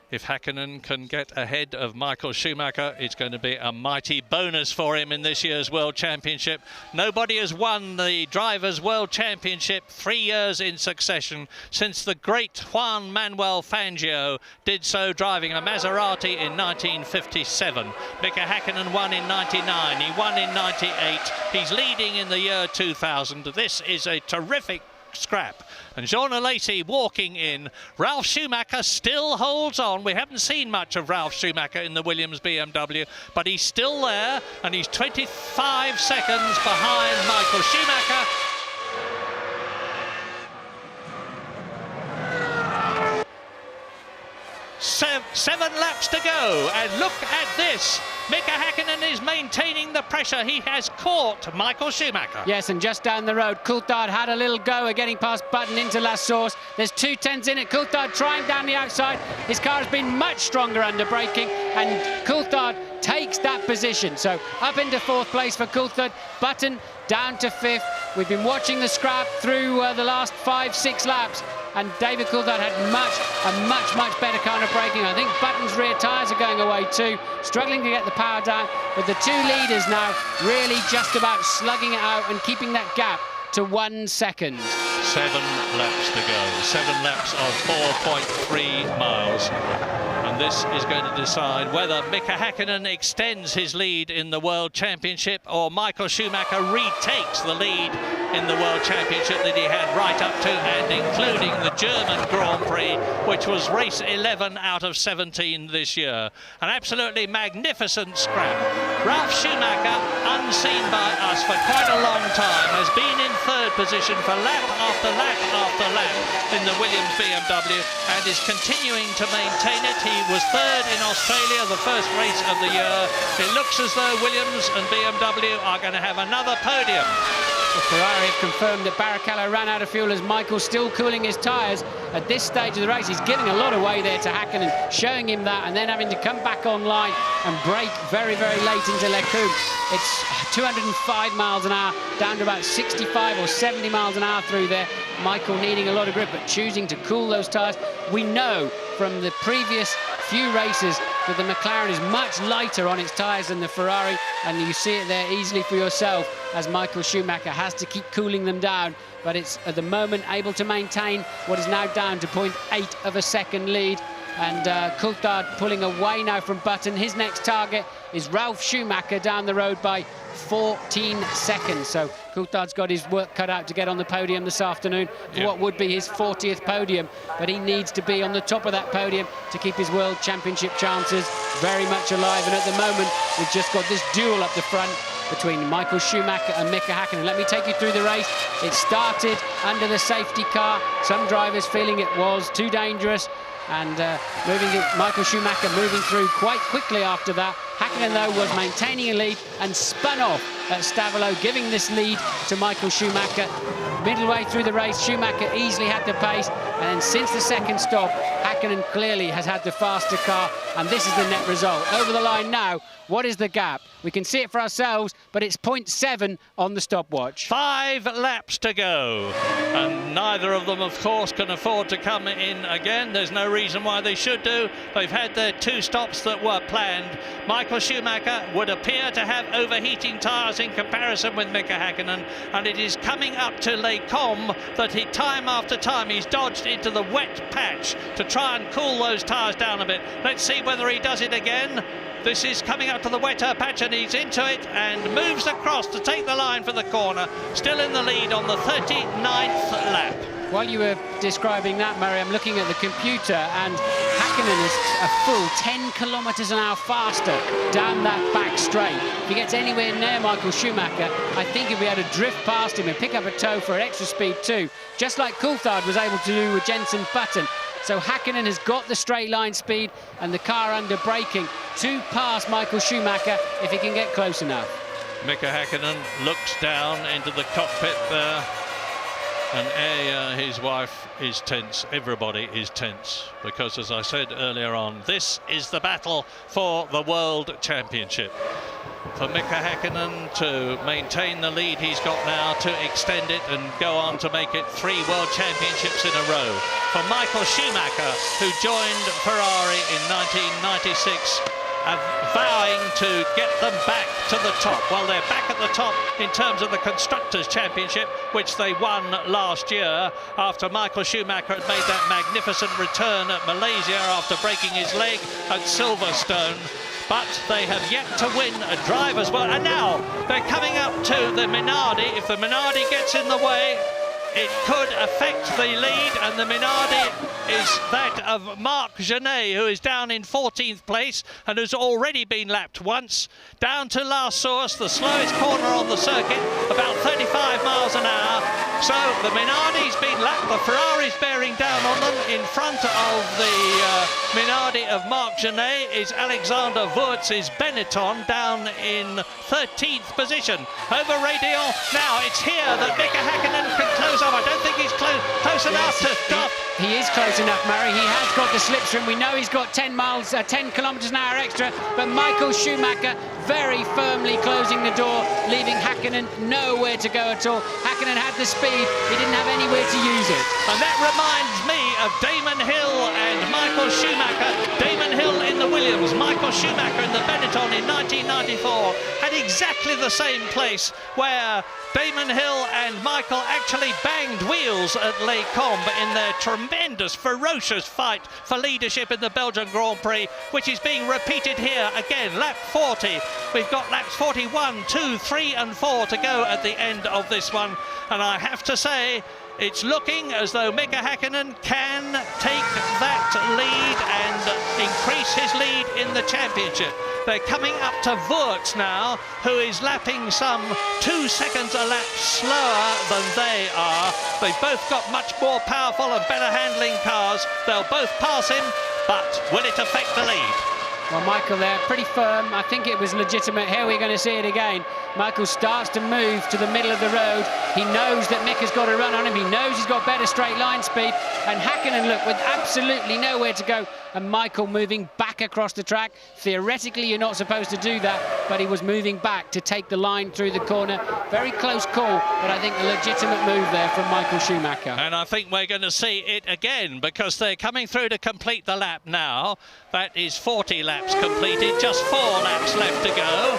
If Häkkinen can get ahead of Michael Schumacher, it's going to be a mighty bonus for him in this year's World Championship. Nobody has won the Drivers' World Championship 3 years in succession since the great Juan Manuel Fangio did so driving a Maserati in 1957. Mika Häkkinen won in 99, he won in 98, he's leading in the year 2000. This is a terrific scrap. And Jean Alesi walking in. Ralf Schumacher still holds on. We haven't seen much of Ralf Schumacher in the Williams BMW, but he's still there, and he's 25 seconds behind Michael Schumacher. Seven laps to go, and look at this. Mika Häkkinen is maintaining the pressure. He has caught Michael Schumacher. Yes, and just down the road, Coulthard had a little go at getting past Button into La Source. There's 2 tenths in it. Coulthard trying down the outside. His car has been much stronger under braking, and Coulthard takes that position. So up into 4th place for Coulthard. Button down to 5th. We've been watching the scrap through the last 5-6 laps, and David Coulthard had a much better kind of braking. I think Button's rear tyres are going away too, struggling to get the power down, but the 2 leaders now really just about slugging it out and keeping that gap to 1 second. 7 laps to go. 7 laps of 4.3 miles. And this is going to decide whether Mika Häkkinen extends his lead in the World Championship or Michael Schumacher retakes the lead in the World Championship that he had right up to and including the German Grand Prix, which was race 11 out of 17 this year. An absolutely magnificent scrap. Ralf Schumacher, unseen by us for quite a long time, has been in 3rd position for lap after lap after lap in the Williams BMW and is continuing to maintain it. He was 3rd in Australia, the first race of the year. It looks as though Williams and BMW are going to have another podium. Well, Ferrari have confirmed that Barrichello ran out of fuel as Michael's still cooling his tyres at this stage of the race. He's giving a lot away there to Häkkinen, showing him that, and then having to come back online and brake very late into Lecombe. It's 205 miles an hour down to about 65 or 70 miles an hour through there. Michael needing a lot of grip, but choosing to cool those tyres. We know from the previous few races that the McLaren is much lighter on its tyres than the Ferrari, and you see it there easily for yourself as Michael Schumacher has to keep cooling them down, but it's at the moment able to maintain what is now down to 0.8 of a second lead. And Coulthard pulling away now from Button. His next target is Ralf Schumacher down the road by 14 seconds. So Coulthard's got his work cut out to get on the podium this afternoon for what would be his 40th podium, but he needs to be on the top of that podium to keep his World Championship chances very much alive. And at the moment, we've just got this duel up the front between Michael Schumacher and Mika Häkkinen. Let me take you through the race. It started under the safety car. Some drivers feeling it was too dangerous, and Michael Schumacher moving through quite quickly after that. Häkkinen, though, was maintaining a lead and spun off at Stavelot, giving this lead to Michael Schumacher. Midway through the race, Schumacher easily had the pace, and since the second stop, Häkkinen clearly has had the faster car, and this is the net result. Over the line now, what is the gap? We can see it for ourselves, but it's 0.7 on the stopwatch. 5 laps to go, and neither of them, of course, can afford to come in again. There's no reason why they should do. They've had their 2 stops that were planned. Michael Schumacher would appear to have overheating tyres in comparison with Mika Häkkinen, and it is coming up to Lecombe that he, time after time, he's dodged into the wet patch to try and cool those tyres down a bit. Let's see whether he does it again. This is coming up to the wetter patch, and he's into it and moves across to take the line for the corner. Still in the lead on the 39th lap. While you were describing that, Murray, I'm looking at the computer, and Häkkinen is a full 10 kilometres an hour faster down that back straight. If he gets anywhere near Michael Schumacher, I think he'll be able to drift past him and pick up a toe for extra speed too, just like Coulthard was able to do with Jenson Button. So Häkkinen has got the straight line speed and the car under braking to pass Michael Schumacher if he can get close enough. Mika Häkkinen looks down into the cockpit there, and his wife is tense. Everybody is tense because, as I said earlier on, this is the battle for the World Championship. For Mika Häkkinen to maintain the lead he's got now, to extend it and go on to make it 3 World Championships in a row. For Michael Schumacher, who joined Ferrari in 1996, vowing to get them back to the top. Well, they're back at the top in terms of the Constructors' Championship, which they won last year after Michael Schumacher had made that magnificent return at Malaysia after breaking his leg at Silverstone. But they have yet to win a Drivers' World, and now they're coming up to the Minardi. If the Minardi gets in the way, it could affect the lead, and the Minardi is that of Marc Genet, who is down in 14th place and has already been lapped once. Down to La Source, the slowest corner on the circuit, about 35 miles an hour. So the Minardi's been lapped, the Ferrari's bearing down on them. In front of the Minardi of Marc Genet is Alexander Wurtz's Benetton down in 13th position. Over Radion, now it's here that Mika Häkkinen can close up. I don't think he's close enough to stop. He is close enough, Murray. He has got the slipstream. We know he's got 10 kilometres an hour extra, but Michael Schumacher very firmly closing the door, leaving Häkkinen nowhere to go at all. Häkkinen had the speed, he didn't have anywhere to use it. And that reminds me of Damon Hill and Michael Schumacher. Damon Hill in the Williams, Michael Schumacher in the Benetton in 1994 had exactly the same place where Damon Hill and Michael actually banged wheels at Les Combes in their tremendous, ferocious fight for leadership in the Belgian Grand Prix, which is being repeated here again. Lap 40. We've got laps 41, 2, 3 and 4 to go at the end of this one. And I have to say, it's looking as though Mika Häkkinen can take that lead and increase his lead in the championship. They're coming up to Wurtz now, who is lapping some 2 seconds a lap slower than they are. They've both got much more powerful and better handling cars. They'll both pass him, but will it affect the lead? Well, Michael there, pretty firm. I think it was legitimate. Here we're going to see it again. Michael starts to move to the middle of the road. He knows that Mika's got a run on him. He knows he's got better straight line speed. And Häkkinen, look, with absolutely nowhere to go. And Michael moving back across the track. Theoretically, you're not supposed to do that, but he was moving back to take the line through the corner. Very close call, but I think a legitimate move there from Michael Schumacher. And I think we're going to see it again, because they're coming through to complete the lap now. That is 40 laps completed, just 4 laps left to go.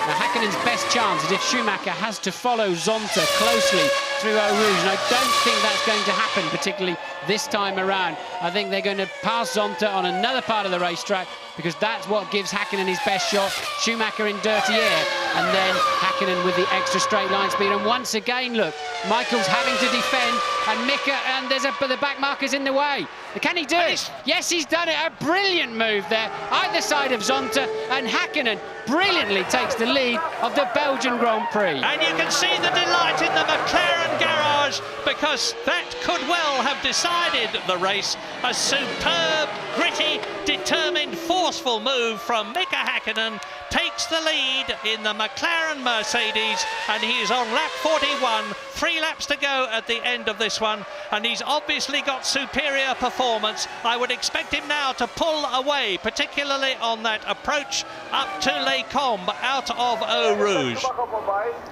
Now, Häkkinen's best chance is if Schumacher has to follow Zonta closely through Eau Rouge, and I don't think that's going to happen, particularly this time around. I think they're going to pass Zonta on another part of the racetrack, because that's what gives Häkkinen his best shot. Schumacher in dirty air, and then Häkkinen with the extra straight line speed. And once again, look, Michael's having to defend, and Mika, and the back marker's in the way. Can he do it? Yes, he's done it. A brilliant move there, either side of Zonta, and Häkkinen brilliantly takes the lead of the Belgian Grand Prix. And you can see the delight in the McLaren garage, because that could well have decided the race. A superb, gritty, determined, forceful move from Mika Häkkinen takes the lead in the McLaren Mercedes, and he is on lap 41, 3 laps to go at the end of this one, and he's obviously got superior performance. I would expect him now to pull away, particularly on that approach up to Les Combes out of Eau Rouge.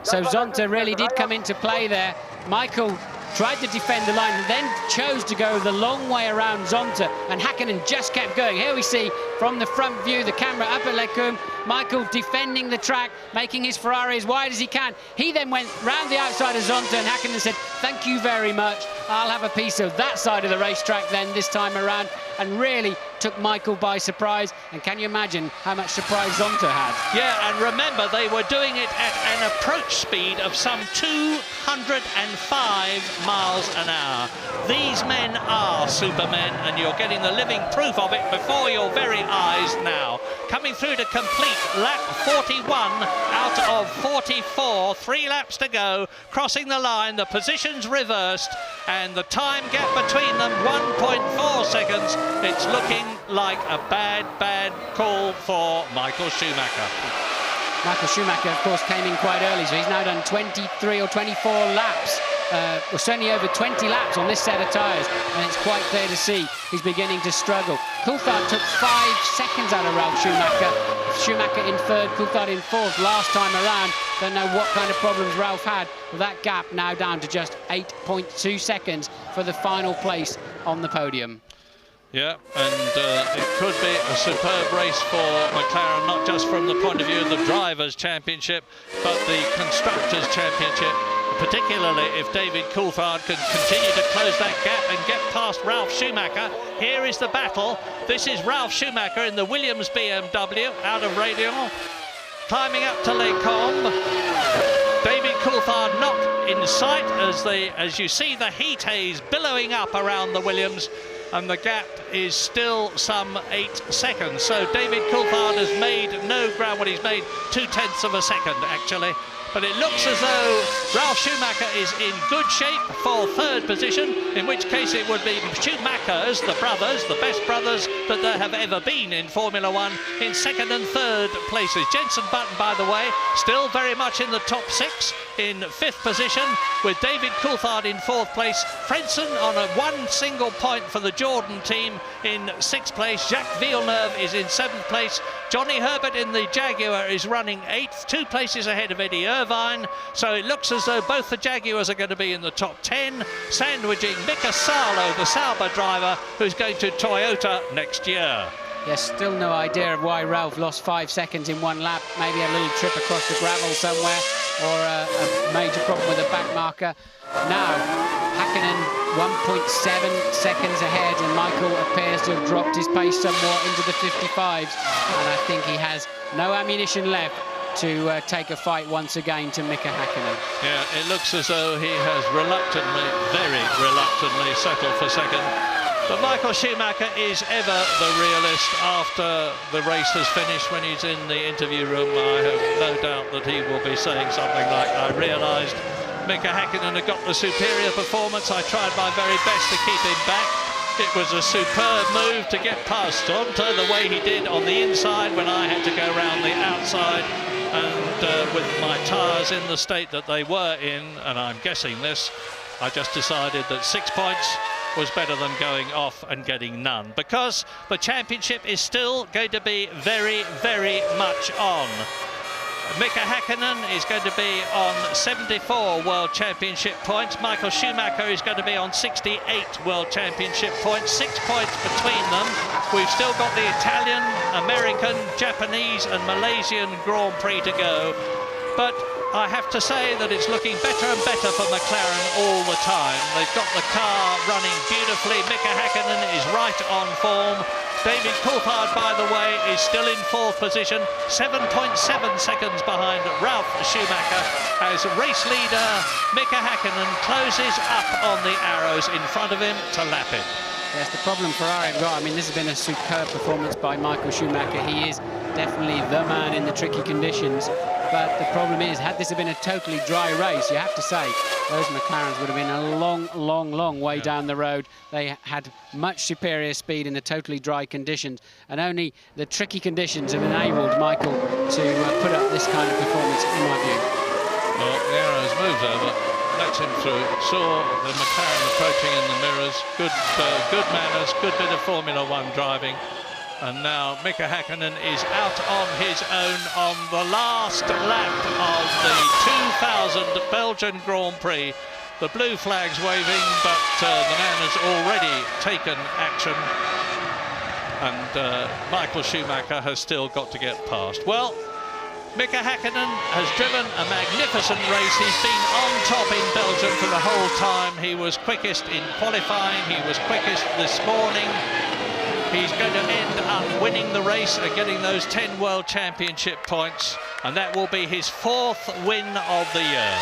So Zonta really did come into play there. Michael tried to defend the line and then chose to go the long way around Zonta, and Häkkinen just kept going. Here we see from the front view, the camera up at Les Combes, Michael defending the track, making his Ferrari as wide as he can. He then went round the outside of Zonta, and Häkkinen said, thank you very much, I'll have a piece of that side of the racetrack then this time around, and really took Michael by surprise. And can you imagine how much surprise Zonta had? Yeah, and remember, they were doing it at an approach speed of some 205 miles an hour. These men are supermen, and you're getting the living proof of it before your very eyes now. Coming through to complete lap 41 out of 44, 3 laps to go, crossing the line, the positions reversed, and the time gap between them 1.4 seconds. It's looking like a bad call for Michael Schumacher. Michael Schumacher, of course, came in quite early, so he's now done 23 or 24 laps. Well, certainly over 20 laps on this set of tyres, and it's quite clear to see he's beginning to struggle. Coulthard took 5 seconds out of Ralf Schumacher. Schumacher in third, Coulthard in fourth last time around. Don't know what kind of problems Ralf had, with that gap now down to just 8.2 seconds for the final place on the podium. Yeah, and it could be a superb race for McLaren, not just from the point of view of the Drivers' Championship, but the Constructors' Championship, particularly if David Coulthard can continue to close that gap and get past Ralf Schumacher. Here is the battle. This is Ralf Schumacher in the Williams BMW out of Radion, climbing up to Les Combes. David Coulthard not in in sight as you see the heat haze billowing up around the Williams, and the gap is still some 8 seconds. So David Coulthard has made no ground. Well, he's made 0.2 of a second actually. But it looks as though Ralf Schumacher is in good shape for 3rd position, in which case it would be Schumachers, the brothers, the best brothers that there have ever been in Formula 1, in 2nd and 3rd places. Jenson Button, by the way, still very much in the top 6, in 5th position, with David Coulthard in 4th place. Frentzen on a 1 single point for the Jordan team in 6th place. Jacques Villeneuve is in 7th place. Johnny Herbert in the Jaguar is running 8th, 2 places ahead of Eddie Irvine. So it looks as though both the Jaguars are going to be in the top 10, sandwiching Mika Salo, the Sauber driver, who's going to Toyota next year. Yes, still no idea of why Ralf lost 5 seconds in 1 lap. Maybe a little trip across the gravel somewhere, or a major problem with the back marker. Now, Hakkinen 1.7 seconds ahead, and Michael appears to have dropped his pace somewhat into the 55s. And I think he has no ammunition left to take a fight once again to Mika Hakkinen. Yeah, it looks as though he has reluctantly, very reluctantly settled for 2nd. But Michael Schumacher is ever the realist after the race has finished. When he's in the interview room, I have no doubt that he will be saying something like, I realised Mika Hakkinen had got the superior performance. I tried my very best to keep him back. It was a superb move to get past Tonto the way he did on the inside when I had to go round the outside. And with my tyres in the state that they were in, and I'm guessing this, I just decided that 6 points was better than going off and getting none, because the championship is still going to be very, very much on. Mika Hakkinen is going to be on 74 World Championship points. Michael Schumacher is going to be on 68 World Championship points, 6 points between them. We've still got the Italian, American, Japanese and Malaysian Grand Prix to go. But I have to say that it's looking better and better for McLaren all the time. They've got the car running beautifully. Mika Hakkinen is right on form. David Coulthard, by the way, is still in 4th position, 7.7 seconds behind Ralf Schumacher, as race leader Mika Hakkinen closes up on the arrows in front of him to lap him. Yes, the problem Ferrari have got, I mean, this has been a superb performance by Michael Schumacher. He is definitely the man in the tricky conditions. But the problem is, had this been a totally dry race, you have to say, those McLarens would have been a long, long, long way down the road. They had much superior speed in the totally dry conditions, and only the tricky conditions have enabled Michael to put up this kind of performance, in my view. Well, the arrows moved over, lets him through, saw the McLaren approaching in the mirrors, good manners, good bit of Formula 1 driving. And now Mika Hakkinen is out on his own on the last lap of the 2000 Belgian Grand Prix. The blue flag's waving, but the man has already taken action. And Michael Schumacher has still got to get past. Well, Mika Hakkinen has driven a magnificent race. He's been on top in Belgium for the whole time. He was quickest in qualifying. He was quickest this morning. He's going to end up winning the race and getting those 10 World Championship points, and that will be his 4th win of the year.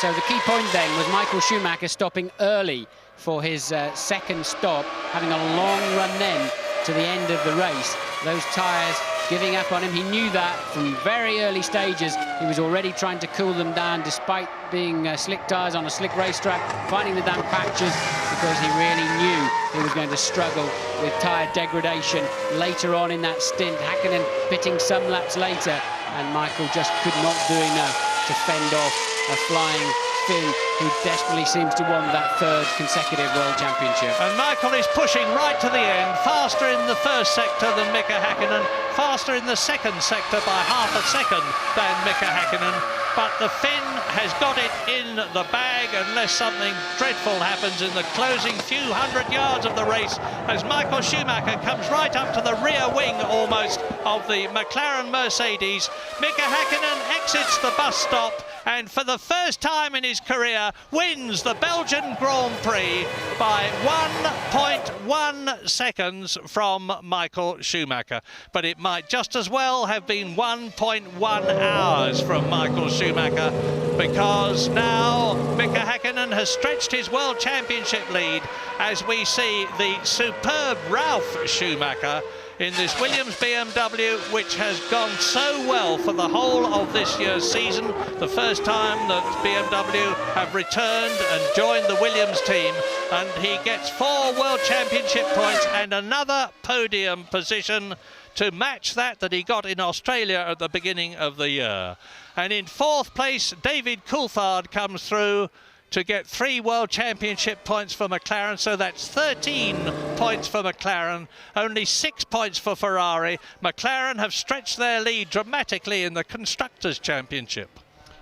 So the key point then was Michael Schumacher stopping early for his 2nd stop, having a long run then to the end of the race. Those tyres giving up on him. He knew that from very early stages. He was already trying to cool them down despite being slick tyres on a slick racetrack, finding the damp patches, because he really knew he was going to struggle with tyre degradation later on in that stint. Hakkinen pitting some laps later, and Michael just could not do enough to fend off a flying Finn, who desperately seems to want that 3rd consecutive World Championship. And Michael is pushing right to the end, faster in the 1st sector than Mika Hakkinen, faster in the 2nd sector by half a second than Mika Hakkinen. But the Finn has got it in the bag unless something dreadful happens in the closing few hundred yards of the race, as Michael Schumacher comes right up to the rear wing almost of the McLaren Mercedes. Mika Hakkinen exits the bus stop and for the first time in his career wins the Belgian Grand Prix by 1.1 seconds from Michael Schumacher. But it might just as well have been 1.1 hours from Michael Schumacher, because now Mika Häkkinen has stretched his World Championship lead as we see the superb Ralf Schumacher in this Williams BMW, which has gone so well for the whole of this year's season. The first time that BMW have returned and joined the Williams team, and he gets 4 World Championship points and another podium position to match that he got in Australia at the beginning of the year. And in 4th place, David Coulthard comes through to get 3 World Championship points for McLaren, so that's 13 points for McLaren, only 6 points for Ferrari. McLaren have stretched their lead dramatically in the Constructors' Championship.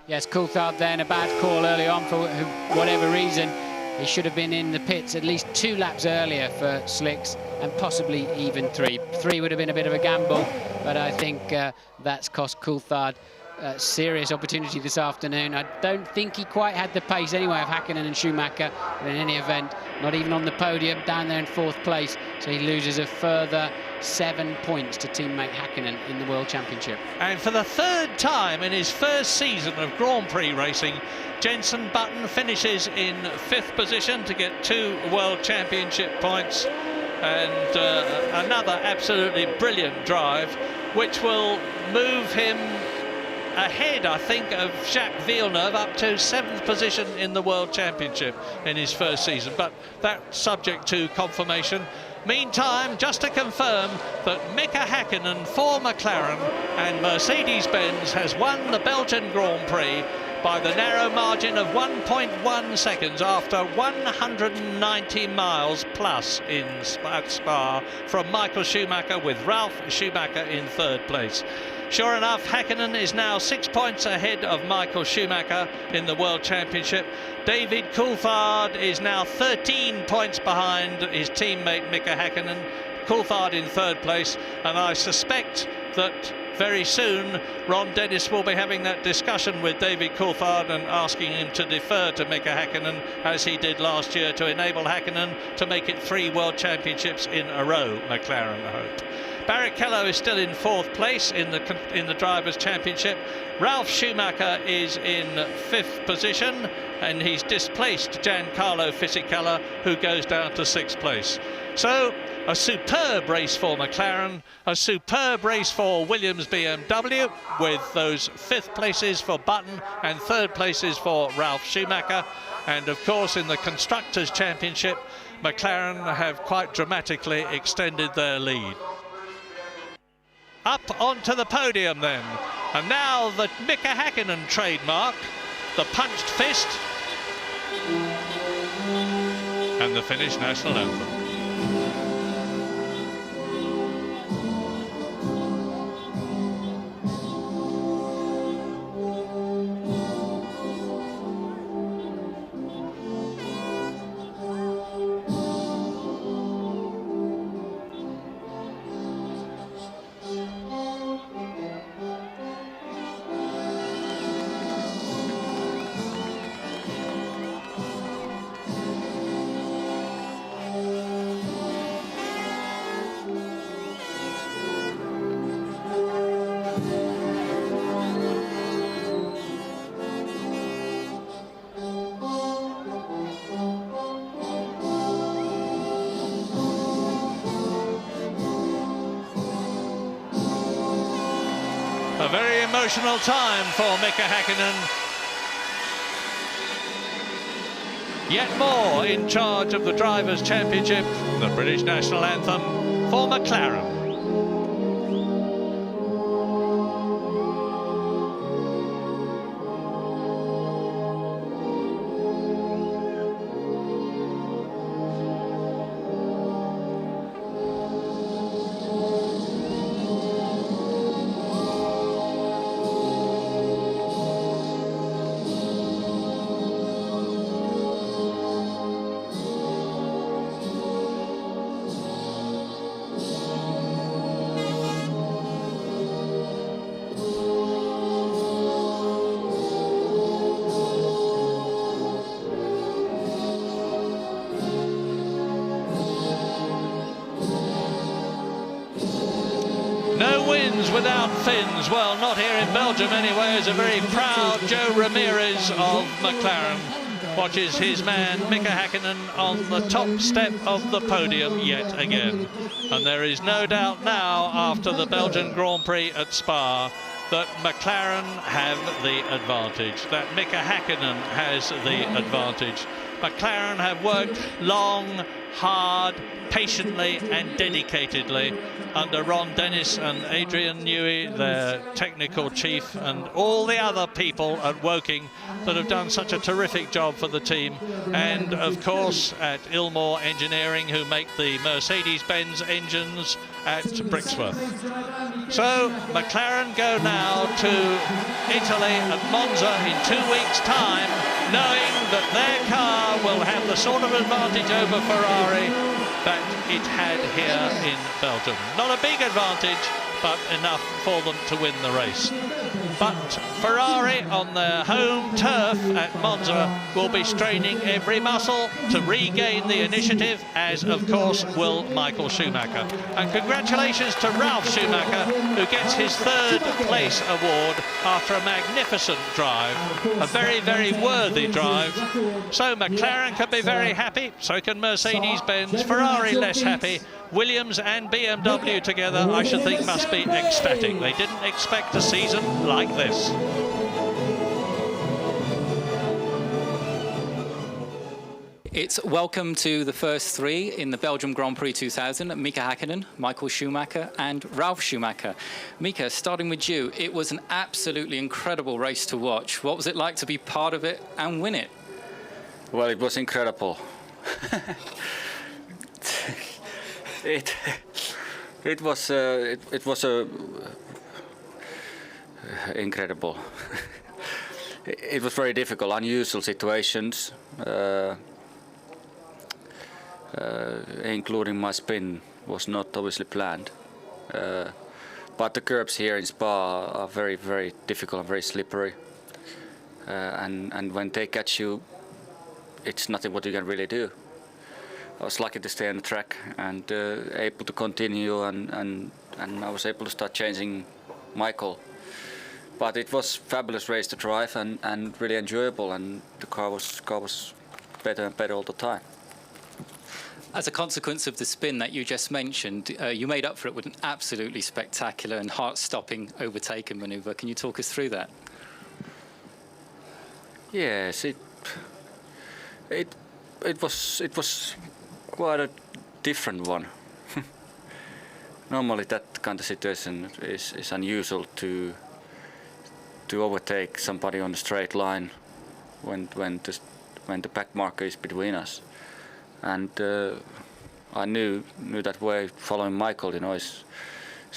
Yes, Coulthard then, a bad call early on for whatever reason. He should have been in the pits at least 2 laps earlier for slicks, and possibly even 3. 3 would have been a bit of a gamble, but I think that's cost Coulthard serious opportunity this afternoon. I don't think he quite had the pace anyway of Häkkinen and Schumacher, but in any event, not even on the podium, down there in 4th place. So he loses a further 7 points to teammate Häkkinen in the World Championship. And for the 3rd time in his first season of Grand Prix racing, Jenson Button finishes in 5th position to get 2 World Championship points, and another absolutely brilliant drive, which will move him ahead, I think, of Jacques Villeneuve, up to 7th position in the World Championship in his first season, but that's subject to confirmation. Meantime, just to confirm that Mika Häkkinen for McLaren and Mercedes-Benz has won the Belgian Grand Prix by the narrow margin of 1.1 seconds after 190 miles plus at Spa from Michael Schumacher, with Ralf Schumacher in 3rd place. Sure enough, Häkkinen is now 6 points ahead of Michael Schumacher in the World Championship. David Coulthard is now 13 points behind his teammate Mika Häkkinen. Coulthard in 3rd place, and I suspect that very soon Ron Dennis will be having that discussion with David Coulthard and asking him to defer to Mika Häkkinen, as he did last year, to enable Häkkinen to make it 3 World Championships in a row, McLaren hope. Barrichello is still in 4th place in the Drivers' Championship. Ralf Schumacher is in 5th position, and he's displaced Giancarlo Fisichella, who goes down to 6th place. So a superb race for McLaren, a superb race for Williams BMW, with those 5th places for Button and 3rd places for Ralf Schumacher. And of course, in the Constructors' Championship, McLaren have quite dramatically extended their lead. Up onto the podium then, and now the Mika Häkkinen trademark, the punched fist, and the Finnish national anthem. A very emotional time for Mika Häkkinen. Yet more in charge of the Drivers' Championship, the British national anthem for McLaren. wins without fins. Well, not here in Belgium anyway, as a very proud Joe Ramirez of McLaren watches his man Mika Hakkinen on the top step of the podium yet again. And there is no doubt now, after the Belgian Grand Prix at Spa, that McLaren have the advantage, that Mika Hakkinen has the advantage. McLaren have worked long, hard, patiently and dedicatedly under Ron Dennis and Adrian Newey, their technical chief, and all the other people at Woking that have done such a terrific job for the team, and of course at Ilmore Engineering, who make the Mercedes-Benz engines at Brixworth. So McLaren go now to Italy at Monza in 2 weeks' time, knowing that their car will have the sort of advantage over Ferrari that it had here in Belgium. Not a big advantage, but enough for them to win the race. But Ferrari on their home turf at Monza will be straining every muscle to regain the initiative, as of course will Michael Schumacher. And congratulations to Ralf Schumacher, who gets his 3rd place award after a magnificent drive, a very, very worthy drive. So McLaren can be very happy, so can Mercedes-Benz. Ferrari less happy. Williams and BMW together, I should think, must be ecstatic. They didn't expect a season like this. It's welcome to the first 3 in the Belgium Grand Prix 2000, Mika Hakkinen, Michael Schumacher and Ralf Schumacher. Mika, starting with you, it was an absolutely incredible race to watch. What was it like to be part of it and win it? Well, it was incredible. It was incredible. It was very difficult, unusual situations, including my spin was not obviously planned. But the curbs here in Spa are very, very difficult and very slippery. And when they catch you, it's nothing what you can really do. I was lucky to stay on the track and able to continue, and I was able to start changing Michael. But it was a fabulous race to drive and really enjoyable, and the car was better and better all the time. As a consequence of the spin that you just mentioned, you made up for it with an absolutely spectacular and heart-stopping overtaking manoeuvre. Can you talk us through that? Yes, it was quite a different one. Normally that kind of situation is unusual to overtake somebody on a straight line when the back marker is between us. And I knew that way following Michael, it's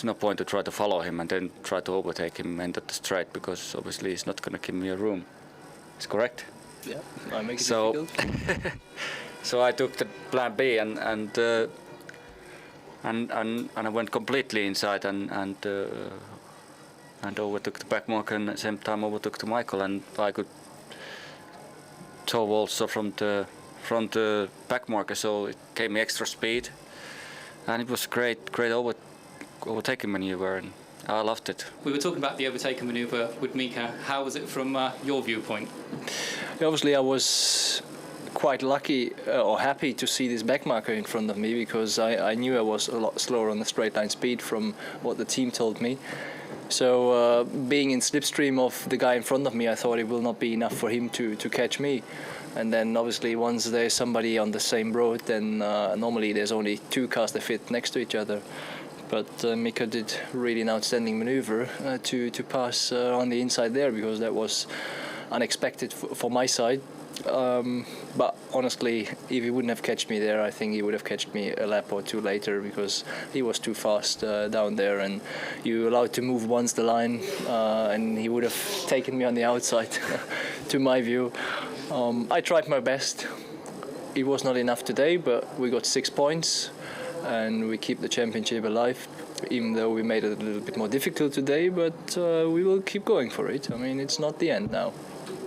no point to try to follow him and then try to overtake him and at the straight, because obviously he's not going to give me a room. Is correct? Yeah, I make it difficult. So I took the plan B and I went completely inside and overtook the back marker, and at the same time overtook the Michael, and I could tow also from the back marker, so it gave me extra speed, and it was great overtaking maneuver, and I loved it. We were talking about the overtaking manoeuvre with Mika. How was it from your viewpoint? Obviously, I was quite lucky or happy to see this back marker in front of me, because I knew I was a lot slower on the straight line speed from what the team told me. So being in slipstream of the guy in front of me, I thought it will not be enough for him to catch me. And then obviously once there's somebody on the same road, then normally there's only 2 cars that fit next to each other. But Mika did really an outstanding maneuver to pass on the inside there, because that was unexpected for my side. But honestly, if he wouldn't have catched me there, I think he would have catched me a lap or 2 later, because he was too fast down there, and you allowed to move once the line, and he would have taken me on the outside, to my view. I tried my best. It was not enough today, but we got 6 points, and we keep the championship alive, even though we made it a little bit more difficult today, but we will keep going for it. I mean, it's not the end now.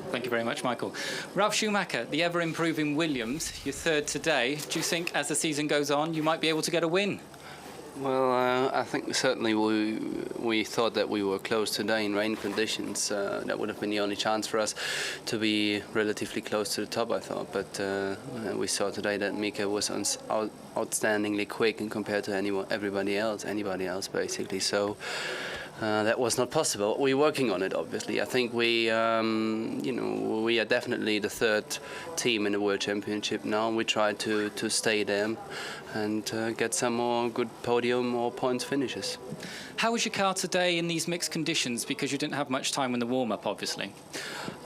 Thank you very much, Michael. Ralf Schumacher, the ever-improving Williams, you're 3rd today. Do you think as the season goes on you might be able to get a win? Well, I think certainly we thought that we were close today in rain conditions. That would have been the only chance for us to be relatively close to the top, I thought. But we saw today that Mika was outstandingly quick and compared to anybody else basically. So that was not possible. We're working on it, obviously. I think we are definitely the third team in the World Championship now. We try to stay there and get some more good podium or points finishes. How was your car today in these mixed conditions? Because you didn't have much time in the warm-up, obviously.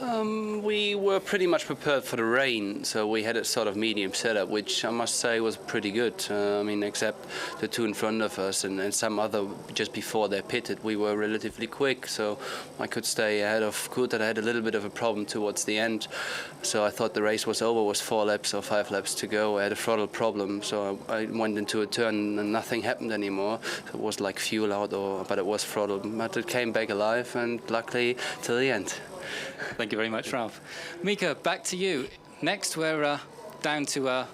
We were pretty much prepared for the rain, so we had a sort of medium setup, which I must say was pretty good. I mean, except the two in front of us and some other just before they pitted, we were relatively quick, so I could stay ahead of Kurt. I had a little bit of a problem towards the end, so I thought the race was over. It was 4 laps or 5 laps to go. I had a throttle problem, so I went into a turn and nothing happened anymore. So it was like fuel out, but it was throttle. But it came back alive, and luckily till the end. Thank you very much, Ralph. Mika, back to you. Next, we're down to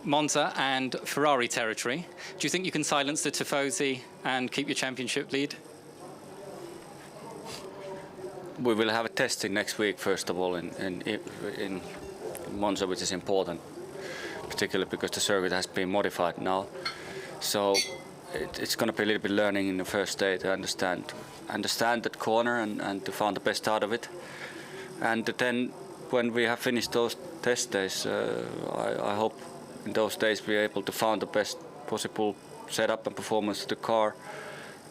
Monza and Ferrari territory. Do you think you can silence the Tifosi and keep your championship lead? We will have a testing next week, first of all, in Monza, which is important, particularly because the circuit has been modified now. So it's going to be a little bit learning in the first day to understand that corner and to find the best out of it. And then when we have finished those test days, I hope in those days we're able to find the best possible setup and performance of the car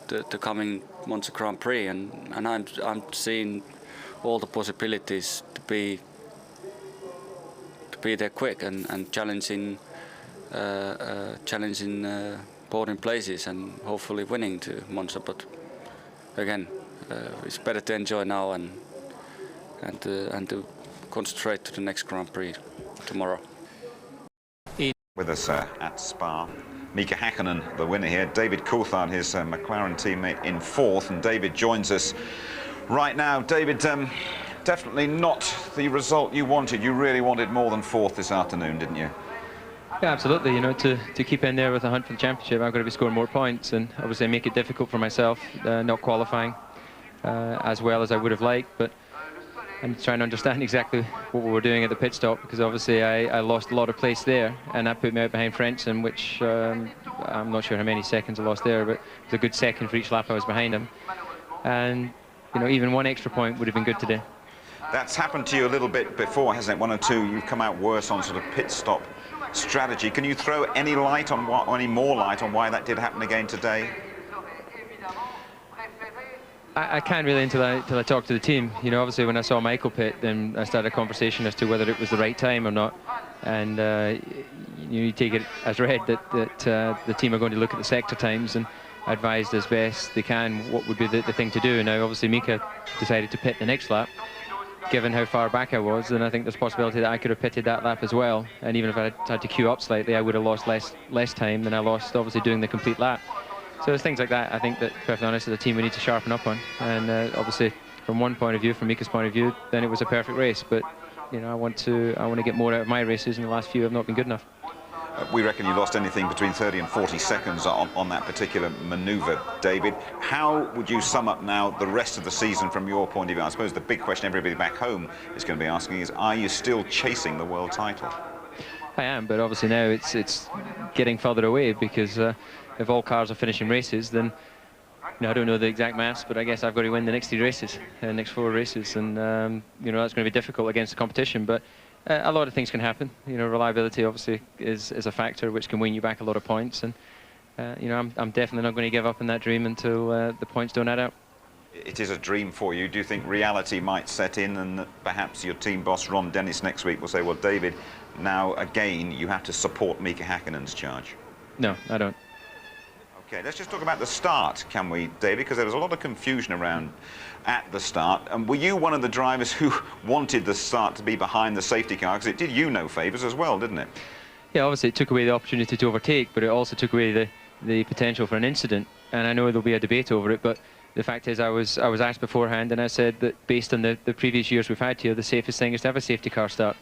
the coming Monza Grand Prix, and I'm seeing all the possibilities to be there quick and challenging podium places and hopefully winning to Monza. But again, it's better to enjoy now and to concentrate to the next Grand Prix tomorrow. With us at Spa, Mika Hakkinen, the winner here. David Coulthard, his McLaren teammate, in 4th, and David joins us right now. David, definitely not the result you wanted. You really wanted more than 4th this afternoon, didn't you? Yeah, absolutely. You know, to keep in there with a hunt for the championship, I've got to be scoring more points, and obviously make it difficult for myself, not qualifying as well as I would have liked. But I'm trying to understand exactly what we were doing at the pit stop, because obviously I lost a lot of place there, and that put me out behind Frentzen, which I'm not sure how many seconds I lost there, but it was a good second for each lap I was behind him. And you know, even 1 extra point would have been good today. That's happened to you a little bit before, hasn't it? 1 or 2, you've come out worse on sort of pit stop strategy. Can you throw any light on any more light on why that did happen again today? I can't really until I talk to the team. You know, obviously when I saw Michael pit, then I started a conversation as to whether it was the right time or not. And you take it as read that the team are going to look at the sector times and advised as best they can what would be the thing to do. Now, obviously Mika decided to pit the next lap. Given how far back I was, then I think there's a possibility that I could have pitted that lap as well. And even if I had to queue up slightly, I would have lost less time than I lost obviously doing the complete lap. So there's things like that, I think, that, perfectly honest, as a team we need to sharpen up on. And obviously, from one point of view, from Mika's point of view, then it was a perfect race. But you know, I want to get more out of my races, and the last few have not been good enough. We reckon you lost anything between 30 and 40 seconds on that particular manoeuvre, David. How would you sum up now the rest of the season from your point of view? I suppose the big question everybody back home is going to be asking is, are you still chasing the world title? I am, but obviously now it's getting further away, because if all cars are finishing races, then you know, I don't know the exact maths, but I guess I've got to win the next 3 races, next 4 races, and you know, that's going to be difficult against the competition. But a lot of things can happen. You know, reliability obviously is a factor which can win you back a lot of points, and you know, I'm definitely not going to give up on that dream until the points don't add up. It is a dream for you. Do you think reality might set in, and that perhaps your team boss Ron Dennis next week will say, well, David, now again you have to support Mika Hakkinen's charge? No, I don't. Okay, let's just talk about the start, can we, David? Because there was a lot of confusion around at the start. And were you one of the drivers who wanted the start to be behind the safety car? Because it did you no favours as well, didn't it? Yeah, obviously it took away the opportunity to overtake, but it also took away the potential for an incident. And I know there'll be a debate over it, but the fact is I was asked beforehand, and I said that based on the previous years we've had here, the safest thing is to have a safety car start.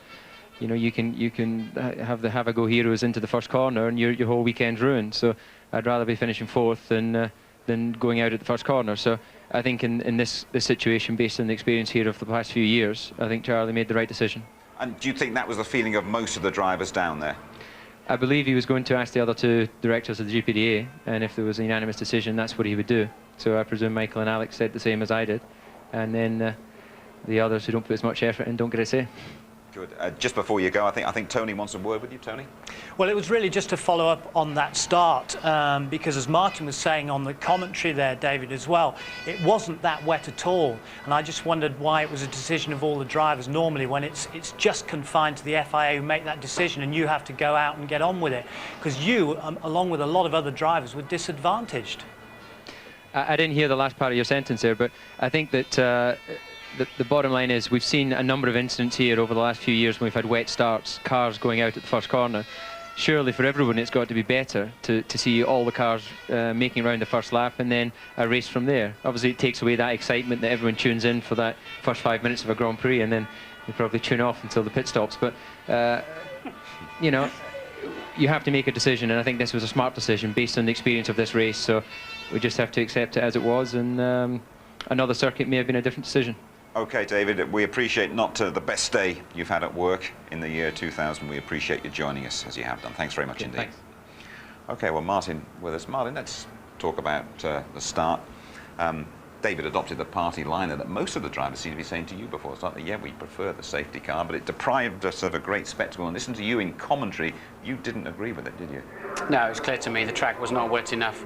You know, you can have a go heroes into the first corner, and your whole weekend's ruined. So I'd rather be finishing fourth than going out at the first corner. So I think in this situation, based on the experience here of the past few years, I think Charlie made the right decision. And do you think that was the feeling of most of the drivers down there? I believe he was going to ask the other two directors of the GPDA, and if there was a unanimous decision, that's what he would do. So I presume Michael and Alex said the same as I did, and then the others who don't put as much effort in don't get a say. Good. Just before you go, I think Tony wants a word with you, Tony. Well, it was really just to follow up on that start, because as Martin was saying on the commentary there, David, as well, it wasn't that wet at all. And I just wondered why it was a decision of all the drivers normally when it's just confined to the FIA who make that decision and you have to go out and get on with it. Because you, along with a lot of other drivers, were disadvantaged. I didn't hear the last part of your sentence there, but I think that the bottom line is we've seen a number of incidents here over the last few years when we've had wet starts, cars going out at the first corner. Surely for everyone it's got to be better to see all the cars making around the first lap and then a race from there. Obviously it takes away that excitement that everyone tunes in for that first 5 minutes of a Grand Prix, and then they probably tune off until the pit stops. But you know, you have to make a decision, and I think this was a smart decision based on the experience of this race. So we just have to accept it as it was, and another circuit may have been a different decision. Okay, David, we appreciate not the best day you've had at work in the year 2000. We appreciate you joining us as you have done. Thanks very much indeed. Thanks. Okay, well, Martin with us. Martin, let's talk about the start. David adopted the party liner that most of the drivers seem to be saying to you before the start, that, yeah, we prefer the safety car, but it deprived us of a great spectacle. And listen to you in commentary, you didn't agree with it, did you? No, it was clear to me the track was not wet enough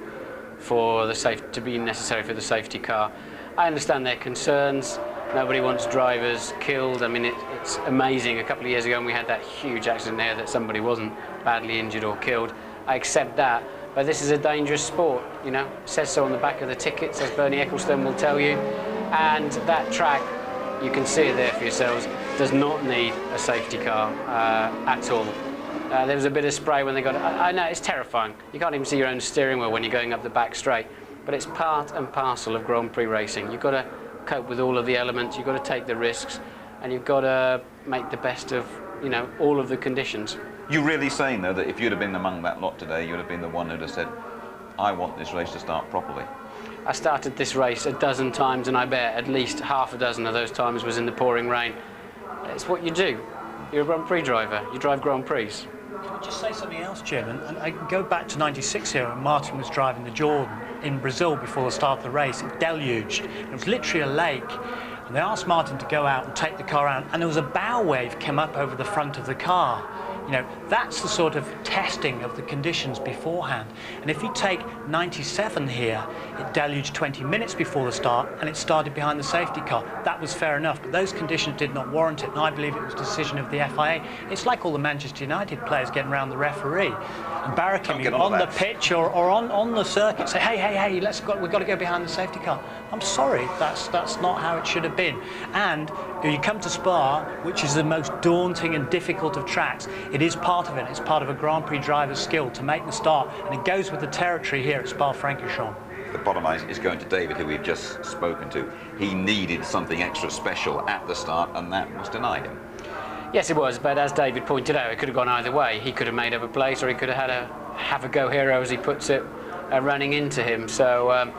for to be necessary for the safety car. I understand their concerns. Nobody wants drivers killed. I mean, it's amazing. A couple of years ago when we had that huge accident there that somebody wasn't badly injured or killed. I accept that, but this is a dangerous sport, you know. It says so on the back of the tickets, as Bernie Ecclestone will tell you. And that track, you can see it there for yourselves, does not need a safety car at all. There was a bit of spray when they got it. I know, it's terrifying. You can't even see your own steering wheel when you're going up the back straight. But it's part and parcel of Grand Prix racing. You've got to cope with all of the elements, you've got to take the risks, and you've got to make the best of, you know, all of the conditions. You're really saying, though, that if you'd have been among that lot today, you'd have been the one who'd have said, I want this race to start properly? I started this race a dozen times, and I bet at least half a dozen of those times was in the pouring rain. It's what you do. You're a Grand Prix driver. You drive Grand Prix. Can I just say something else, Jim? And I go back to '96 here when Martin was driving the Jordan in Brazil before the start of the race. It deluged. It was literally a lake. And they asked Martin to go out and take the car out, and there was a bow wave came up over the front of the car. You know, that's the sort of testing of the conditions beforehand. And if you take 97 here, it deluged 20 minutes before the start, and it started behind the safety car. That was fair enough, but those conditions did not warrant it, and I believe it was a decision of the FIA. It's like all the Manchester United players getting around the referee and barricading him on the pitch or on the circuit, say, hey, we've got to go behind the safety car. I'm sorry, that's not how it should have been. And you come to Spa, which is the most daunting and difficult of tracks, it is part of it. It's part of a Grand Prix driver's skill to make the start, and it goes with the territory here at Spa-Francorchamps. The bottom line is going to David, who we've just spoken to. He needed something extra special at the start, and that was denied him. Yes, it was, but as David pointed out, it could have gone either way. He could have made up a place, or he could have had a have-a-go hero, as he puts it, running into him. So,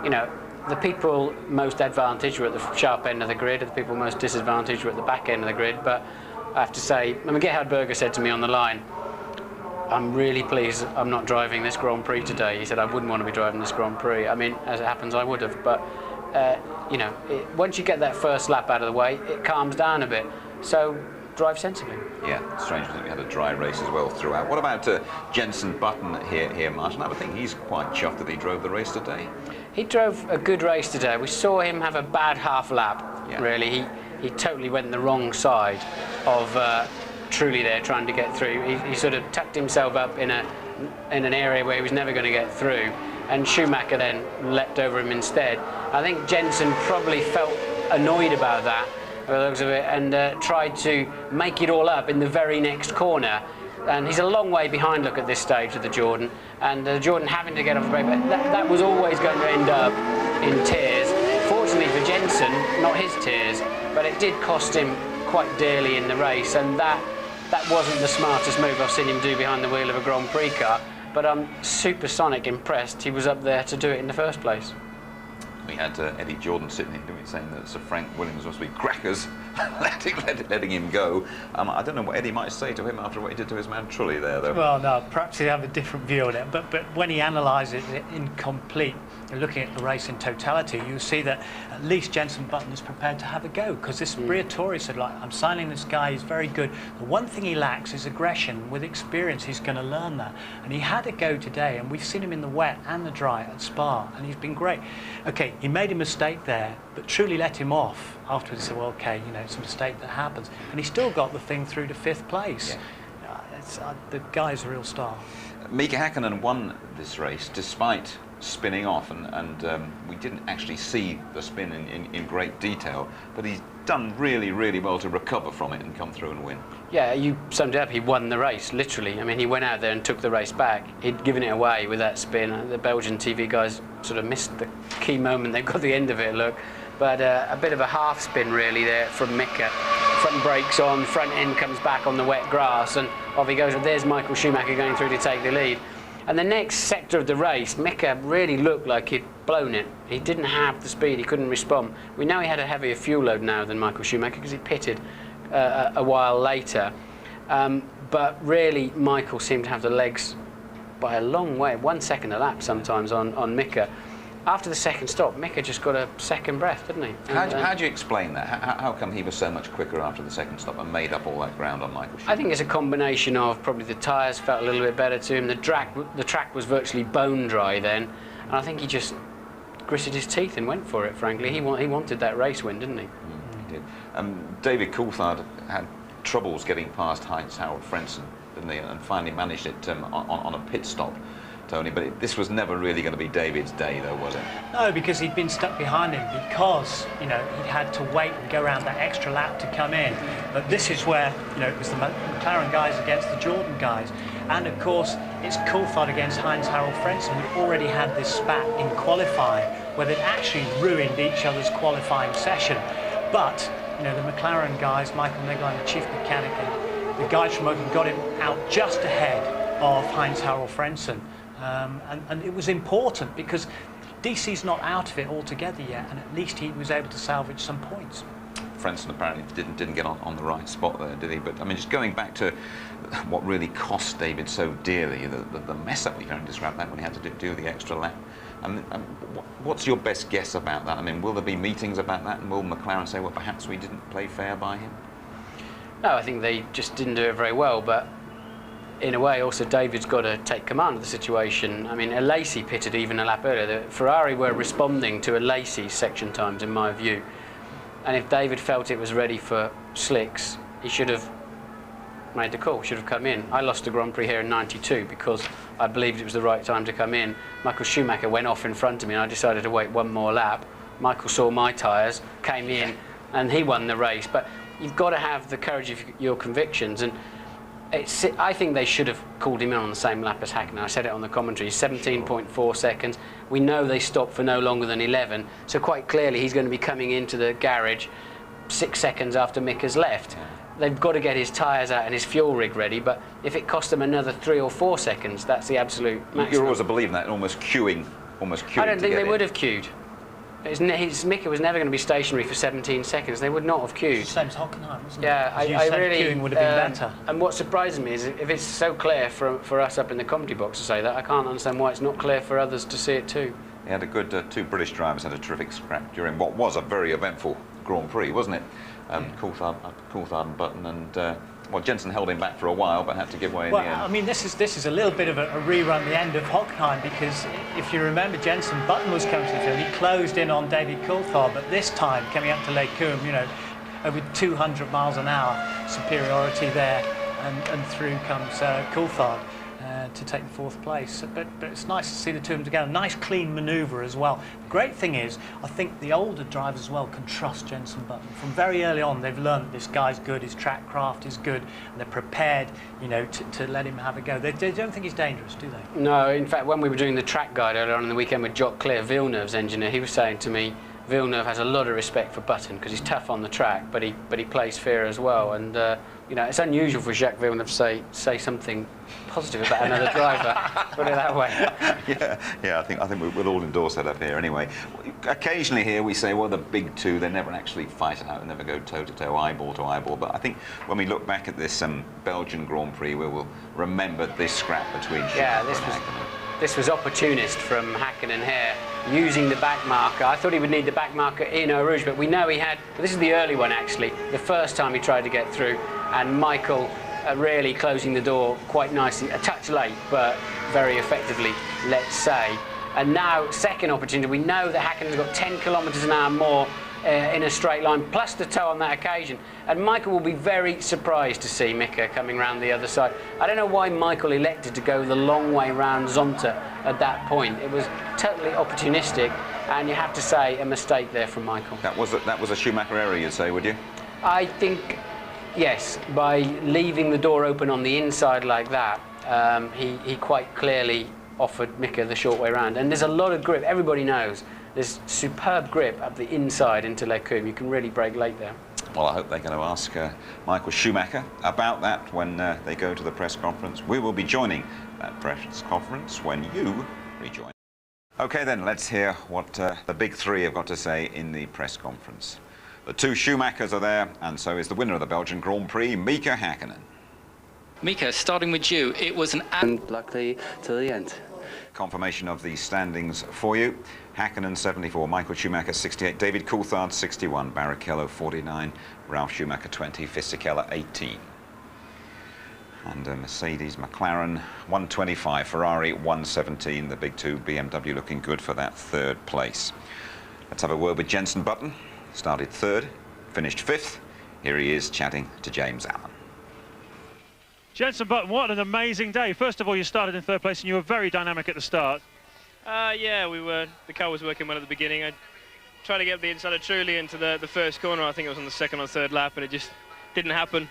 you know, the people most advantaged were at the sharp end of the grid, the people most disadvantaged were at the back end of the grid. But I have to say, I mean, Gerhard Berger said to me on the line, I'm really pleased I'm not driving this Grand Prix today. He said, I wouldn't want to be driving this Grand Prix. I mean, as it happens, I would have. But, you know, once you get that first lap out of the way, it calms down a bit. So drive sensibly. Yeah, strange that we had a dry race as well throughout. What about Jenson Button here, Martin? I would think he's quite chuffed that he drove the race today. He drove a good race today. We saw him have a bad half lap, really. He totally went the wrong side of truly there trying to get through. He sort of tucked himself up in an area where he was never going to get through, and Schumacher then leapt over him instead. I think Jenson probably felt annoyed about that, by the looks of it, and tried to make it all up in the very next corner. And he's a long way behind, look, at this stage of the Jordan, and the Jordan having to get off the brake, but that was always going to end up in tears. Fortunately for Jenson, not his tears, but it did cost him quite dearly in the race, and that wasn't the smartest move I've seen him do behind the wheel of a Grand Prix car. but I'm supersonic impressed he was up there to do it in the first place. We had Eddie Jordan sitting in doing, saying that Sir Frank Williams must be crackers, letting him go. I don't know what Eddie might say to him after what he did to his man Trulli there, though. Well, no, perhaps he'd have a different view on it. But when he analyses it in complete, looking at the race in totality, you see that at least Jenson Button is prepared to have a go, because this Briatore said, like, I'm signing this guy, he's very good. The one thing he lacks is aggression. With experience, he's going to learn that. And he had a go today, and we've seen him in the wet and the dry at Spa, and he's been great. Okay, he made a mistake there, but truly let him off. Afterwards, he said, well, okay, you know, it's a mistake that happens. And he still got the thing through to 5th place. Yeah. The guy's a real star. Mika Häkkinen won this race despite spinning off, and we didn't actually see the spin in great detail, but he's done really, really well to recover from it and come through and win. Yeah, you summed it up. He won the race, literally. I mean, he went out there and took the race back. He'd given it away with that spin. The Belgian TV guys sort of missed the key moment. They've got the end of it, look. But a bit of a half spin, really, there from Mika. Front brakes on, front end comes back on the wet grass, and off he goes. There's Michael Schumacher going through to take the lead. And the next sector of the race, Mika really looked like he'd blown it. He didn't have the speed, he couldn't respond. We know he had a heavier fuel load now than Michael Schumacher because he pitted a while later. But really, Michael seemed to have the legs by a long way, 1 second a lap sometimes on Mika. After the second stop, Mika just got a second breath, didn't he? How do you explain that? How come he was so much quicker after the second stop and made up all that ground on Michael Schumacher? I think it's a combination of probably the tyres felt a little bit better to him. The track was virtually bone dry then, and I think he just gritted his teeth and went for it, frankly. He wanted that race win, didn't he? He did. David Coulthard had troubles getting past Heinz-Harald Frentzen, didn't he? And finally managed it on a pit stop, Tony. But this was never really going to be David's day, though, was it? No, because he'd been stuck behind him because, you know, he'd had to wait and go around that extra lap to come in. But this is where, you know, it was the McLaren guys against the Jordan guys. And, of course, it's Coulthard against Heinz-Harald Frentzen. We'd already had this spat in qualifying where they'd actually ruined each other's qualifying session. But, you know, the McLaren guys, Michael Negline, the chief mechanic, and the guys from Oakham got him out just ahead of Heinz-Harald Frentzen. And it was important because DC's not out of it altogether yet, and at least he was able to salvage some points. Frentzen apparently didn't get on the right spot there, did he? But I mean, just going back to what really cost David so dearly, the mess up we can describe that when he had to do the extra lap. And what's your best guess about that? I mean, will there be meetings about that, and will McLaren say, well, perhaps we didn't play fair by him? No, I think they just didn't do it very well, but in a way, also, David's got to take command of the situation. I mean, a Lacey pitted even a lap earlier. The Ferrari were responding to a Lacey's section times, in my view. And if David felt it was ready for slicks, he should have made the call, should have come in. I lost the Grand Prix here in '92 because I believed it was the right time to come in. Michael Schumacher went off in front of me and I decided to wait one more lap. Michael saw my tyres, came in, and he won the race. But you've got to have the courage of your convictions. And I think they should have called him in on the same lap as Häkkinen. I said it on the commentary, 17.4 seconds. We know they stopped for no longer than 11, so quite clearly he's going to be coming into the garage 6 seconds after Mika's left. They've got to get his tyres out and his fuel rig ready, but if it cost them another 3 or 4 seconds, that's the absolute maximum. You're always a believer in that, almost queuing. I don't think they would have queued. Mika was never going to be stationary for 17 seconds. They would not have queued. Same as Hockenheim, wasn't it? Yeah, I really. Queuing would have been better. And what surprises me is if it's so clear for us up in the commentary box to say that, I can't understand why it's not clear for others to see it too. He had a good two British drivers had a terrific scrap during what was a very eventful Grand Prix, wasn't it? Coulthard and Button, and well, Jenson held him back for a while, but had to give way in the end. I mean, this is a little bit of a rerun the end of Hockenheim, because if you remember, Jenson Button was coming to the field. He closed in on David Coulthard, but this time coming up to Lake Coombe, you know, over 200 miles an hour superiority there, and through comes Coulthard to take the 4th place. But it's nice to see the two of them together. Nice clean manoeuvre as well. The great thing is, I think the older drivers as well can trust Jenson Button. From very early on, they've learned that this guy's good, his track craft is good, and they're prepared, you know, to let him have a go. They don't think he's dangerous, do they? No, in fact, when we were doing the track guide earlier on in the weekend with Jock Clear, Villeneuve's engineer, he was saying to me, Villeneuve has a lot of respect for Button because he's tough on the track, but he plays fair as well. And you know, it's unusual for Jacques Villeneuve to say something positive about another driver. Put it that way. Yeah. I think we'll all endorse that up here anyway. Occasionally here we say, well, the big two, they never actually fight it out, they never go toe to toe, eyeball to eyeball. But I think when we look back at this Belgian Grand Prix, we will remember this scrap between Schumacher and Hakkinen. This was opportunist from Hakkinen here, using the back marker. I thought he would need the back marker in Eau Rouge, but we know he had. This is the early one actually, the first time he tried to get through, and Michael really closing the door quite nicely, a touch late, but very effectively, let's say. And now, second opportunity, we know that Hakkinen's got 10 kilometres an hour more in a straight line, plus the toe on that occasion. And Michael will be very surprised to see Mika coming round the other side. I don't know why Michael elected to go the long way round Zonta at that point. It was totally opportunistic, and you have to say a mistake there from Michael. That was a Schumacher error, you'd say, would you? I think, yes, by leaving the door open on the inside like that, he quite clearly offered Mika the short way round. And there's a lot of grip, everybody knows. There's superb grip up the inside into Les Combes. You can really break late there. Well, I hope they're going to ask Michael Schumacher about that when they go to the press conference. We will be joining that press conference when you rejoin. OK, then, let's hear what the big three have got to say in the press conference. The two Schumachers are there, and so is the winner of the Belgian Grand Prix, Mika Hakkinen. Mika, starting with you, it was an... And luckily, till the end. Confirmation of the standings for you. Hakkinen 74, Michael Schumacher 68, David Coulthard 61, Barrichello 49, Ralf Schumacher 20, Fisichella 18. And Mercedes, McLaren 125, Ferrari 117, the big two, BMW looking good for that third place. Let's have a word with Jenson Button. Started third, finished fifth. Here he is chatting to James Allen. Jenson Button, what an amazing day. First of all, you started in third place and you were very dynamic at the start. Yeah, we were. The car was working well at the beginning. I tried to get the inside of Trulli into the first corner. I think it was on the second or third lap, and it just didn't happen.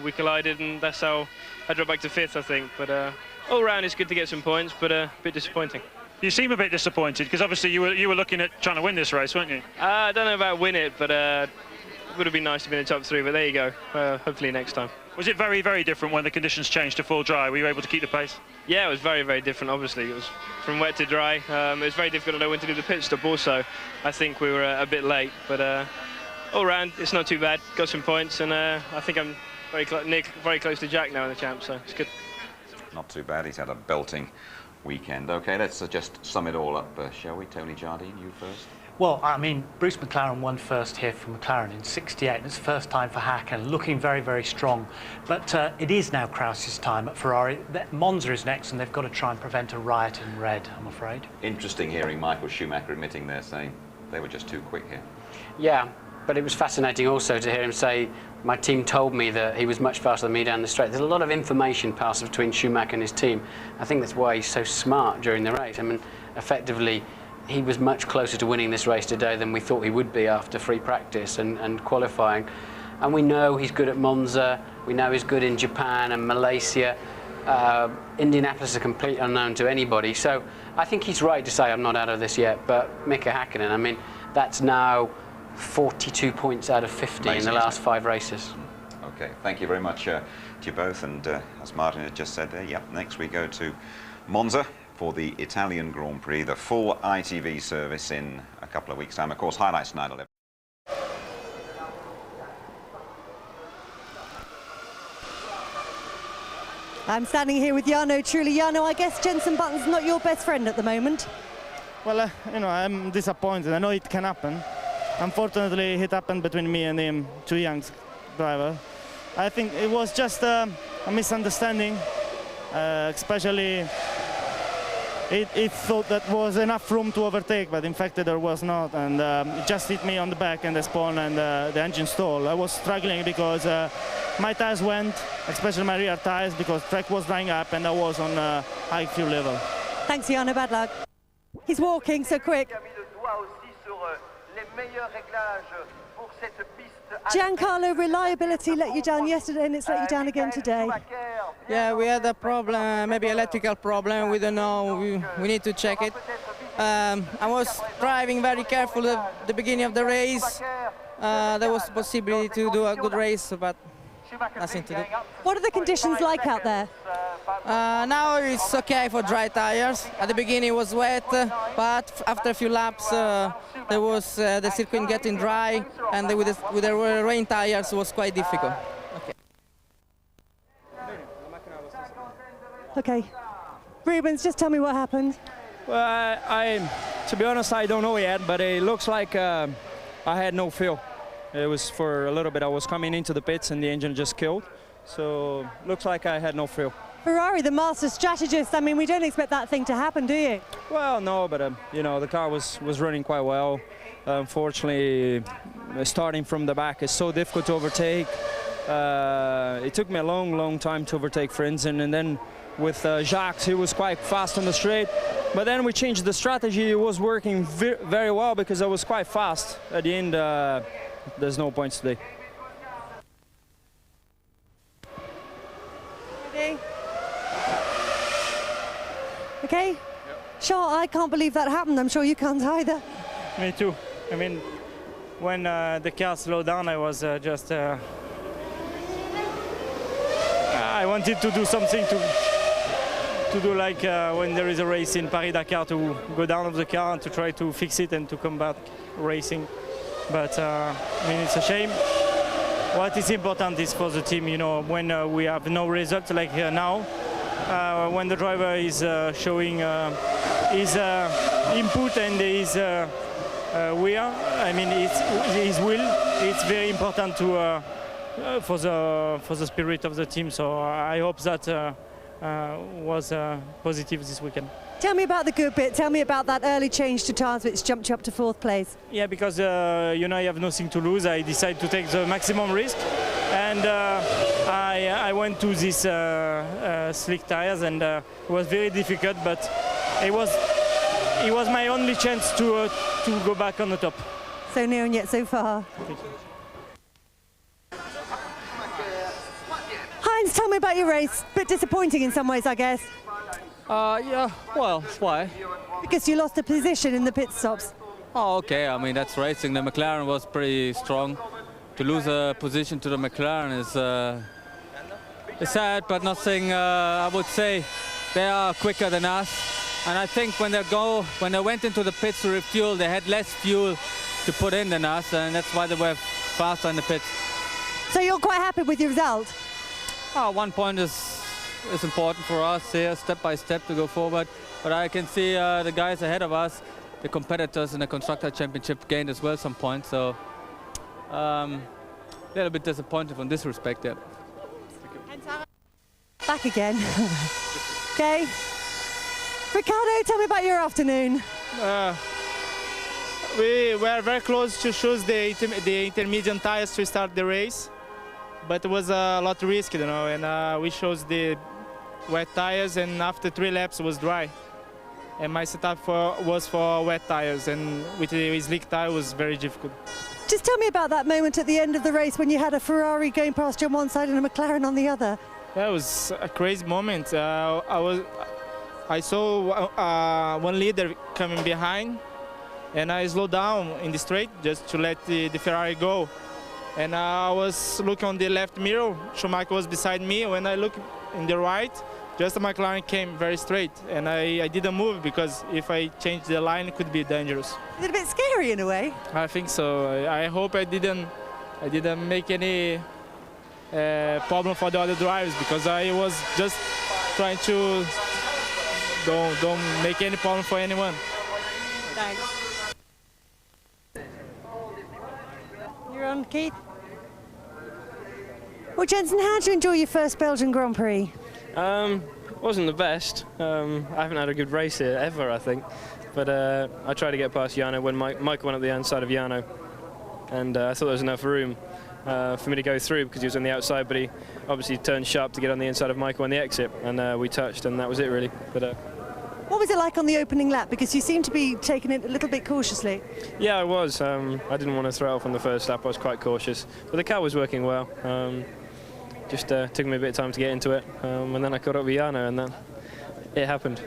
We collided, and that's how I dropped back to fifth, I think. But all round, it's good to get some points, but a bit disappointing. You seem a bit disappointed, because obviously you were looking at trying to win this race, weren't you? I don't know about win it, but it would have been nice to be in the top three, but there you go. Hopefully next time. Was it very, very different when the conditions changed to full dry? Were you able to keep the pace? Yeah, it was very, very different, obviously. It was from wet to dry. It was very difficult to know when to do the pit stop also. I think we were a bit late, but all round, it's not too bad. Got some points, and I think I'm very close to Jack now in the champ, so it's good. Not too bad. He's had a belting weekend. OK, let's just sum it all up, shall we? Tony Jardine, you first. Well, I mean, Bruce McLaren won first here for McLaren in 68, and it's the first time for Hakkinen, looking very, very strong. But it is now Kraus's time at Ferrari. Monza is next, and they've got to try and prevent a riot in red, I'm afraid. Interesting hearing Michael Schumacher admitting there, saying they were just too quick here. Yeah, but it was fascinating also to hear him say, my team told me that he was much faster than me down the straight. There's a lot of information passed between Schumacher and his team. I think that's why he's so smart during the race. I mean, effectively, he was much closer to winning this race today than we thought he would be after free practice and qualifying. And we know he's good at Monza, we know he's good in Japan and Malaysia. Indianapolis is a complete unknown to anybody. So I think he's right to say I'm not out of this yet, but Mika Hakkinen, I mean, that's now 42 points out of 50 in the last 5 races. OK, thank you very much to you both. And as Martin had just said there, yep, next we go to Monza for the Italian Grand Prix, the full ITV service in a couple of weeks' time. Of course, highlights tonight 11. I'm standing here with Jarno Trulli. Jarno, I guess Jenson Button's not your best friend at the moment. Well, you know, I'm disappointed. I know it can happen. Unfortunately, it happened between me and him, two young drivers. I think it was just a misunderstanding, especially it thought that was enough room to overtake, but in fact there was not, and it just hit me on the back and the spawn, and the engine stalled. I was struggling because my tires went, especially my rear tires, because track was drying up and I was on high fuel level. Thanks, Jarno, bad luck. He's walking so quick. Giancarlo, reliability let you down yesterday and it's let you down again today. Yeah, we had a problem, maybe electrical problem, we don't know, we need to check it. I was driving very careful at the beginning of the race. There was a possibility to do a good race, but Nothing to do. What are the conditions like out there? Now it's okay for dry tires. At the beginning it was wet, but after a few laps there was the circuit getting dry, and with the rain tires it was quite difficult. Okay. Rubens, just tell me what happened. Well, to be honest, I don't know yet, but it looks like I had no fuel. It was for a little bit. I was coming into the pits and the engine just killed. So looks like I had no fuel. Ferrari, the master strategist, I mean, we don't expect that thing to happen, do you? Well, no, but you know, the car was running quite well. Unfortunately, starting from the back is so difficult to overtake. It took me a long time to overtake Frenzen, and then with Jacques, he was quite fast on the straight. But then we changed the strategy. It was working very well because I was quite fast. At the end, there's no points today. Okay. Okay? Yep. Sure, I can't believe that happened. I'm sure you can't either. Me too. I mean, when the car slowed down, I was just... I wanted to do something to do like when there is a race in Paris-Dakar, to go down of the car and to try to fix it and to come back racing. But I mean, it's a shame. What is important is for the team, you know, when we have no result like now, when the driver is showing his input and his will, I mean, his will, it's very important to for the spirit of the team. So I hope that was positive this weekend. Tell me about the good bit. Tell me about that early change to tyres which jumped you up to 4th place. Yeah, because you know, I have nothing to lose. I decided to take the maximum risk, and I went to these slick tyres, and it was very difficult. But it was my only chance to go back on the top. So near and yet so far. Thank you. Heinz, tell me about your race. Bit disappointing in some ways, I guess. Yeah, well, why? Because you lost a position in the pit stops. Oh, okay, I mean, that's racing. The McLaren was pretty strong. To lose a position to the McLaren is sad, but nothing, I would say. They are quicker than us. And I think when they went into the pits to refuel, they had less fuel to put in than us, and that's why they were faster in the pits. So you're quite happy with your result? Oh, 1 point is important for us here, step by step to go forward. But I can see the guys ahead of us, the competitors in the Constructor Championship, gained as well some points. So a little bit disappointed in this respect. Yeah. Back again. Okay. Ricardo, tell me about your afternoon. We were very close to choose the intermediate tires to start the race, but it was a lot risky, you know, and we chose the wet tires, and after 3 laps it was dry. And my setup was for wet tires, and with the slick tire was very difficult. Just tell me about that moment at the end of the race when you had a Ferrari going past you on one side and a McLaren on the other. That was a crazy moment. I saw one leader coming behind, and I slowed down in the straight just to let the Ferrari go. And I was looking on the left mirror, Schumacher was beside me. When I look in the right, just the McLaren came very straight, and I didn't move because if I changed the line, it could be dangerous. Is it a bit scary in a way? I think so. I hope I didn't make any problem for the other drivers, because I was just trying to don't make any problem for anyone. Thanks. You're on, Keith. Well, Jensen, how did you enjoy your first Belgian Grand Prix? Wasn't the best. I haven't had a good race here ever, I think. But I tried to get past Jarno when Michael went up the inside of Jarno, and I thought there was enough room for me to go through because he was on the outside, but he obviously turned sharp to get on the inside of Michael on the exit, and we touched, and that was it really. But what was it like on the opening lap? Because you seem to be taking it a little bit cautiously. Yeah, I was. I didn't want to throw off on the first lap. I was quite cautious, but the car was working well. Just took me a bit of time to get into it, and then I caught up with Jarno, and then it happened.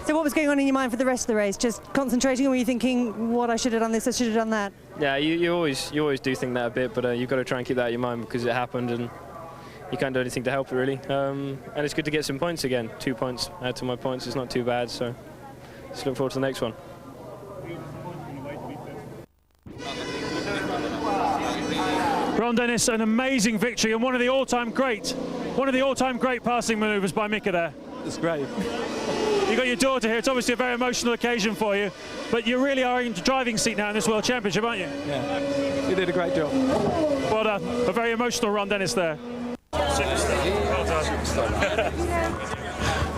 So what was going on in your mind for the rest of the race? Just concentrating, or were you thinking, what, I should have done this, I should have done that? Yeah, you always do think that a bit, but you've got to try and keep that in your mind because it happened, and you can't do anything to help it really. And it's good to get some points again. 2 points add to my points is not too bad, so let's look forward to the next one. Ron Dennis, an amazing victory and one of the all-time great passing manoeuvres by Mika there. It's great. You got your daughter here. It's obviously a very emotional occasion for you, but you really are in the driving seat now in this World Championship, aren't you? Yeah, you did a great job. Well done. A very emotional Ron Dennis there. Well done.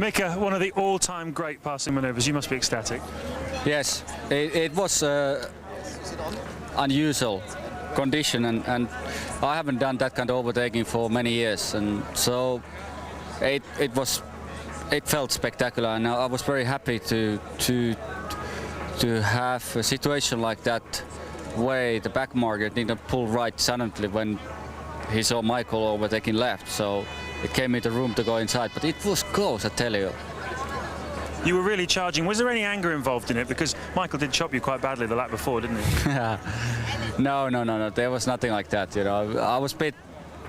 Mika, one of the all-time great passing manoeuvres. You must be ecstatic. Yes, it was unusual condition, and I haven't done that kind of overtaking for many years, and so it felt spectacular, and I was very happy to have a situation like that where the back marker didn't pull right suddenly when he saw Michael overtaking left, so it gave me the room to go inside, but it was close, I tell you. You were really charging. Was there any anger involved in it? Because Michael did chop you quite badly the lap before, didn't he? No. There was nothing like that. You know, I was a bit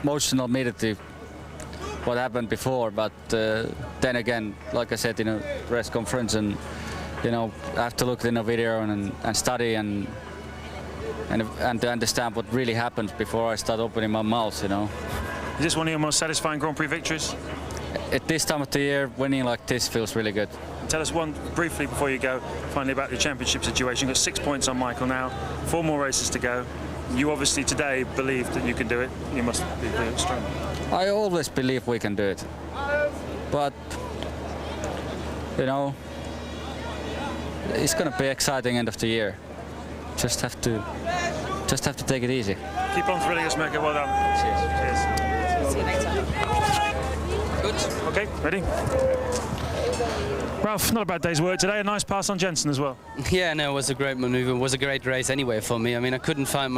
emotional immediately what happened before, but then again, like I said in a press conference, and you know, I have to look in a video and study and to understand what really happened before I start opening my mouth. You know. Is this one of your most satisfying Grand Prix victories? At this time of the year, winning like this feels really good. Tell us one briefly before you go, finally about the championship situation. You've got 6 points on Michael now, 4 more races to go. You obviously today believe that you can do it. You must be really strong. I always believe we can do it, but you know, it's going to be exciting end of the year. Just have to take it easy. Keep on thrilling us, Mika. Well done. Cheers. See you later. Good. Okay, ready? Ralph, not a bad day's work today. A nice pass on Jensen as well. Yeah, no, it was a great manoeuvre. It was a great race anyway for me. I mean, I couldn't find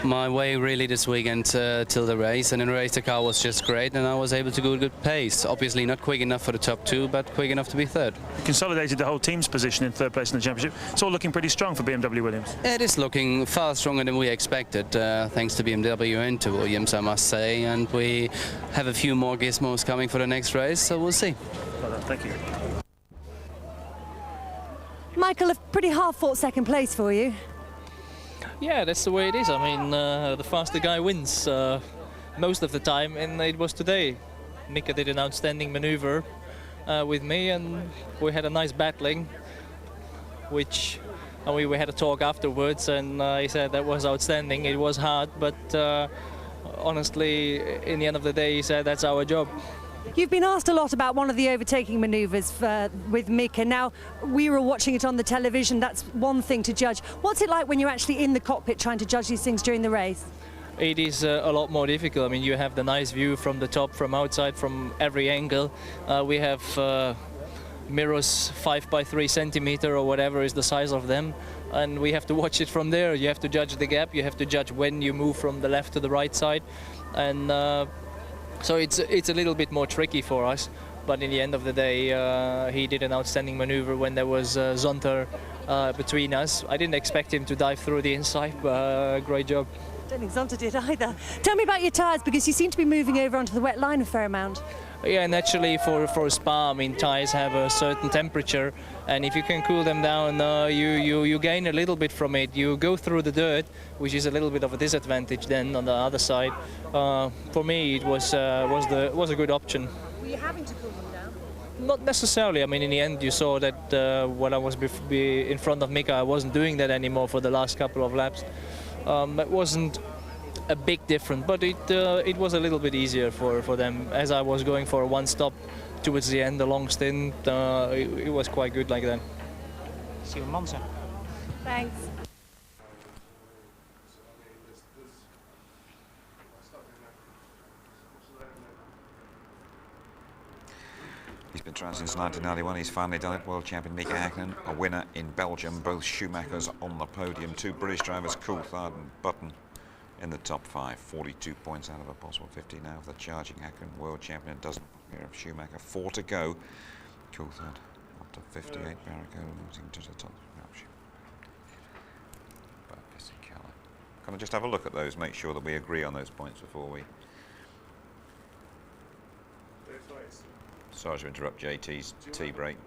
my way really this weekend till the race, and in the race the car was just great, and I was able to go a good pace. Obviously not quick enough for the top 2, but quick enough to be third. You consolidated the whole team's position in 3rd place in the championship. It's all looking pretty strong for BMW Williams. It is looking far stronger than we expected, thanks to BMW and to Williams, I must say, and we have a few more gizmos coming for the next race, so we'll see. Well done, thank you. Michael, a pretty hard-fought 2nd place for you. Yeah, that's the way it is. I mean, the faster guy wins most of the time, and it was today. Mika did an outstanding maneuver with me, and we had a nice battling, which we had a talk afterwards, and he said that was outstanding. It was hard, but honestly, in the end of the day, he said that's our job. You've been asked a lot about one of the overtaking manoeuvres with Mika. Now, we were watching it on the television. That's one thing to judge. What's it like when you're actually in the cockpit trying to judge these things during the race? It is a lot more difficult. I mean, you have the nice view from the top, from outside, from every angle. We have mirrors 5 by 3 centimeter or whatever is the size of them, and we have to watch it from there. You have to judge the gap. You have to judge when you move from the left to the right side, and so it's a little bit more tricky for us. But in the end of the day, he did an outstanding maneuver when there was Zonter between us. I didn't expect him to dive through the inside, but great job. I don't think Zonter did either. Tell me about your tyres, because you seem to be moving over onto the wet line a fair amount. Yeah, naturally for Spa, I mean, tyres have a certain temperature, and if you can cool them down, you gain a little bit from it. You go through the dirt, which is a little bit of a disadvantage then on the other side. For me, it was a good option. Were you having to cool them down? Not necessarily. I mean, in the end, you saw that when I was in front of Mika, I wasn't doing that anymore for the last couple of laps. It wasn't a big difference, but it was a little bit easier for them. As I was going for a one stop towards the end, the long stint, it was quite good like that. See you in Monza. Thanks. He's been trying since 1991. He's finally done it. World champion Mika Hakkinen, a winner in Belgium. Both Schumachers on the podium. 2 British drivers, Coulthard and Button, in the top 5. 42 points out of a possible 50 now for the charging Hakkinen, world champion. Doesn't here of Schumacher. 4 to go. Coulthard up to 58. Barrichello losing to the top. Can I just have a look at those? Make sure that we agree on those points before we Sorry to interrupt JT's tea break.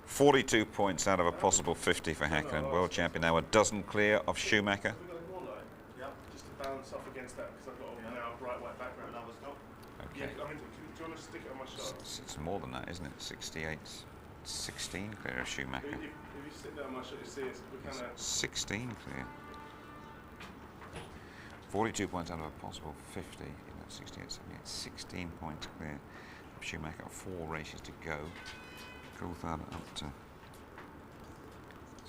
42 points out of a possible 50 for Häkkinen. World champion now a dozen clear of Schumacher. Yeah, just to balance off against that because I've got a now bright white background. Okay. Yeah, I mean, do you want to stick it on my shot? It's more than that, isn't it? 68, 16 clear of Schumacher. If you stick that on my shot, you see it's kind of 16 clear. 42 points out of a possible 50. 68, 78, 16 points clear of Schumacher. 4 races to go. Coulthard up to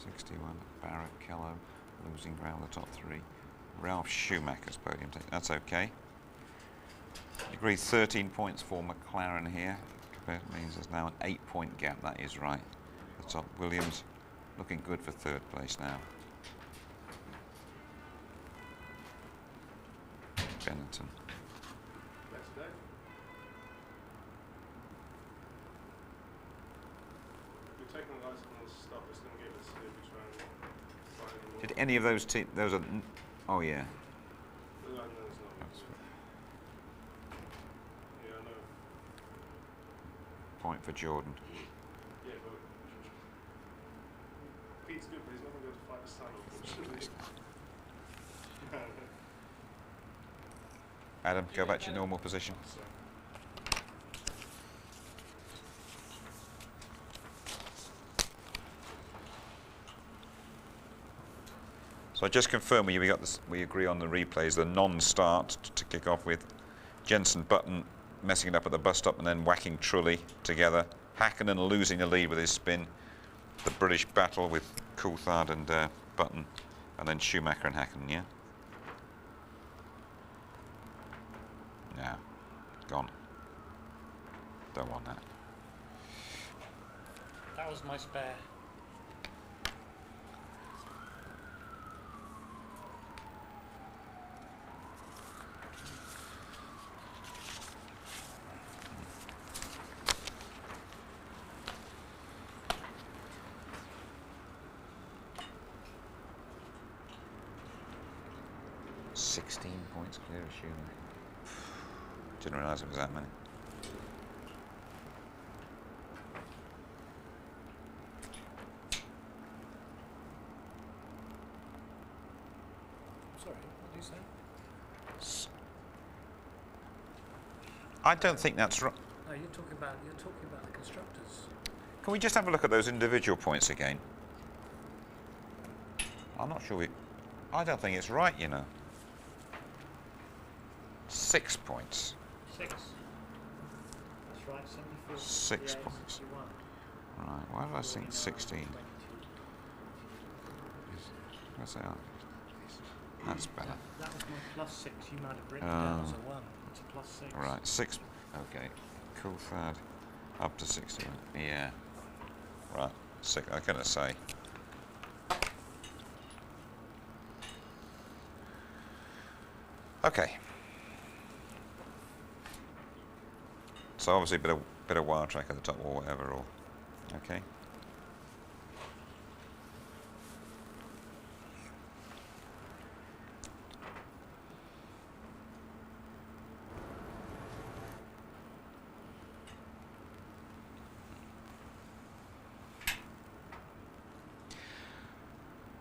61. Barrichello losing ground the top 3. Ralf Schumacher's podium. That's okay. Agree 13 points for McLaren here. That means there's now an 8-point gap. That is right. The top Williams looking good for 3rd place now. Benetton. Did any of those those are? Oh yeah. Point for Jordan. Yeah, but Pete's good, but he's not going to be able to fight the sun, unfortunately. Adam, go back to your normal position. So just confirm we got this. We agree on the replays. The non-start to kick off with Jensen Button messing it up at the bus stop and then whacking Trulli together. Häkkinen losing the lead with his spin. The British battle with Coulthard and Button, and then Schumacher and Häkkinen. Yeah. No, gone. Don't want that. That was my spare. Points clear of Schumacher. Didn't realise it was that many. Sorry, what do you say? I don't think that's right. No, you're talking about the constructors. Can we just have a look at those individual points again? I'm not sure I don't think it's right, you know. 6 points. 6. That's right, 74. 6 points. 61. Right, why did I think 16? What's that? That's better. That was my plus 6. You might have written down as a 1. It's a plus 6. Right, 6. Okay. Coulthard up to 61. Yeah. Right. 6. I'm going to say. Okay. So obviously a bit of wire track at the top or whatever, or okay.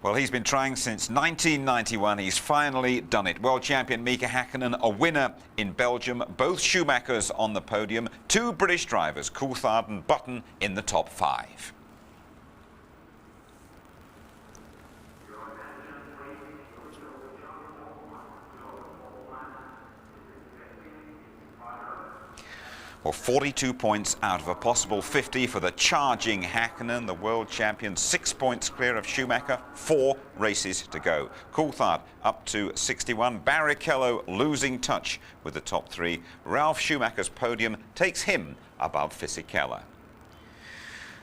Well, he's been trying since 1991. He's finally done it. World champion Mika Häkkinen, a winner in Belgium. Both Schumachers on the podium. 2 British drivers, Coulthard and Button, in the top 5. Well, 42 points out of a possible 50 for the charging Häkkinen, the world champion. 6 points clear of Schumacher. 4 races to go. Coulthard up to 61. Barrichello losing touch with the top 3. Ralf Schumacher's podium takes him above Fisichella.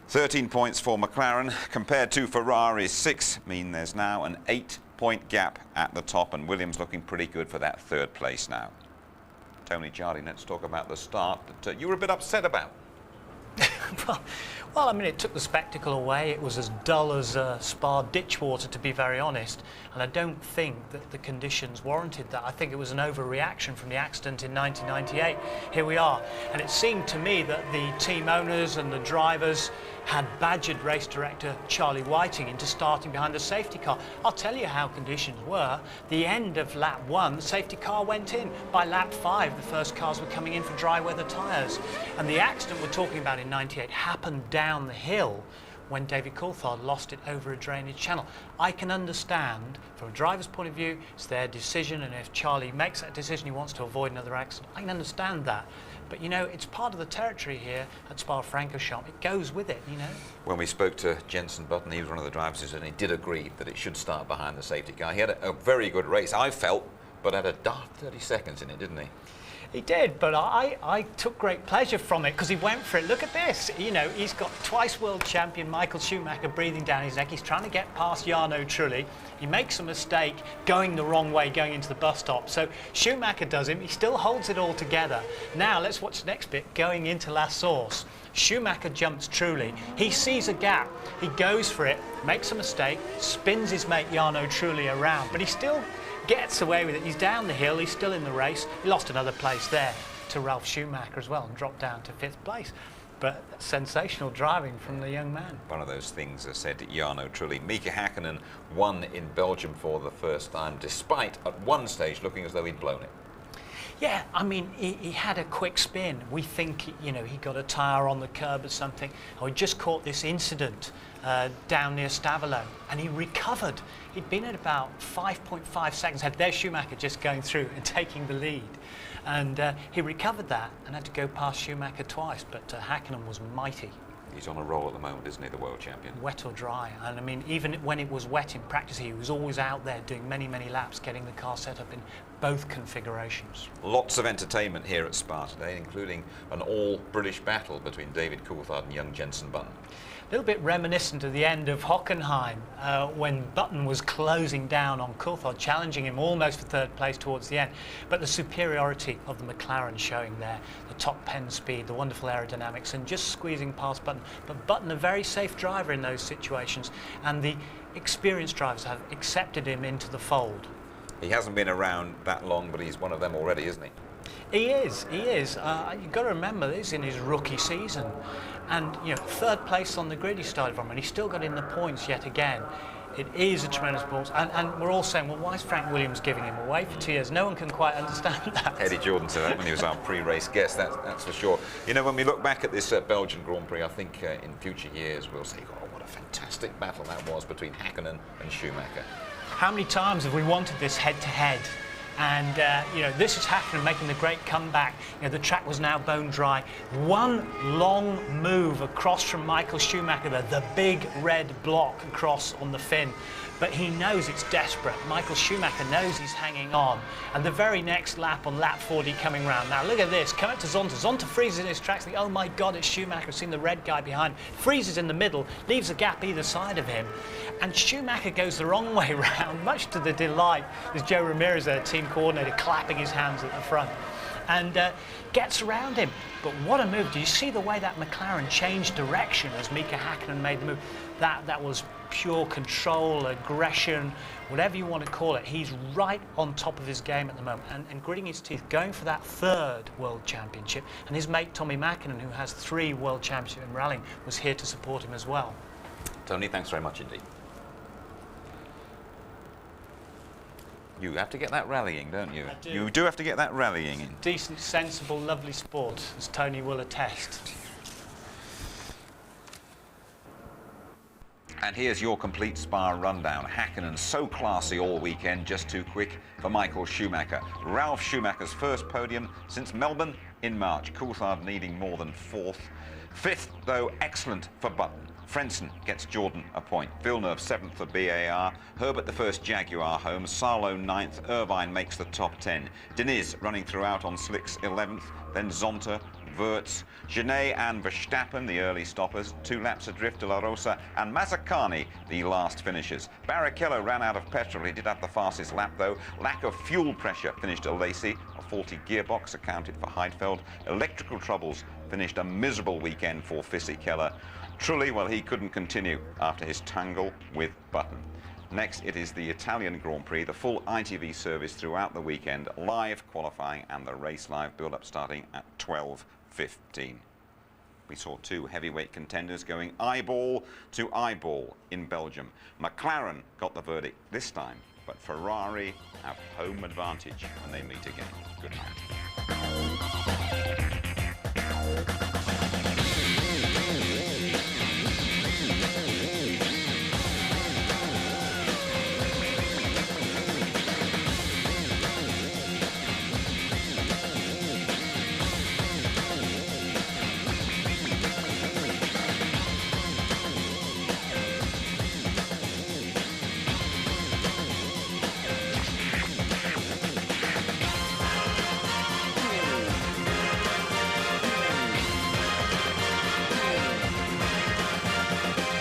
13 points for McLaren compared to Ferrari's 6 mean there's now an 8-point gap at the top, and Williams looking pretty good for that 3rd place now. Tony Jardine, let's talk about the start that you were a bit upset about. Well, I mean, it took the spectacle away. It was as dull as Spa ditch water, to be very honest. And I don't think that the conditions warranted that. I think it was an overreaction from the accident in 1998. Here we are. And it seemed to me that the team owners and the drivers had badgered race director Charlie Whiting into starting behind the safety car. I'll tell you how conditions were. The end of lap 1, the safety car went in. By lap 5, the first cars were coming in for dry weather tyres. And the accident we're talking about in 98 happened down the hill when David Coulthard lost it over a drainage channel. I can understand, from a driver's point of view, it's their decision, and if Charlie makes that decision, he wants to avoid another accident. I can understand that. But, you know, it's part of the territory here at Spa-Francorchamps. It goes with it, you know. When we spoke to Jenson Button, he was one of the drivers, and he did agree that it should start behind the safety car. He had a very good race, I felt, but had a dark 30 seconds in it, didn't he? He did, but I took great pleasure from it because he went for it. Look at this. You know, he's got twice world champion Michael Schumacher breathing down his neck. He's trying to get past Jarno Trulli. He makes a mistake going the wrong way, going into the bus stop. So Schumacher does him. He still holds it all together. Now let's watch the next bit going into La Source. Schumacher jumps Trulli. He sees a gap. He goes for it, makes a mistake, spins his mate Jarno Trulli around, but he still gets away with it. He's down the hill, he's still in the race. He lost another place there to Ralf Schumacher as well and dropped down to 5th place. But sensational driving from the young man. One of those things I said to Jarno Trulli. Mika Hakkinen won in Belgium for the first time, despite at one stage looking as though he'd blown it. Yeah, I mean, he had a quick spin. We think, you know, he got a tyre on the curb or something. Or he just caught this incident down near Stavelo, and he recovered. He'd been at about 5.5 seconds ahead. There's Schumacher just going through and taking the lead. And he recovered that and had to go past Schumacher twice, but Hakkinen was mighty. He's on a roll at the moment, isn't he, the world champion? Wet or dry. And I mean, even when it was wet in practice, he was always out there doing many, many laps, getting the car set up in both configurations. Lots of entertainment here at Spa today, including an all-British battle between David Coulthard and young Jenson Button. A little bit reminiscent of the end of Hockenheim when Button was closing down on Coulthard, challenging him almost for 3rd place towards the end. But the superiority of the McLaren showing there, the top pen speed, the wonderful aerodynamics, and just squeezing past Button. But Button, a very safe driver in those situations, and the experienced drivers have accepted him into the fold. He hasn't been around that long, but he's one of them already, isn't he? He is. You've got to remember, this is in his rookie season. And, you know, 3rd place on the grid he started from, and he's still got in the points yet again. It is a tremendous ball. And we're all saying, well, why is Frank Williams giving him away for 2 years? No one can quite understand that. Eddie Jordan said that when he was our pre-race guest, that's for sure. You know, when we look back at this Belgian Grand Prix, I think in future years we'll say, oh, what a fantastic battle that was between Hakkinen and Schumacher. How many times have we wanted this head-to-head? And, you know, this is Hakkinen making the great comeback. You know, the track was now bone dry. One long move across from Michael Schumacher there, the big red block across on the fin. But he knows it's desperate. Michael Schumacher knows he's hanging on. And the very next lap, on lap 40 coming round. Now look at this, come up to Zonta. Zonta freezes in his tracks, thinking, oh my God, it's Schumacher. I've seen the red guy behind. Freezes in the middle, leaves a gap either side of him. And Schumacher goes the wrong way round, much to the delight. There's Joe Ramirez there, team coordinator, clapping his hands at the front. And gets around him. But what a move. Do you see the way that McLaren changed direction as Mika Hakkinen made the move? That was pure control, aggression, whatever you want to call it. He's right on top of his game at the moment and gritting his teeth, going for that 3rd World Championship. And his mate Tommy Mäkinen, who has 3 World Championships in rallying, was here to support him as well. Tony, thanks very much indeed. You have to get that rallying, don't you? I do. You do have to get that rallying in. Decent, sensible, lovely sport, as Tony will attest. And here's your complete Spa rundown. Hakkinen so classy all weekend, just too quick for Michael Schumacher. Ralf Schumacher's first podium since Melbourne in March. Coulthard needing more than 4th. 5th, though, excellent for Button. Frentzen gets Jordan a point. Villeneuve 7th for BAR. Herbert the first Jaguar home. Sarlo 9th. Irvine makes the top 10. Diniz running throughout on slicks 11th. Then Zonta, Wirtz, Genet and Verstappen, the early stoppers. 2 laps adrift, De La Rosa and Mazzacani, the last finishers. Barrichello ran out of petrol. He did have the fastest lap, though. Lack of fuel pressure finished Lacey. A faulty gearbox accounted for Heidfeld. Electrical troubles finished a miserable weekend for Fisichella. Trulli, well, he couldn't continue after his tangle with Button. Next, it is the Italian Grand Prix, the full ITV service throughout the weekend, live qualifying and the race live build-up starting at 12:15. We saw two heavyweight contenders going eyeball to eyeball in Belgium. McLaren got the verdict this time, but Ferrari have home advantage when they meet again. Good night.